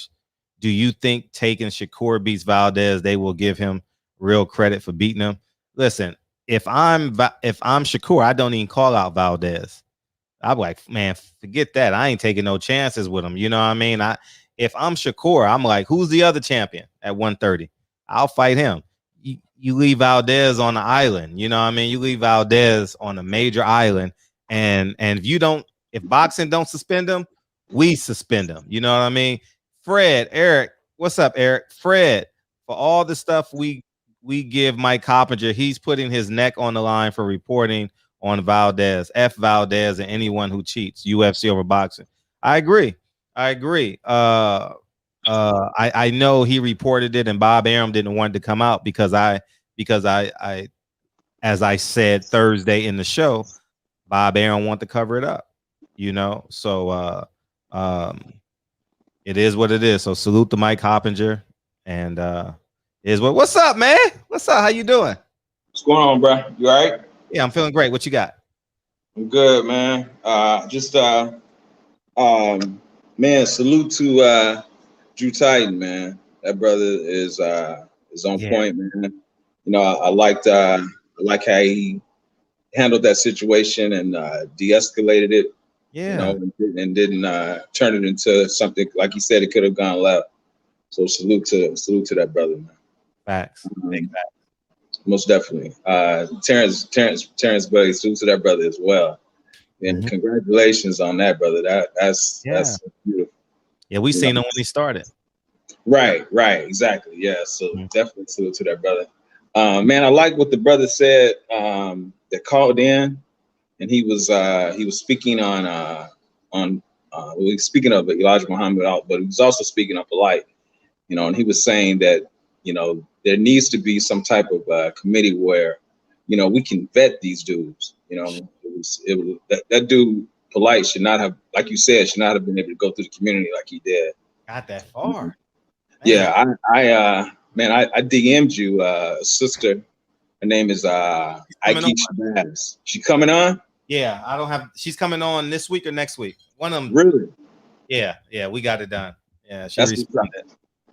Shakur beats Valdez, they will give him real credit for beating him? Listen, if I'm Shakur, I don't even call out Valdez. I'm like, man, forget that. I ain't taking no chances with him. You know what I mean? If I'm Shakur, I'm like, who's the other champion at 130? I'll fight him. You leave Valdez on the island. You know what I mean? You leave Valdez on a major island. And if boxing don't suspend him, we suspend him. You know what I mean? Eric, what's up, Eric? Fred, for all the stuff we give Mike Coppinger, he's putting his neck on the line for reporting on Valdez. F Valdez and anyone who cheats. UFC over boxing. I agree. I know he reported it, and Bob Arum didn't want it to come out because I, as I said Thursday in the show, Bob Arum wanted to cover it up, So it is what it is. So salute to Mike Coppinger, and what's up, man? What's up? How you doing? What's going on, bro? You all right? Yeah, I'm feeling great. What you got? I'm good, man. Man, salute to Drew Titan, man. That brother is on point, man. I liked like how he handled that situation and de-escalated it. Yeah. You know, and didn't turn it into something like he said it could have gone left. So salute to that brother, man. Facts. Big facts. Most definitely. Terrence Buddy, salute to that brother as well. And congratulations on that, brother. That's beautiful. Yeah, we seen him when he started. Right, exactly. Yeah. So definitely salute to that brother. Man, I like what the brother said that called in, and he was speaking on speaking of Elijah Muhammad, but he was also speaking of polite, you know, and he was saying that, you know, there needs to be some type of committee where, you know, we can vet these dudes. You know, that dude polite should not have, like you said, should not have been able to go through the community like he did. Got that far. Yeah, I DM'd you a sister. Her name is Ike Shabazz. She coming on? Yeah, I don't have. She's coming on this week or next week. One of them. Really? Yeah, we got it done. Yeah, she That's responded.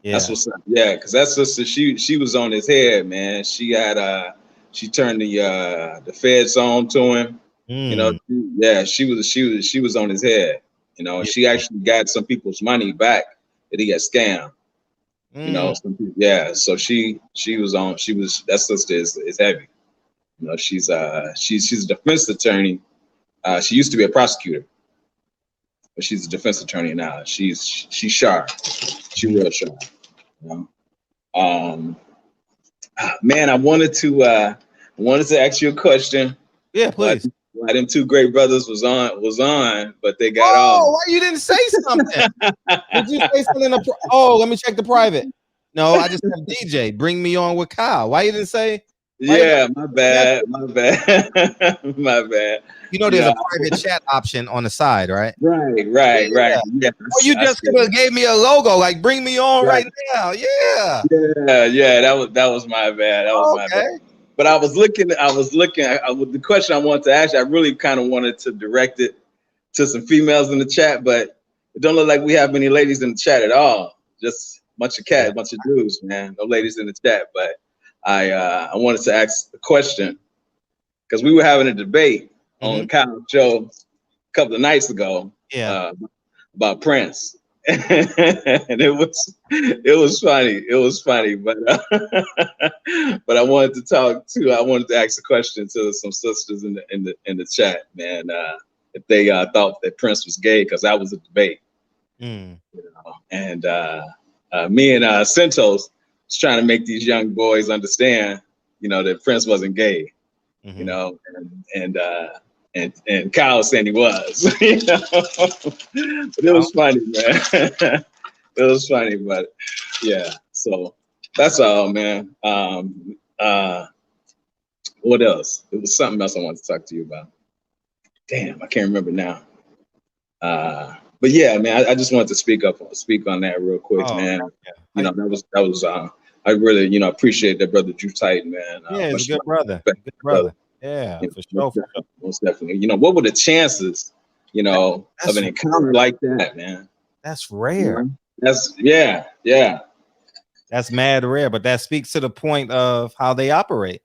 Yeah, that's what's up. Yeah, because that sister, she was on his head, man. She got she turned the feds on to him. You know, she was on his head. You know, she actually got some people's money back that he got scammed. You know, some people, yeah. So that sister is heavy. You know, she's a defense attorney. She used to be a prosecutor, but she's a defense attorney now. She's sharp. She real sharp. You know? Man, I wanted to ask you a question. Yeah, please. Why them two great brothers was on, but they got off. Oh, why you didn't say something? Did you say something? Let me check the private. No, I just have DJ bring me on with Kyle. Why you didn't say? Yeah, my bad. My bad. You know, there's a private chat option on the side, right? Right. Yeah. Well, you just could have gave me a logo, like bring me on right now. Yeah. Yeah. That was my bad. That was my bad. But I was looking. The question I wanted to ask you, I really kind of wanted to direct it to some females in the chat, but it don't look like we have many ladies in the chat at all. Just a bunch of cats, a bunch of dudes, man. No ladies in the chat, but I wanted to ask a question because we were having a debate on Kyle's show a couple of nights ago about Prince. And it was funny, but I wanted to ask a question to some sisters in the chat, man, if they thought that Prince was gay, because that was a debate. You know? And me and Centos was trying to make these young boys understand, you know, that Prince wasn't gay, you know, and Kyle saying he was, you know. But it was funny, man. It was funny, but yeah. So that's all, man. What else? It was something else I wanted to talk to you about. Damn, I can't remember now. But yeah, man, I just wanted to speak on that real quick, man. Yeah. You know, that was I really, you know, appreciate that brother Drew Titan, man. Yeah, he's a good brother. Good brother. Yeah, for sure. Most definitely. You know, what were the chances, you know, of an encounter like that, man? That's rare. That's That's mad rare, but that speaks to the point of how they operate.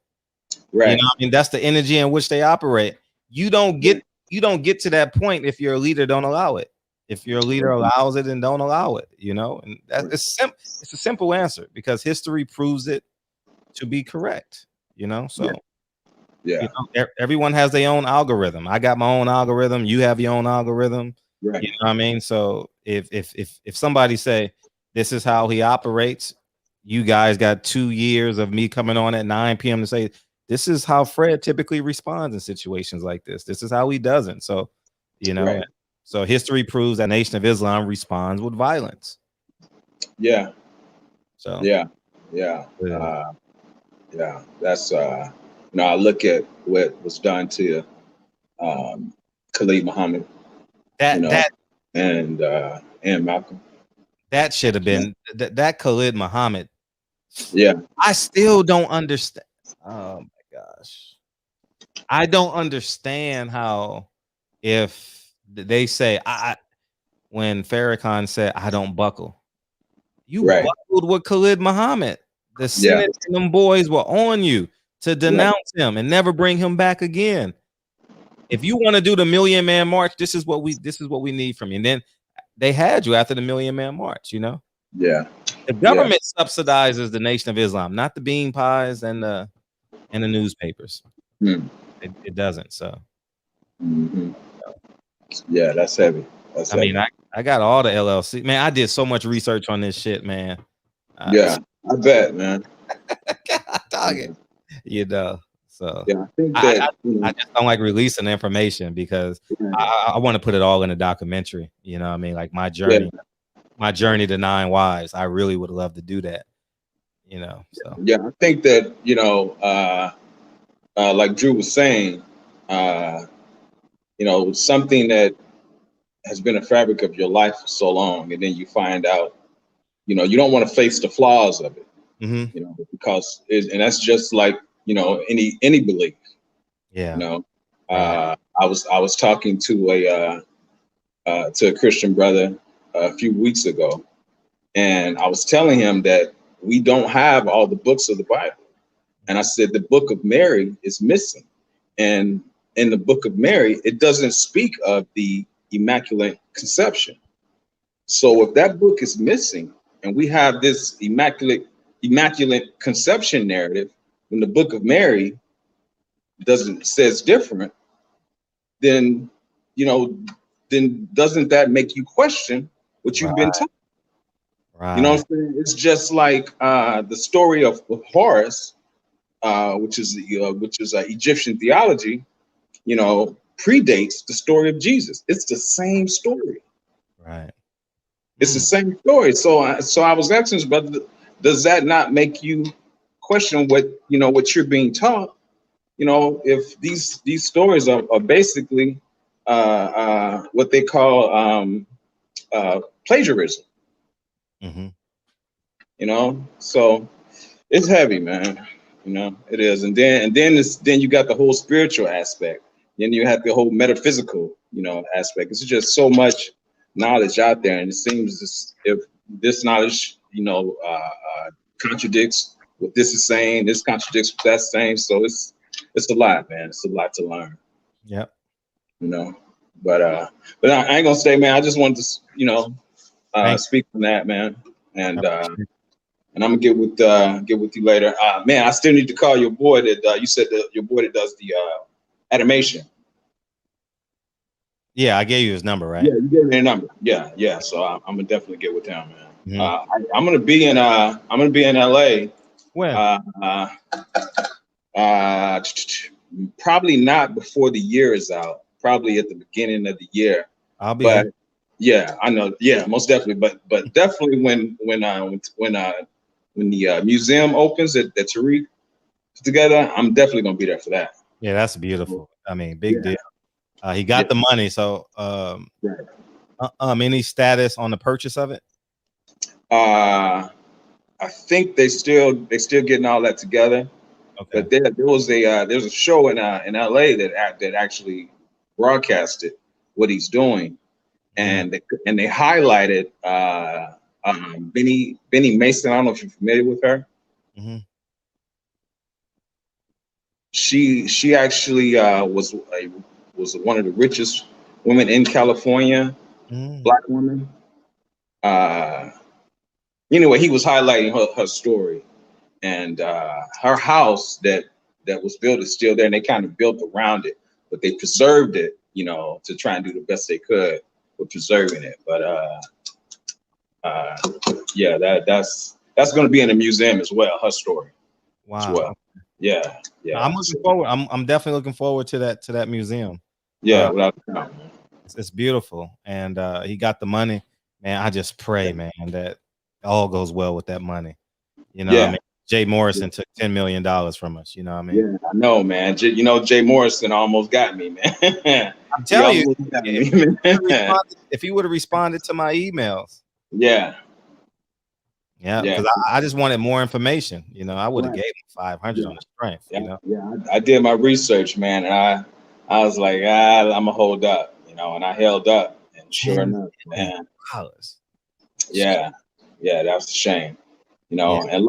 Right. You know, I mean, that's the energy in which they operate. You don't get to that point if your leader don't allow it. If your leader allows it and don't allow it, you know, and it's a simple answer because history proves it to be correct, you know. So yeah. You know, everyone has their own algorithm. I got my own algorithm. You have your own algorithm. Right. You know what I mean? So if somebody say this is how he operates, you guys got 2 years of me coming on at 9 p.m. to say this is how Fred typically responds in situations like this. This is how he doesn't. So, you know. Right. So history proves that Nation of Islam responds with violence. Yeah. So yeah. That's you know, I look at what was done to Khalid Muhammad, and Malcolm. That should have been that Khalid Muhammad. Yeah. I still don't understand. Oh my gosh. I don't understand how if they say when Farrakhan said I don't buckle, you buckled with Khalid Muhammad. The Senate and them boys were on you to denounce him and never bring him back again. If you want to do the $1 Million Man March, this is what we need from you. And then they had you after the $1 Million Man March, you know? Yeah. The government subsidizes the Nation of Islam, not the bean pies and the newspapers. It doesn't. So yeah, that's heavy. I mean, I got all the LLC. Man, I did so much research on this shit, man. Yeah, I bet, man. Dog it. You know. So yeah, I think that I just don't like releasing information because I want to put it all in a documentary. You know what I mean? Like my journey, my journey to 9 wives. I really would love to do that. You know. So yeah, I think that, you know, like Drew was saying, you know, something that has been a fabric of your life for so long, and then you find out, you know, you don't want to face the flaws of it, you know, because and that's just like, you know, any belief. Yeah. You know, I was talking to a Christian brother a few weeks ago, and I was telling him that we don't have all the books of the Bible, and I said the book of Mary is missing, and in the book of Mary, it doesn't speak of the Immaculate Conception. So if that book is missing, and we have this immaculate conception narrative, when the book of Mary says different, then, you know, then doesn't that make you question what you've been taught? You know what I'm saying? It's just like the story of Horus, which is Egyptian theology, you know, predates the story of Jesus. It's the same story. Right. It's the same story. So I was asking, but does that not make you question what you're being taught? You know, if these stories are basically what they call plagiarism. You know, so it's heavy, man. You know, it is, and then you got the whole spiritual aspect. Then you have the whole metaphysical, you know, aspect. It's just so much knowledge out there, and it seems if this knowledge, you know, contradicts what this is saying, this contradicts what that's saying. So it's a lot, man. It's a lot to learn. Yep. You know, but I ain't gonna say, man. I just wanted to, you know, speak on that, man, and I'm gonna get with you later. Man, I still need to call your boy that you said that your boy that does the animation. Yeah, I gave you his number, right? Yeah, you gave me a number. Yeah. So I'm gonna definitely get with him, man. I'm gonna be in LA. When? Probably not before the year is out. Probably at the beginning of the year. I'll be there. Yeah, I know. Yeah, most definitely. But definitely when the museum opens at Tariq together, I'm definitely gonna be there for that. Yeah, that's beautiful. I mean, big deal. He got the money, so any status on the purchase of it? I think they still getting all that together. Okay. But there's a show in LA that actually broadcasted what he's doing, and they highlighted Benny Mason. I don't know if you're familiar with her. She actually was one of the richest women in California, Black woman. Anyway, he was highlighting her story, and her house that was built is still there, and they kind of built around it, but they preserved it, you know, to try and do the best they could with preserving it. But yeah, that's going to be in the museum as well. Her story. Wow. As well. Yeah. I'm looking forward. I'm definitely looking forward to that museum. Yeah, without a doubt, man. It's beautiful, and he got the money, man. I just pray, man, that all goes well with that money. You know, what I mean? Jay Morrison took $10 million from us. You know what I mean? Yeah, I know, man. You know, Jay Morrison almost got me, man. I'm telling you, if he would have responded to my emails. Yeah, because I just wanted more information. You know, I would have gave him 500 on the strength. Yeah, you know? Yeah, I did my research, man, and I was like, I'm gonna hold up, you know, and I held up, and sure enough, man. Yeah, that's a shame, you know. And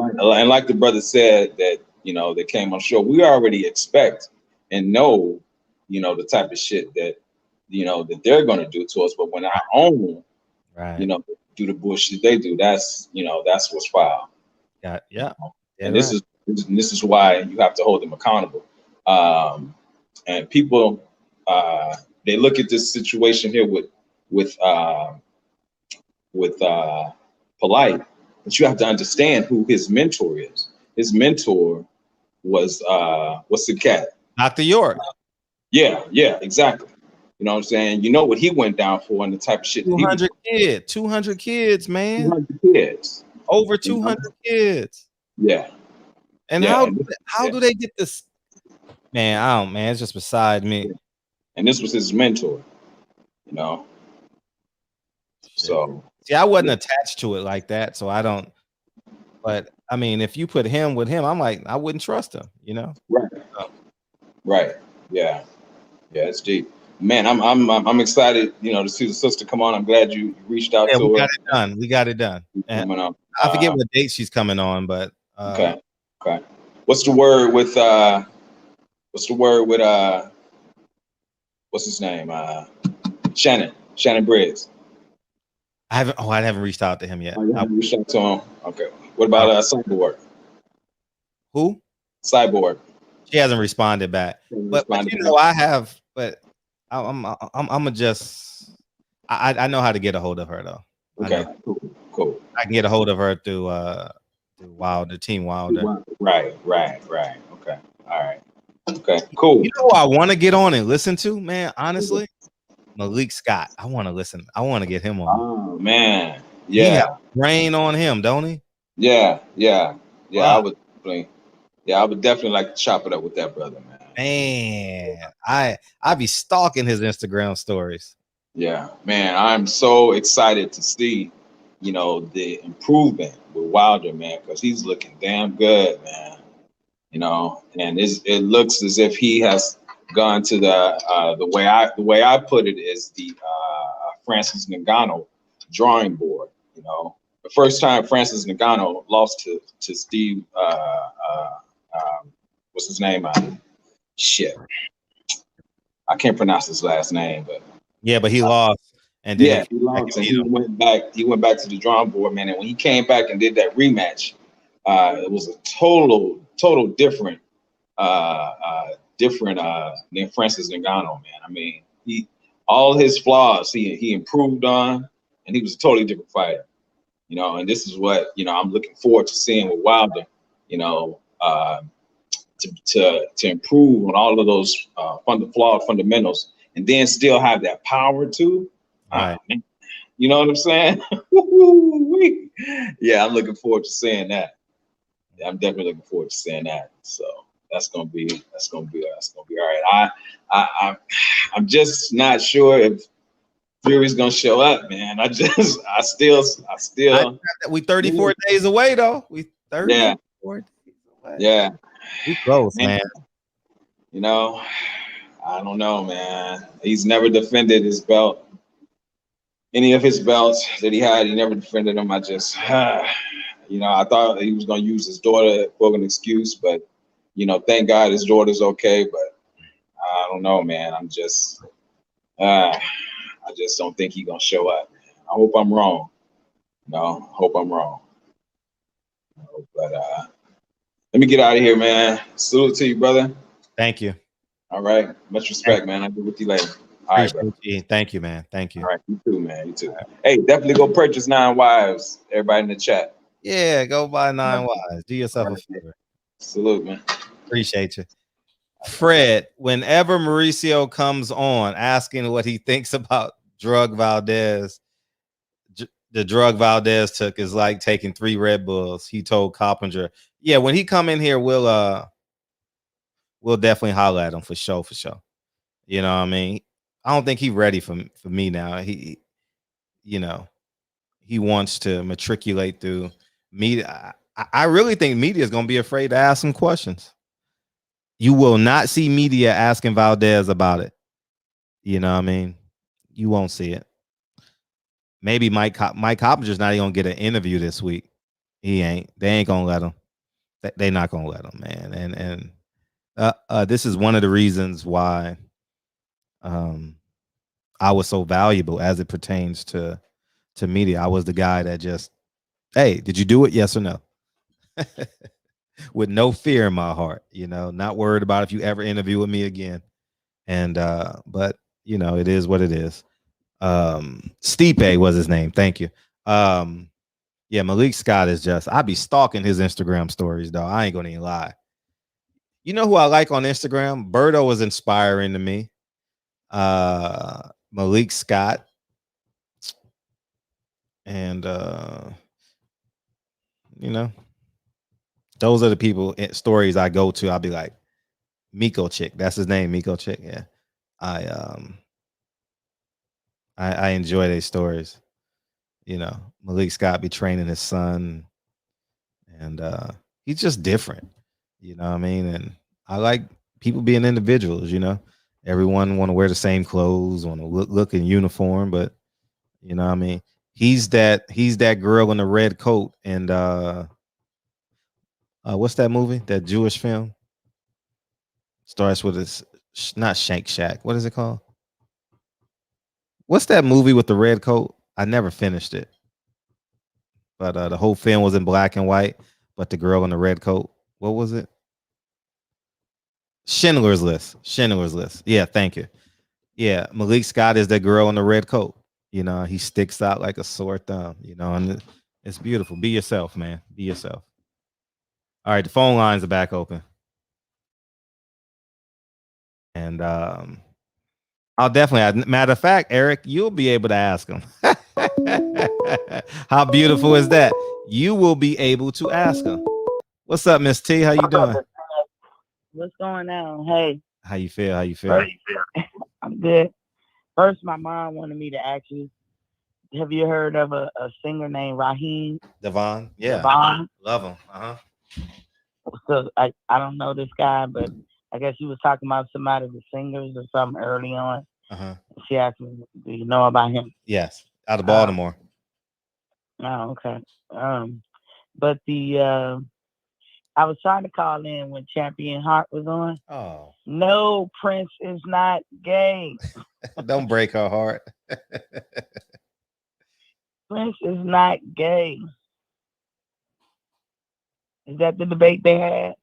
like the brother said, that, that came on the show, we already expect and know, the type of shit that, that they're going to do to us. But when our own, do the bullshit they do, that's what's foul. Yeah. And this is why you have to hold them accountable. And people, they look at this situation here with Polite, but you have to understand who his mentor is. His mentor was what's the cat? Dr. York. Yeah, exactly. You know what I'm saying? You know what he went down for and the type of shit. 200 kids, man. 200 kids. Over 200 kids. Yeah. And how do they get this? Man, it's just beside me. And this was his mentor, So see, I wasn't attached to it like that, so I don't. But I mean, if you put him with him, I'm like, I wouldn't trust him, Right. Yeah, it's deep. Man, I'm excited, to see the sister come on. I'm glad you reached out to her. We got it done. And I forget what date she's coming on, but okay. What's the word with what's his name? Shannon Briggs. I haven't reached out to him yet. I haven't reached out to him. Okay. What about Cyborg? Who? Cyborg. She hasn't responded back. But I have. But I'm just. I know how to get a hold of her though. Okay. Cool. I can get a hold of her through Wilder, Team Wilder. Right. Okay. All right. Okay. Cool. You know who I want to get on and listen to, man? Honestly, Malik Scott. I want to listen. I want to get him on. Oh man. Yeah. Rain on him, don't he? Yeah. Wow. I would definitely like to chop it up with that brother, man. Man, I be stalking his Instagram stories. Yeah, man, I'm so excited to see, the improvement with Wilder, man, because he's looking damn good, man. And it looks as if he has gone to the way I put it is the Francis Ngannou drawing board. The first time Francis Ngannou lost to Steve, what's his name? Shit, I can't pronounce his last name, but he lost, and then he lost, and he went back. He went back to the drawing board, man. And when he came back and did that rematch, it was a total different than Francis Ngannou, man. I mean, all his flaws he improved on, and he was a totally different fighter. And this is what I'm looking forward to seeing with Wilder. To improve on all of those flawed fundamentals, and then still have that power too. Right. You know what I'm saying? Yeah, I'm looking forward to seeing that. Yeah, I'm definitely looking forward to seeing that. So that's gonna be all right. I'm just not sure if Fury's gonna show up, man. We 34 days away though. We 34 days away. Yeah. We close, man. I don't know, man. He's never defended his belt. Any of his belts that he had, he never defended them. I just, I thought he was going to use his daughter for an excuse, but, thank God his daughter's okay. But I don't know, man. I just don't think he's going to show up. I hope I'm wrong. Hope I'm wrong. But let me get out of here, man. Salute to you, brother. Thank you. All right. Much respect, man. I'll be with you later. All right, bro. Thank you, man. Thank you. All right. You too, man. You too. Hey, definitely go purchase 9 Wives. Everybody in the chat. Yeah, go buy 9 Wives. Do yourself a favor. Salute, man. Appreciate you. Fred, whenever Mauricio comes on asking what he thinks about drug Valdez, the drug Valdez took is like taking 3 Red Bulls. He told Coppinger. Yeah, when he come in here, we'll definitely holler at him for sure. You know what I mean? I don't think he's ready for me now. He wants to matriculate through media. I really think media is going to be afraid to ask him questions. You will not see media asking Valdez about it. You know what I mean? You won't see it. Maybe Mike Coppinger's not even going to get an interview this week. He ain't. They ain't going to let him. They're not gonna let them, man. And this is one of the reasons why I was so valuable as it pertains to media. I was the guy that just, hey, did you do it? Yes or no? With no fear in my heart, not worried about if you ever interview with me again. And but it is what it is. Stipe was his name. Thank you. Yeah, Malik Scott is just, I be stalking his Instagram stories, though. I ain't gonna even lie. You know who I like on Instagram? Birdo was inspiring to me. Malik Scott. And those are the people, stories I go to. I'll be like, Miko Chick. That's his name, Miko Chick. Yeah. I enjoy these stories. Malik Scott be training his son, and he's just different. You know what I mean? And I like people being individuals. Everyone want to wear the same clothes, want to look in uniform, but you know what I mean? He's that girl in the red coat, and what's that movie? That Jewish film starts with this, not Shank Shack. What is it called? What's that movie with the red coat? I never finished it, but the whole film was in black and white. But the girl in the red coat, what was it? Schindler's List. Schindler's List. Yeah, thank you. Yeah, Malik Scott is that girl in the red coat. He sticks out like a sore thumb. And it's beautiful. Be yourself, man. Be yourself. All right, the phone lines are back open. And I'll definitely, matter of fact, Eric, you'll be able to ask him. How beautiful is that? You will be able to ask him. What's up, Miss T? How you doing? What's going on? Hey. How you feel? How you feel? I'm good. First, my mom wanted me to ask you, have you heard of a singer named Raheem? Devon? Yeah. Devon? Love him. Uh-huh. So I don't know this guy, but I guess you was talking about somebody of the singers or something early on. Uh-huh. She asked me, do you know about him? Yes. Out of Baltimore. Oh, okay. But I was trying to call in when Champion Heart was on. Oh. No, Prince is not gay. Don't break her heart. Prince is not gay. Is that the debate they had?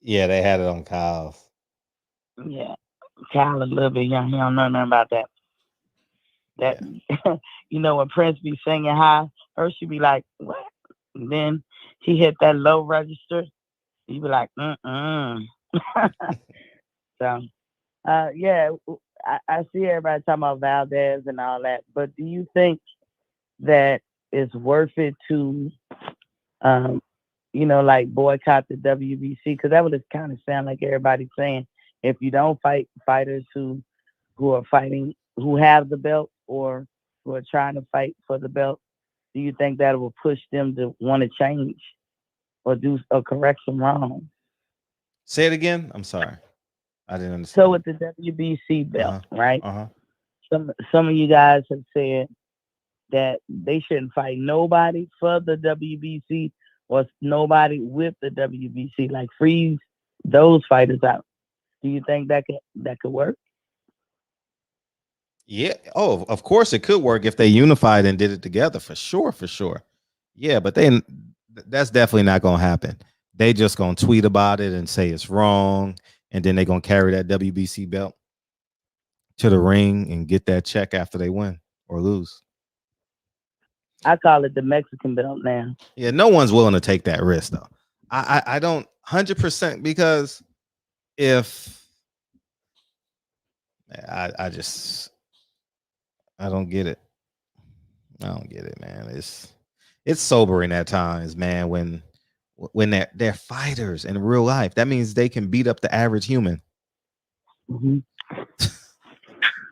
Yeah, they had it on Kyle's. Yeah. Kyle a little bit young. He don't know nothing about that. When Prince be singing high, her should be like, what? And then he hit that low register. He be like, So, I see everybody talking about Valdez and all that, but do you think that it's worth it to, boycott the WBC? Because that would kind of sound like everybody's saying, if you don't fight fighters who are fighting, who have the belt or who are trying to fight for the belt, do you think that will push them to want to change or do or correct some wrong? Say it again. I'm sorry, I didn't understand. So with the WBC belt, right? Some of you guys have said that they shouldn't fight nobody for the WBC or nobody with the WBC. Like freeze those fighters out. Do you think that could work? Yeah. Oh, of course it could work if they unified and did it together, for sure. Yeah, but that's definitely not gonna happen. They just gonna tweet about it and say it's wrong, and then they're gonna carry that WBC belt to the ring and get that check after they win or lose. I call it the Mexican belt now. Yeah, no one's willing to take that risk though. I don't 100%, because if I don't get it. I don't get it, man. It's sobering at times, man, when they're fighters in real life. That means they can beat up the average human. Mm-hmm.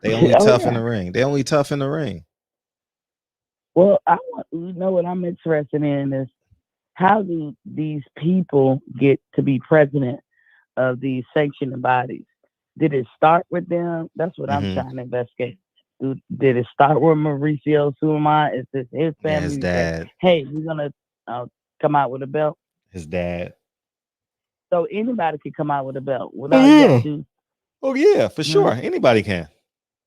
They only tough in the ring. They only tough in the ring. Well, what I'm interested in is, how do these people get to be president of these sanctioning bodies? Did it start with them? That's what I'm trying to investigate. Did it start with Mauricio Sulaiman? Is this his family? His dad. Hey, we're gonna come out with a belt. His dad. So anybody could come out with a belt. Oh, Without you yeah. got to do. Oh yeah, for Mhm. sure. Anybody can.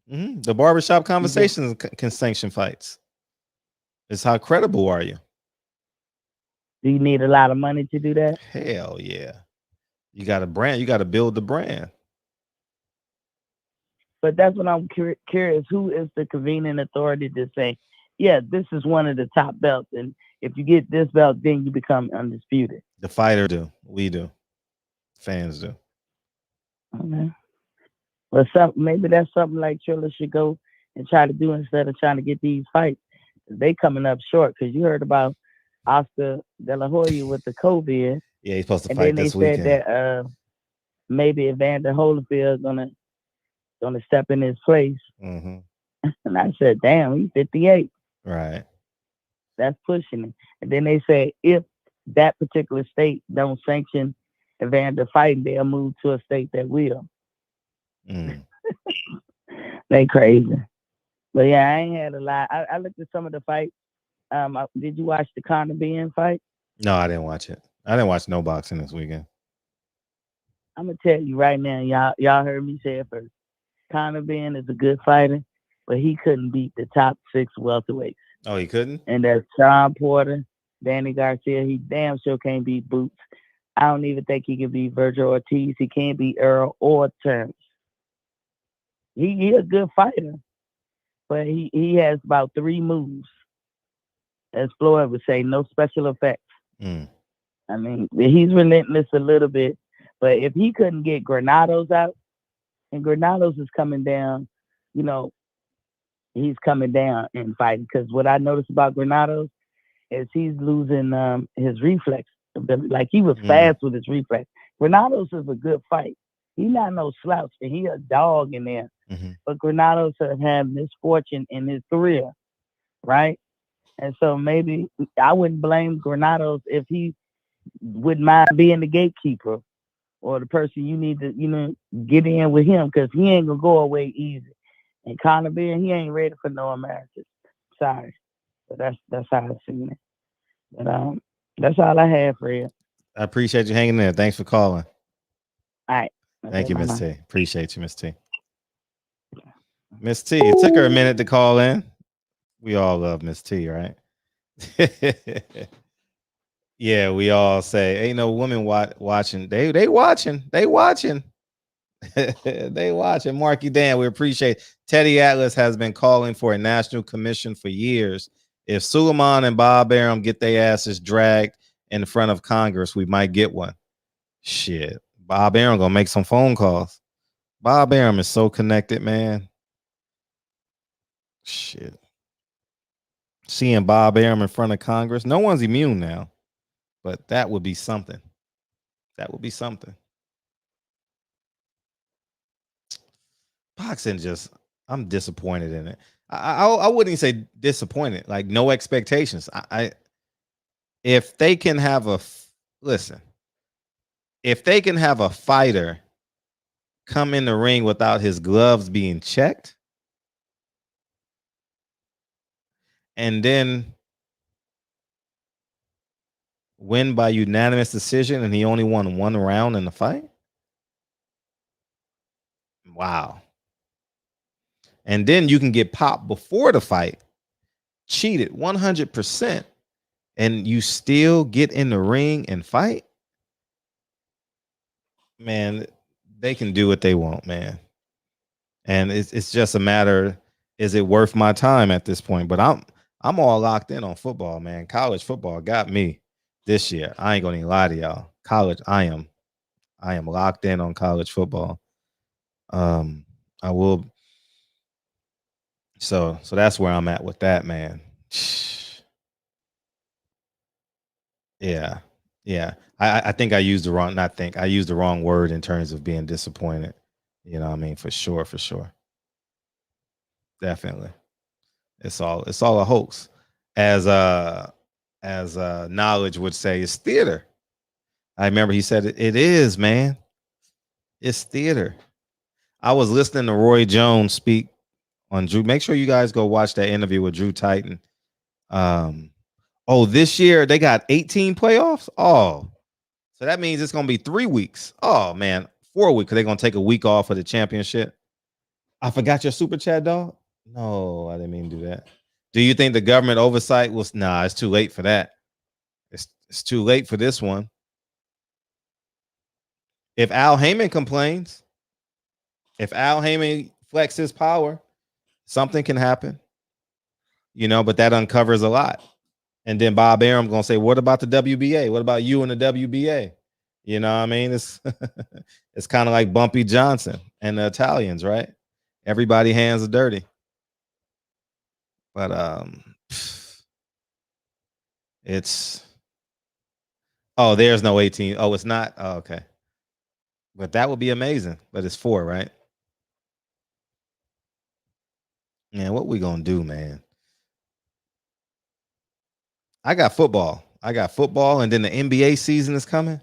The barbershop conversations can sanction fights. It's how credible are you? Do you need a lot of money to do that? Hell yeah. You got a brand. You got to build the brand. But that's what I'm curious. Who is the convening authority to say, yeah, this is one of the top belts, and if you get this belt, then you become undisputed? The fighter do. We do. Fans do. Okay. Well, maybe that's something like Triller should go and try to do instead of trying to get these fights. They coming up short because you heard about Oscar De La Hoya with the COVID. Yeah, he's supposed to and fight then they this said weekend. that maybe Evander Holyfield gonna step in his place. Mm-hmm. And I said, damn, he's 58. Right. That's pushing it. And then they say if that particular state don't sanction Evander fighting, they'll move to a state that will. They crazy. But yeah, I ain't had a lot. I looked at some of the fights. Did you watch the Conor Ben fight? No, I didn't watch it. I didn't watch no boxing this weekend. I'm gonna tell you right now, y'all heard me say it first. Conor Ben is a good fighter, but he couldn't beat the top 6 welterweights. Oh, he couldn't? And that's Sean Porter, Danny Garcia. He damn sure can't beat Boots. I don't even think he can beat Virgil Ortiz. He can't beat Earl or Terrence. He a good fighter, but he has about 3 moves. As Floyd would say, no special effects. I mean, he's relentless a little bit, but if he couldn't get Granados out, and Granados is coming down, he's coming down in fighting. Because what I noticed about Granados is he's losing his reflex ability. Like, he was fast with his reflex. Granados is a good fight. He's not no slouch, and he a dog in there. But Granados have had misfortune in his career, right? And so maybe I wouldn't blame Granados if he wouldn't mind being the gatekeeper or the person you need to, get in with him, because he ain't gonna go away easy. And Conor Ben, he ain't ready for no Americans. Sorry, but that's how I seen it. But that's all I have for you. I appreciate you hanging there. Thanks for calling. All right. Thank you, Miss T. Appreciate you, Miss T. Miss T, it took her a minute to call in. We all love Miss T, right? Yeah, we all say, ain't no woman watching. They watching. They watching. They watching. Marky Dan, we appreciate it. Teddy Atlas has been calling for a national commission for years. If Suleiman and Bob Arum get their asses dragged in front of Congress, we might get one. Shit. Bob Arum gonna make some phone calls. Bob Arum is so connected, man. Shit. Seeing Bob Arum in front of Congress, no one's immune now, but that would be something. That would be something. Boxing I'm disappointed in it. I wouldn't even say disappointed, like no expectations. If they can have if they can have a fighter come in the ring without his gloves being checked, and then win by unanimous decision, and he only won 1 round in the fight. Wow. And then you can get popped before the fight, cheated 100%, and you still get in the ring and fight. Man, they can do what they want, man. And it's just a matter, is it worth my time at this point? But I'm all locked in on football, man. College football got me this year. I ain't gonna even lie to y'all. College, I am locked in on college football. I will. So that's where I'm at with that, man. Yeah. I think I used the wrong. I used the wrong word in terms of being disappointed. You know what I mean? For sure. Definitely. It's all a hoax. As Knowledge would say, it's theater. I remember he said it is, man. It's theater. I was listening to Roy Jones speak on Drew. Make sure you guys go watch that interview with Drew Titan. This year they got 18 playoffs. Oh, So that means it's gonna be 3 weeks. Oh man, 4 weeks. They're gonna take a week off for the championship. I forgot your super chat, dog. No, I didn't mean to do that. Do you think the government oversight was? Nah, it's too late for that. It's too late for this one. If Al Heyman complains, if Al Heyman flexes his power, something can happen. You know, but that uncovers a lot. And then Bob Arum gonna say, "What about the WBA? What about you and the WBA?" You know what I mean? It's it's kind of like Bumpy Johnson and the Italians, right? Everybody hands are dirty. But it's there's no 18. Oh, it's not. Oh, okay. But that would be amazing. But it's 4, right? Man, what we gonna do, man? I got football, and then the NBA season is coming.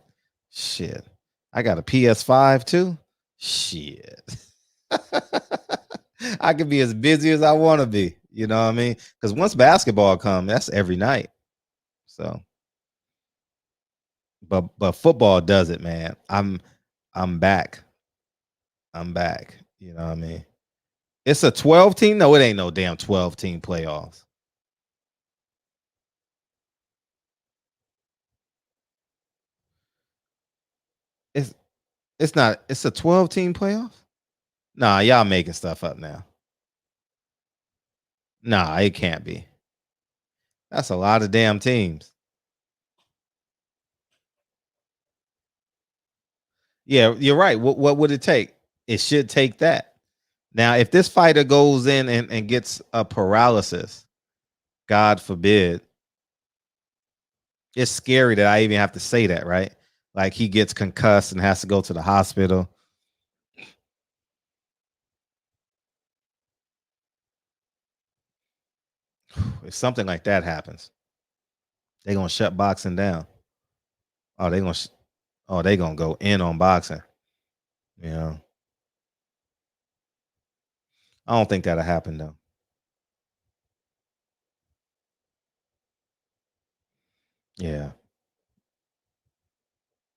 Shit. I got a PS5 too. Shit. I can be as busy as I want to be. You know what I mean? Because once basketball comes, that's every night. So, but football does it, man. I'm back. I'm back. You know what I mean? It's a 12 team. No, it ain't no damn 12 team playoffs. It's not. It's a 12 team playoff. Nah, y'all making stuff up now. Nah, it can't be. That's a lot of damn teams. Yeah, you're right. What would it take? It should take that. Now, if this fighter goes in and gets a paralysis, God forbid, it's scary that I even have to say that, right? Like he gets concussed and has to go to the hospital. If something like that happens, they're gonna shut boxing down. Oh, they're gonna go in on boxing. You know, I don't think that'll happen though. Yeah,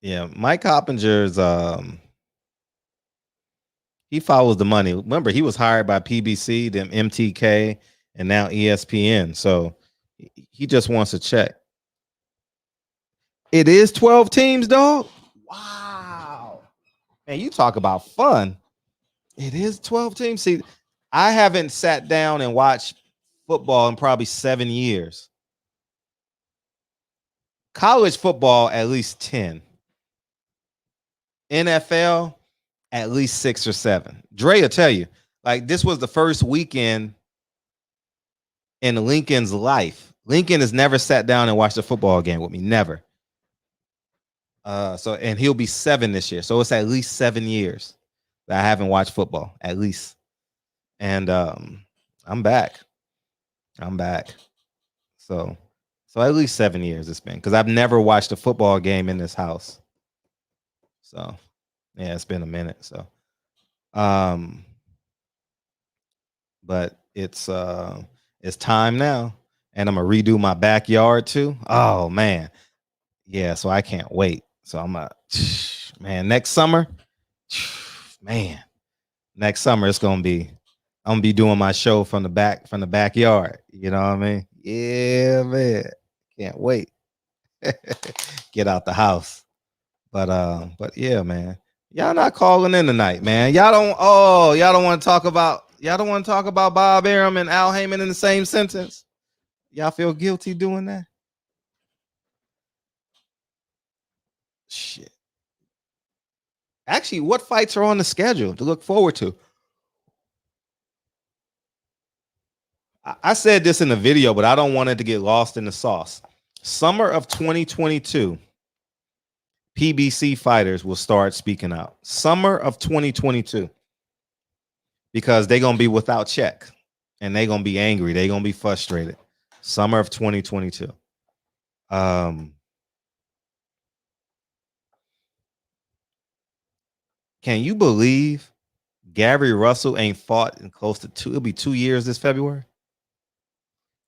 yeah. Mike Coppinger's he follows the money. Remember, he was hired by PBC, then MTK, and now ESPN. So he just wants a check. It is 12 teams, dog. Wow. Man, you talk about fun. It is 12 teams. See, I haven't sat down and watched football in probably 7 years. College football, at least 10. NFL, at least 6 or 7. Dre will tell you, like, this was the first weekend in Lincoln's life. Lincoln has never sat down and watched a football game with me. Never. And he'll be 7 this year. So it's at least 7 years that I haven't watched football, at least. And I'm back. So at least 7 years it's been, because I've never watched a football game in this house. So yeah, it's been a minute. So but it's time now, and I'm gonna redo my backyard too. Oh man, yeah. So I can't wait. So I'm next summer, next summer it's gonna be. I'm gonna be doing my show from the backyard. You know what I mean? Yeah, man. Can't wait. Get out the house. But yeah, man. Y'all not calling in tonight, man. Y'all don't want to talk about Bob Arum and Al Heyman in the same sentence. Y'all feel guilty doing that? Shit. Actually, what fights are on the schedule to look forward to? I said this in the video, but I don't want it to get lost in the sauce. Summer of 2022, PBC fighters will start speaking out. Summer of 2022, because they're going to be without check, and they're going to be angry. They're going to be frustrated. Summer of 2022. Can you believe Gary Russell ain't fought in close to 2? It'll be 2 years this February.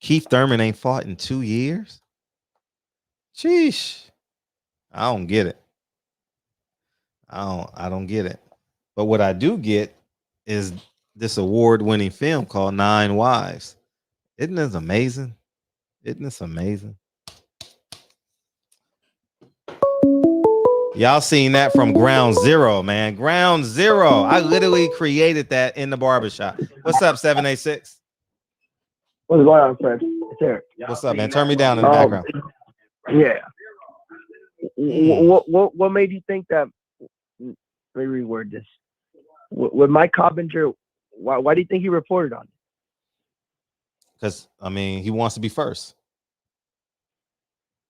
Keith Thurman ain't fought in 2 years. Sheesh. I don't get it. I don't get it. But what I do get is this award-winning film called Nine Wives. Isn't this amazing? Isn't this amazing? Y'all seen that from Ground Zero, man. Ground Zero. I literally created that in the barbershop. What's up, 786? What's going on, Fred? It's Eric. What's up, man? Turn me down in the background. Yeah. What made you think that? Let me reword this. With Mike Coppinger, why do you think he reported on it? Because I mean, he wants to be first.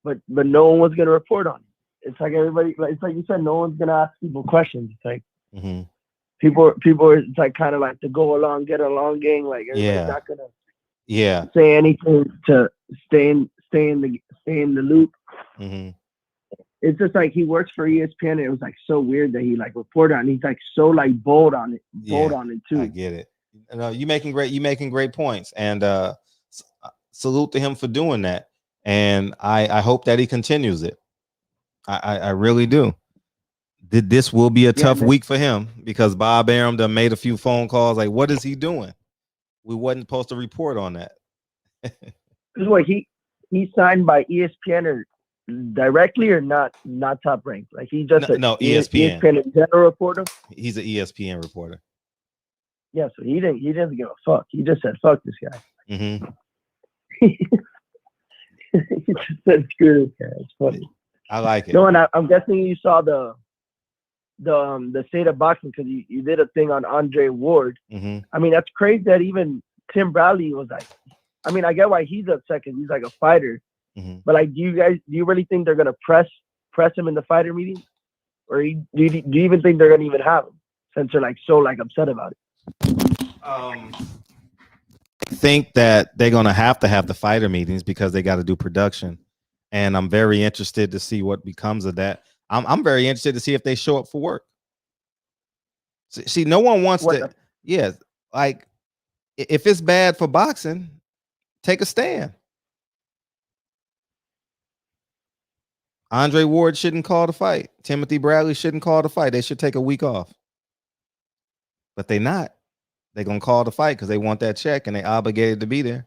But no one was gonna report on it. It's like everybody. It's like you said, no one's gonna ask people questions. It's like people. It's like kind of like to go along, get along, gang. Like everybody's not gonna say anything to stay in the loop. It's just like he works for ESPN, and it was like so weird that he like reported on it. He's like so like bold on it too. I get it. No, you making great points, and salute to him for doing that. And I hope that he continues it. I really do. This will be a tough week for him because Bob Arum done made a few phone calls. Like, what is he doing? We wasn't supposed to report on that. This is what he signed by ESPN or directly or not top ranked. Like he just no ESPN. ESPN general reporter. He's an ESPN reporter. Yeah, so he didn't give a fuck. He just said fuck this guy. He just said screw this guy. It's funny. I like it. No, and I'm guessing you saw the state of boxing because you did a thing on Andre Ward. I mean, that's crazy that even Tim Bradley was like, I mean, I get why he's upset because he's like a fighter. But like, do you really think they're gonna press him in the fighter meeting, or do you even think they're gonna even have him since they're like so like upset about it? I think that they're gonna have to have the fighter meetings because they got to do production, and I'm very interested to see what becomes of that. I'm very interested to see if they show up for work. See, no one wants to. Yeah, like if it's bad for boxing, take a stand. Andre Ward shouldn't call the fight. Timothy Bradley shouldn't call the fight. They should take a week off. But they're not. They're going to call the fight because they want that check and they obligated to be there.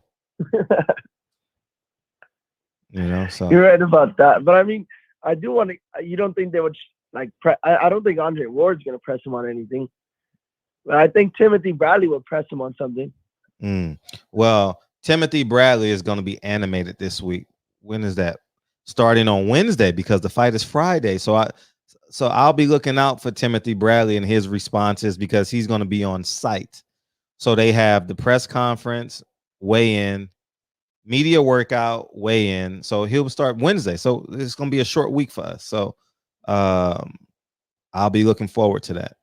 So. You're right about that. But I mean, I do want to, you don't think they would, like, I don't think Andre Ward's going to press him on anything. But I think Timothy Bradley would press him on something. Well, Timothy Bradley is going to be animated this week. When is that? Starting on Wednesday because the fight is Friday. So I'll be looking out for Timothy Bradley and his responses because he's going to be on site. So they have the press conference, weigh-in, media workout, weigh-in. So he'll start Wednesday. So it's going to be a short week for us. So I'll be looking forward to that.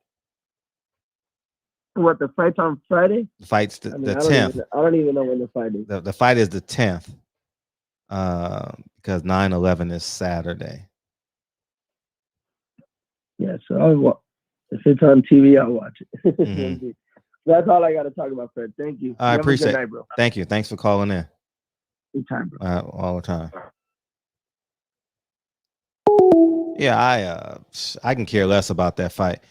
What, the fight's on Friday? The fight's the 10th. I don't even know when the fight is. The fight is the 10th. Because 9/11 is Saturday. Yeah, so if it's on TV, I'll watch it. That's all I got to talk about, Fred. Thank you. I appreciate it. Night, bro. Thank you. Thanks for calling in. Anytime, bro. All the time. Yeah, I can care less about that fight.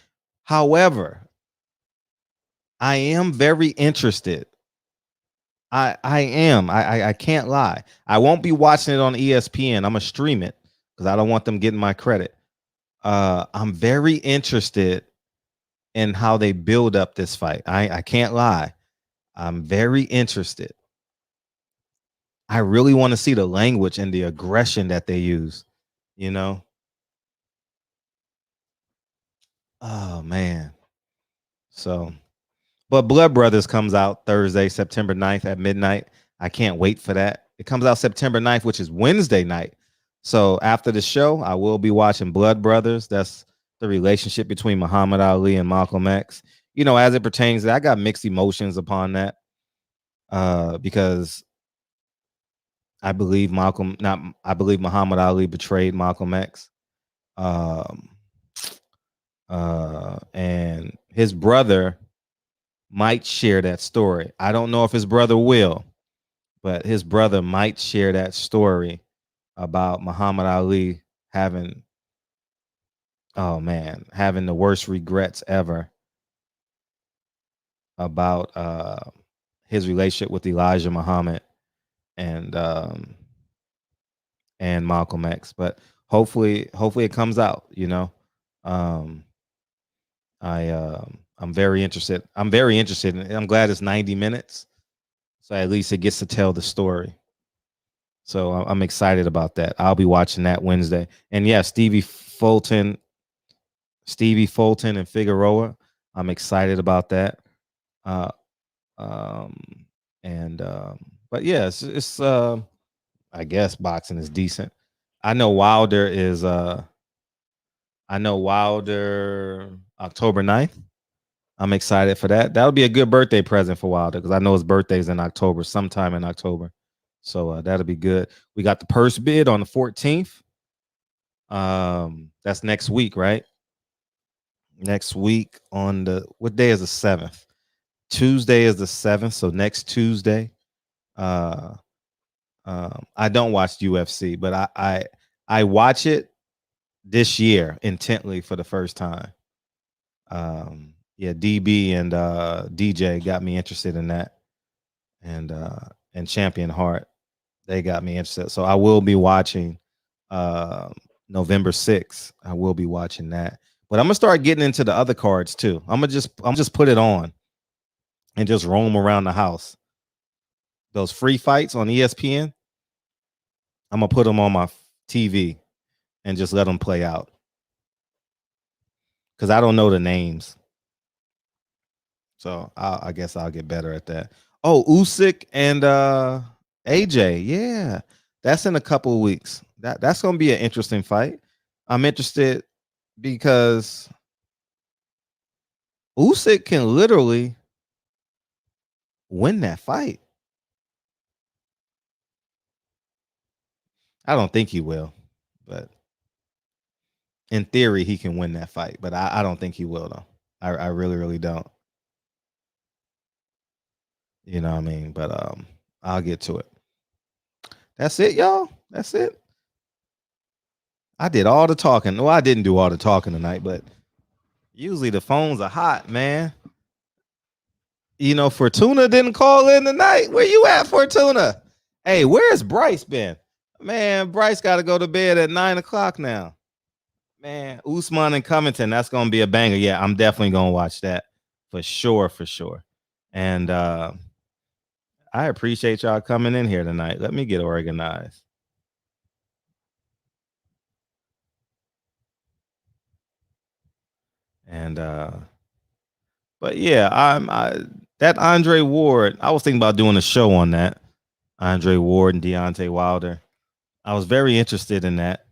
However, I am very interested. I am. I can't lie. I won't be watching it on ESPN. I'm gonna stream it because I don't want them getting my credit. I'm very interested in how they build up this fight. I can't lie. I'm very interested. I really want to see the language and the aggression that they use. Oh man. So. But Blood Brothers comes out Thursday, September 9th at midnight. I can't wait for that. It comes out September 9th, which is Wednesday night. So after the show, I will be watching Blood Brothers. That's the relationship between Muhammad Ali and Malcolm X. As it pertains to that, I got mixed emotions upon that because I believe Muhammad Ali betrayed Malcolm X. And his brother might share that story. I don't know if his brother will, but his brother might share that story about Muhammad Ali having oh man, having the worst regrets ever about his relationship with Elijah Muhammad and Malcolm X. But hopefully it comes out, you know. I'm very interested. I'm glad it's 90 minutes. So at least it gets to tell the story. So I'm excited about that. I'll be watching that Wednesday. And yeah, Stevie Fulton and Figueroa. I'm excited about that. But yeah, it's I guess boxing is decent. I know Wilder October 9th. I'm excited for that. That'll be a good birthday present for Wilder because I know his birthday's in October, sometime in October. So that'll be good. We got the purse bid on the 14th. That's next week, right? Next week on what day is the 7th? Tuesday is the 7th. So next Tuesday. I don't watch UFC, but I watch it this year intently for the first time. Yeah, DB and DJ got me interested in that, and Champion Heart, they got me interested. So I will be watching November 6th. I will be watching that, but I'm gonna start getting into the other cards too. I'm just put it on and just roam around the house. Those free fights on ESPN, I'm gonna put them on my TV and just let them play out because I don't know the names. So I guess I'll get better at that. Oh, Usyk and AJ, yeah, that's in a couple of weeks. That's gonna be an interesting fight. I'm interested because Usyk can literally win that fight. I don't think he will, but in theory, he can win that fight. But I don't think he will, though. I really, really don't. You know what I mean? But I'll get to it. That's it, y'all. That's it. I did all the talking. Well, I didn't do all the talking tonight, but usually the phones are hot, man. You know, Fortuna didn't call in tonight. Where you at, Fortuna? Hey, where's Bryce been? Man, Bryce got to go to bed at 9:00 now. Man, Usman and Covington, that's going to be a banger. Yeah, I'm definitely going to watch that for sure. And I appreciate y'all coming in here tonight. Let me get organized. And but yeah, that Andre Ward, I was thinking about doing a show on that. Andre Ward and Deontay Wilder. I was very interested in that.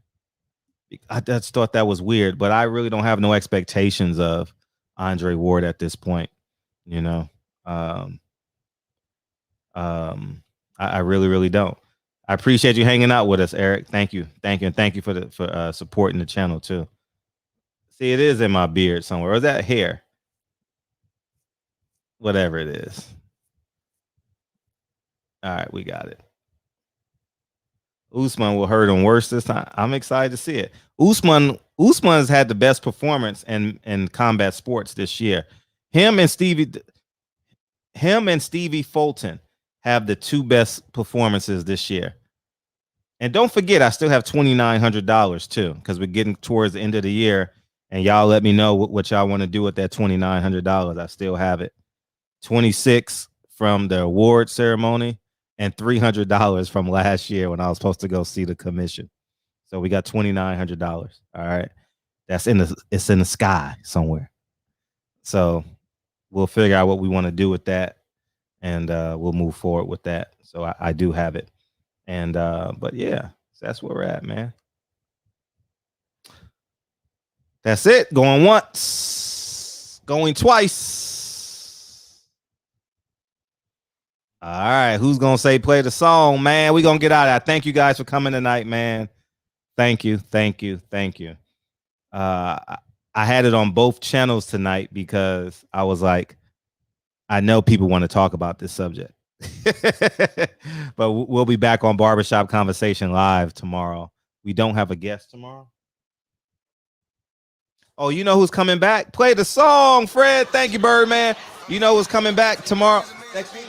I just thought that was weird, but I really don't have no expectations of Andre Ward at this point. You know, I really, really don't. I appreciate you hanging out with us, Eric. Thank you, and thank you for supporting the channel too. See, it is in my beard somewhere, or is that hair? Whatever it is. All right, we got it. Usman will hurt him worse this time. I'm excited to see it. Usman's had the best performance in combat sports this year. Him and Stevie Fulton have the two best performances this year. And don't forget, I still have $2,900 too, because we're getting towards the end of the year. And y'all let me know what y'all want to do with that $2,900. I still have it. 26 from the award ceremony and $300 from last year when I was supposed to go see the commission. So we got $2,900. All right. It's in the sky somewhere. So we'll figure out what we want to do with that, and we'll move forward with that. So I do have it. And but yeah, that's where we're at, man. That's it. Going once, going twice. All right, who's gonna say play the song, man? We're gonna get out of that. Thank you guys for coming tonight, man. Thank you. I had it on both channels tonight because I was like, I know people want to talk about this subject. But we'll be back on Barbershop Conversation live tomorrow. We don't have a guest tomorrow. Oh, you know who's coming back? Play the song, Fred. Thank you, Birdman. You know who's coming back tomorrow? Next week?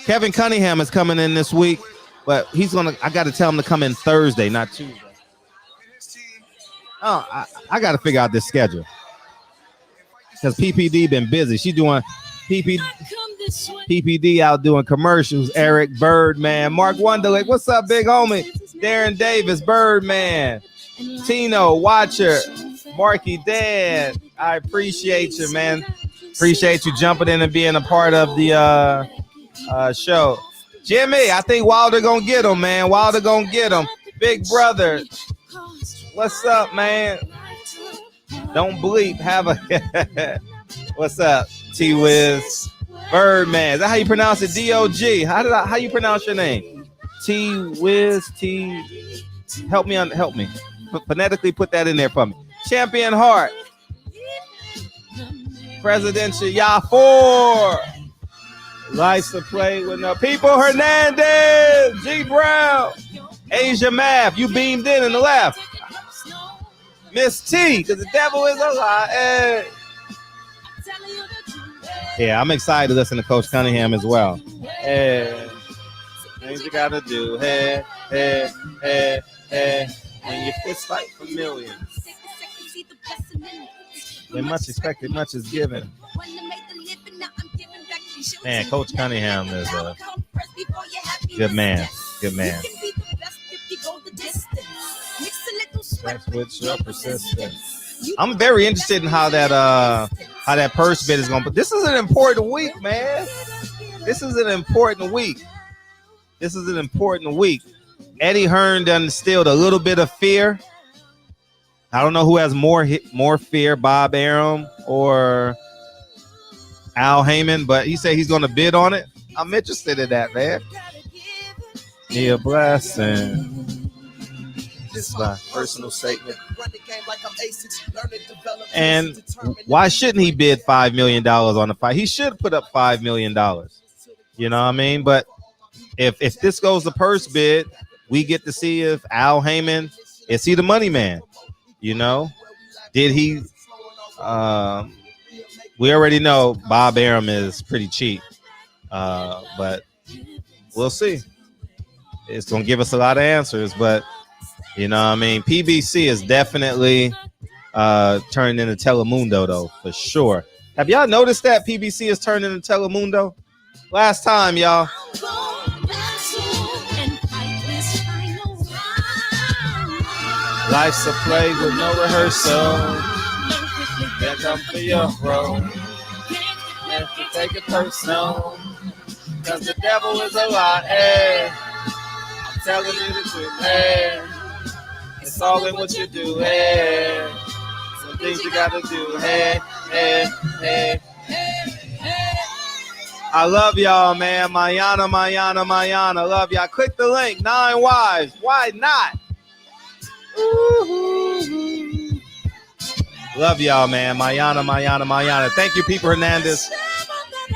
Kevin Cunningham is coming in this week, but I got to tell him to come in Thursday, not Tuesday. Oh, I got to figure out this schedule. Because PPD been busy. She doing PPD out doing commercials. Eric, Birdman, Mark Wonderlick. What's up, big homie? Darren Davis, Birdman, Tino, Watcher, Marky Dan. I appreciate you, man. Appreciate you jumping in and being a part of the show. Jimmy, I think Wilder gonna get him, man. Wilder gonna get him. Big brother. What's up, man? Don't bleep. Have a what's up, T-Wiz? Birdman. Is that how you pronounce it? D-O-G. How you pronounce your name? T-Wiz. Help me. Phonetically put that in there for me. Champion Heart. Presidential Yafor. Likes to play with no people. Hernandez. G Brown. Asia Math. You beamed in the left. Miss T, because the devil is alive. Hey. Yeah, I'm excited to listen to Coach Cunningham as well. Hey. Things you gotta do. Hey. When you fist fight for millions. When much expected, much is given. Man, Coach Cunningham is a good man. Good man. That's with your persistence. I'm very interested in how that purse bid is going. But this is an important week, man. This is an important week. Eddie Hearn done instilled a little bit of fear. I don't know who has more fear, Bob Arum or Al Heyman, but he said he's going to bid on it. I'm interested in that, man. Be a blessing. This is my personal statement. And why shouldn't he bid $5 million on the fight? He should put up $5 million. You know what I mean? But if this goes the purse bid, we get to see if Al Heyman, is he the money man? You know? Did he? We already know Bob Arum is pretty cheap. But we'll see. It's going to give us a lot of answers, but you know what I mean? PBC is definitely turned into Telemundo, though, for sure. Have y'all noticed that PBC is turned into Telemundo? Last time, y'all. Life's a play with no rehearsal. Can't come for your bro. Can't you take it personal. Cause the devil is a lie. Hey. I'm telling you the truth. Hey. It's all in what you do, hey. Some things you gotta do, hey. I love y'all, man. Mayana. Love y'all. Click the link. 9 Wives. Why not? Ooh. Love y'all, man. Mayana. Thank you, Pete Hernandez.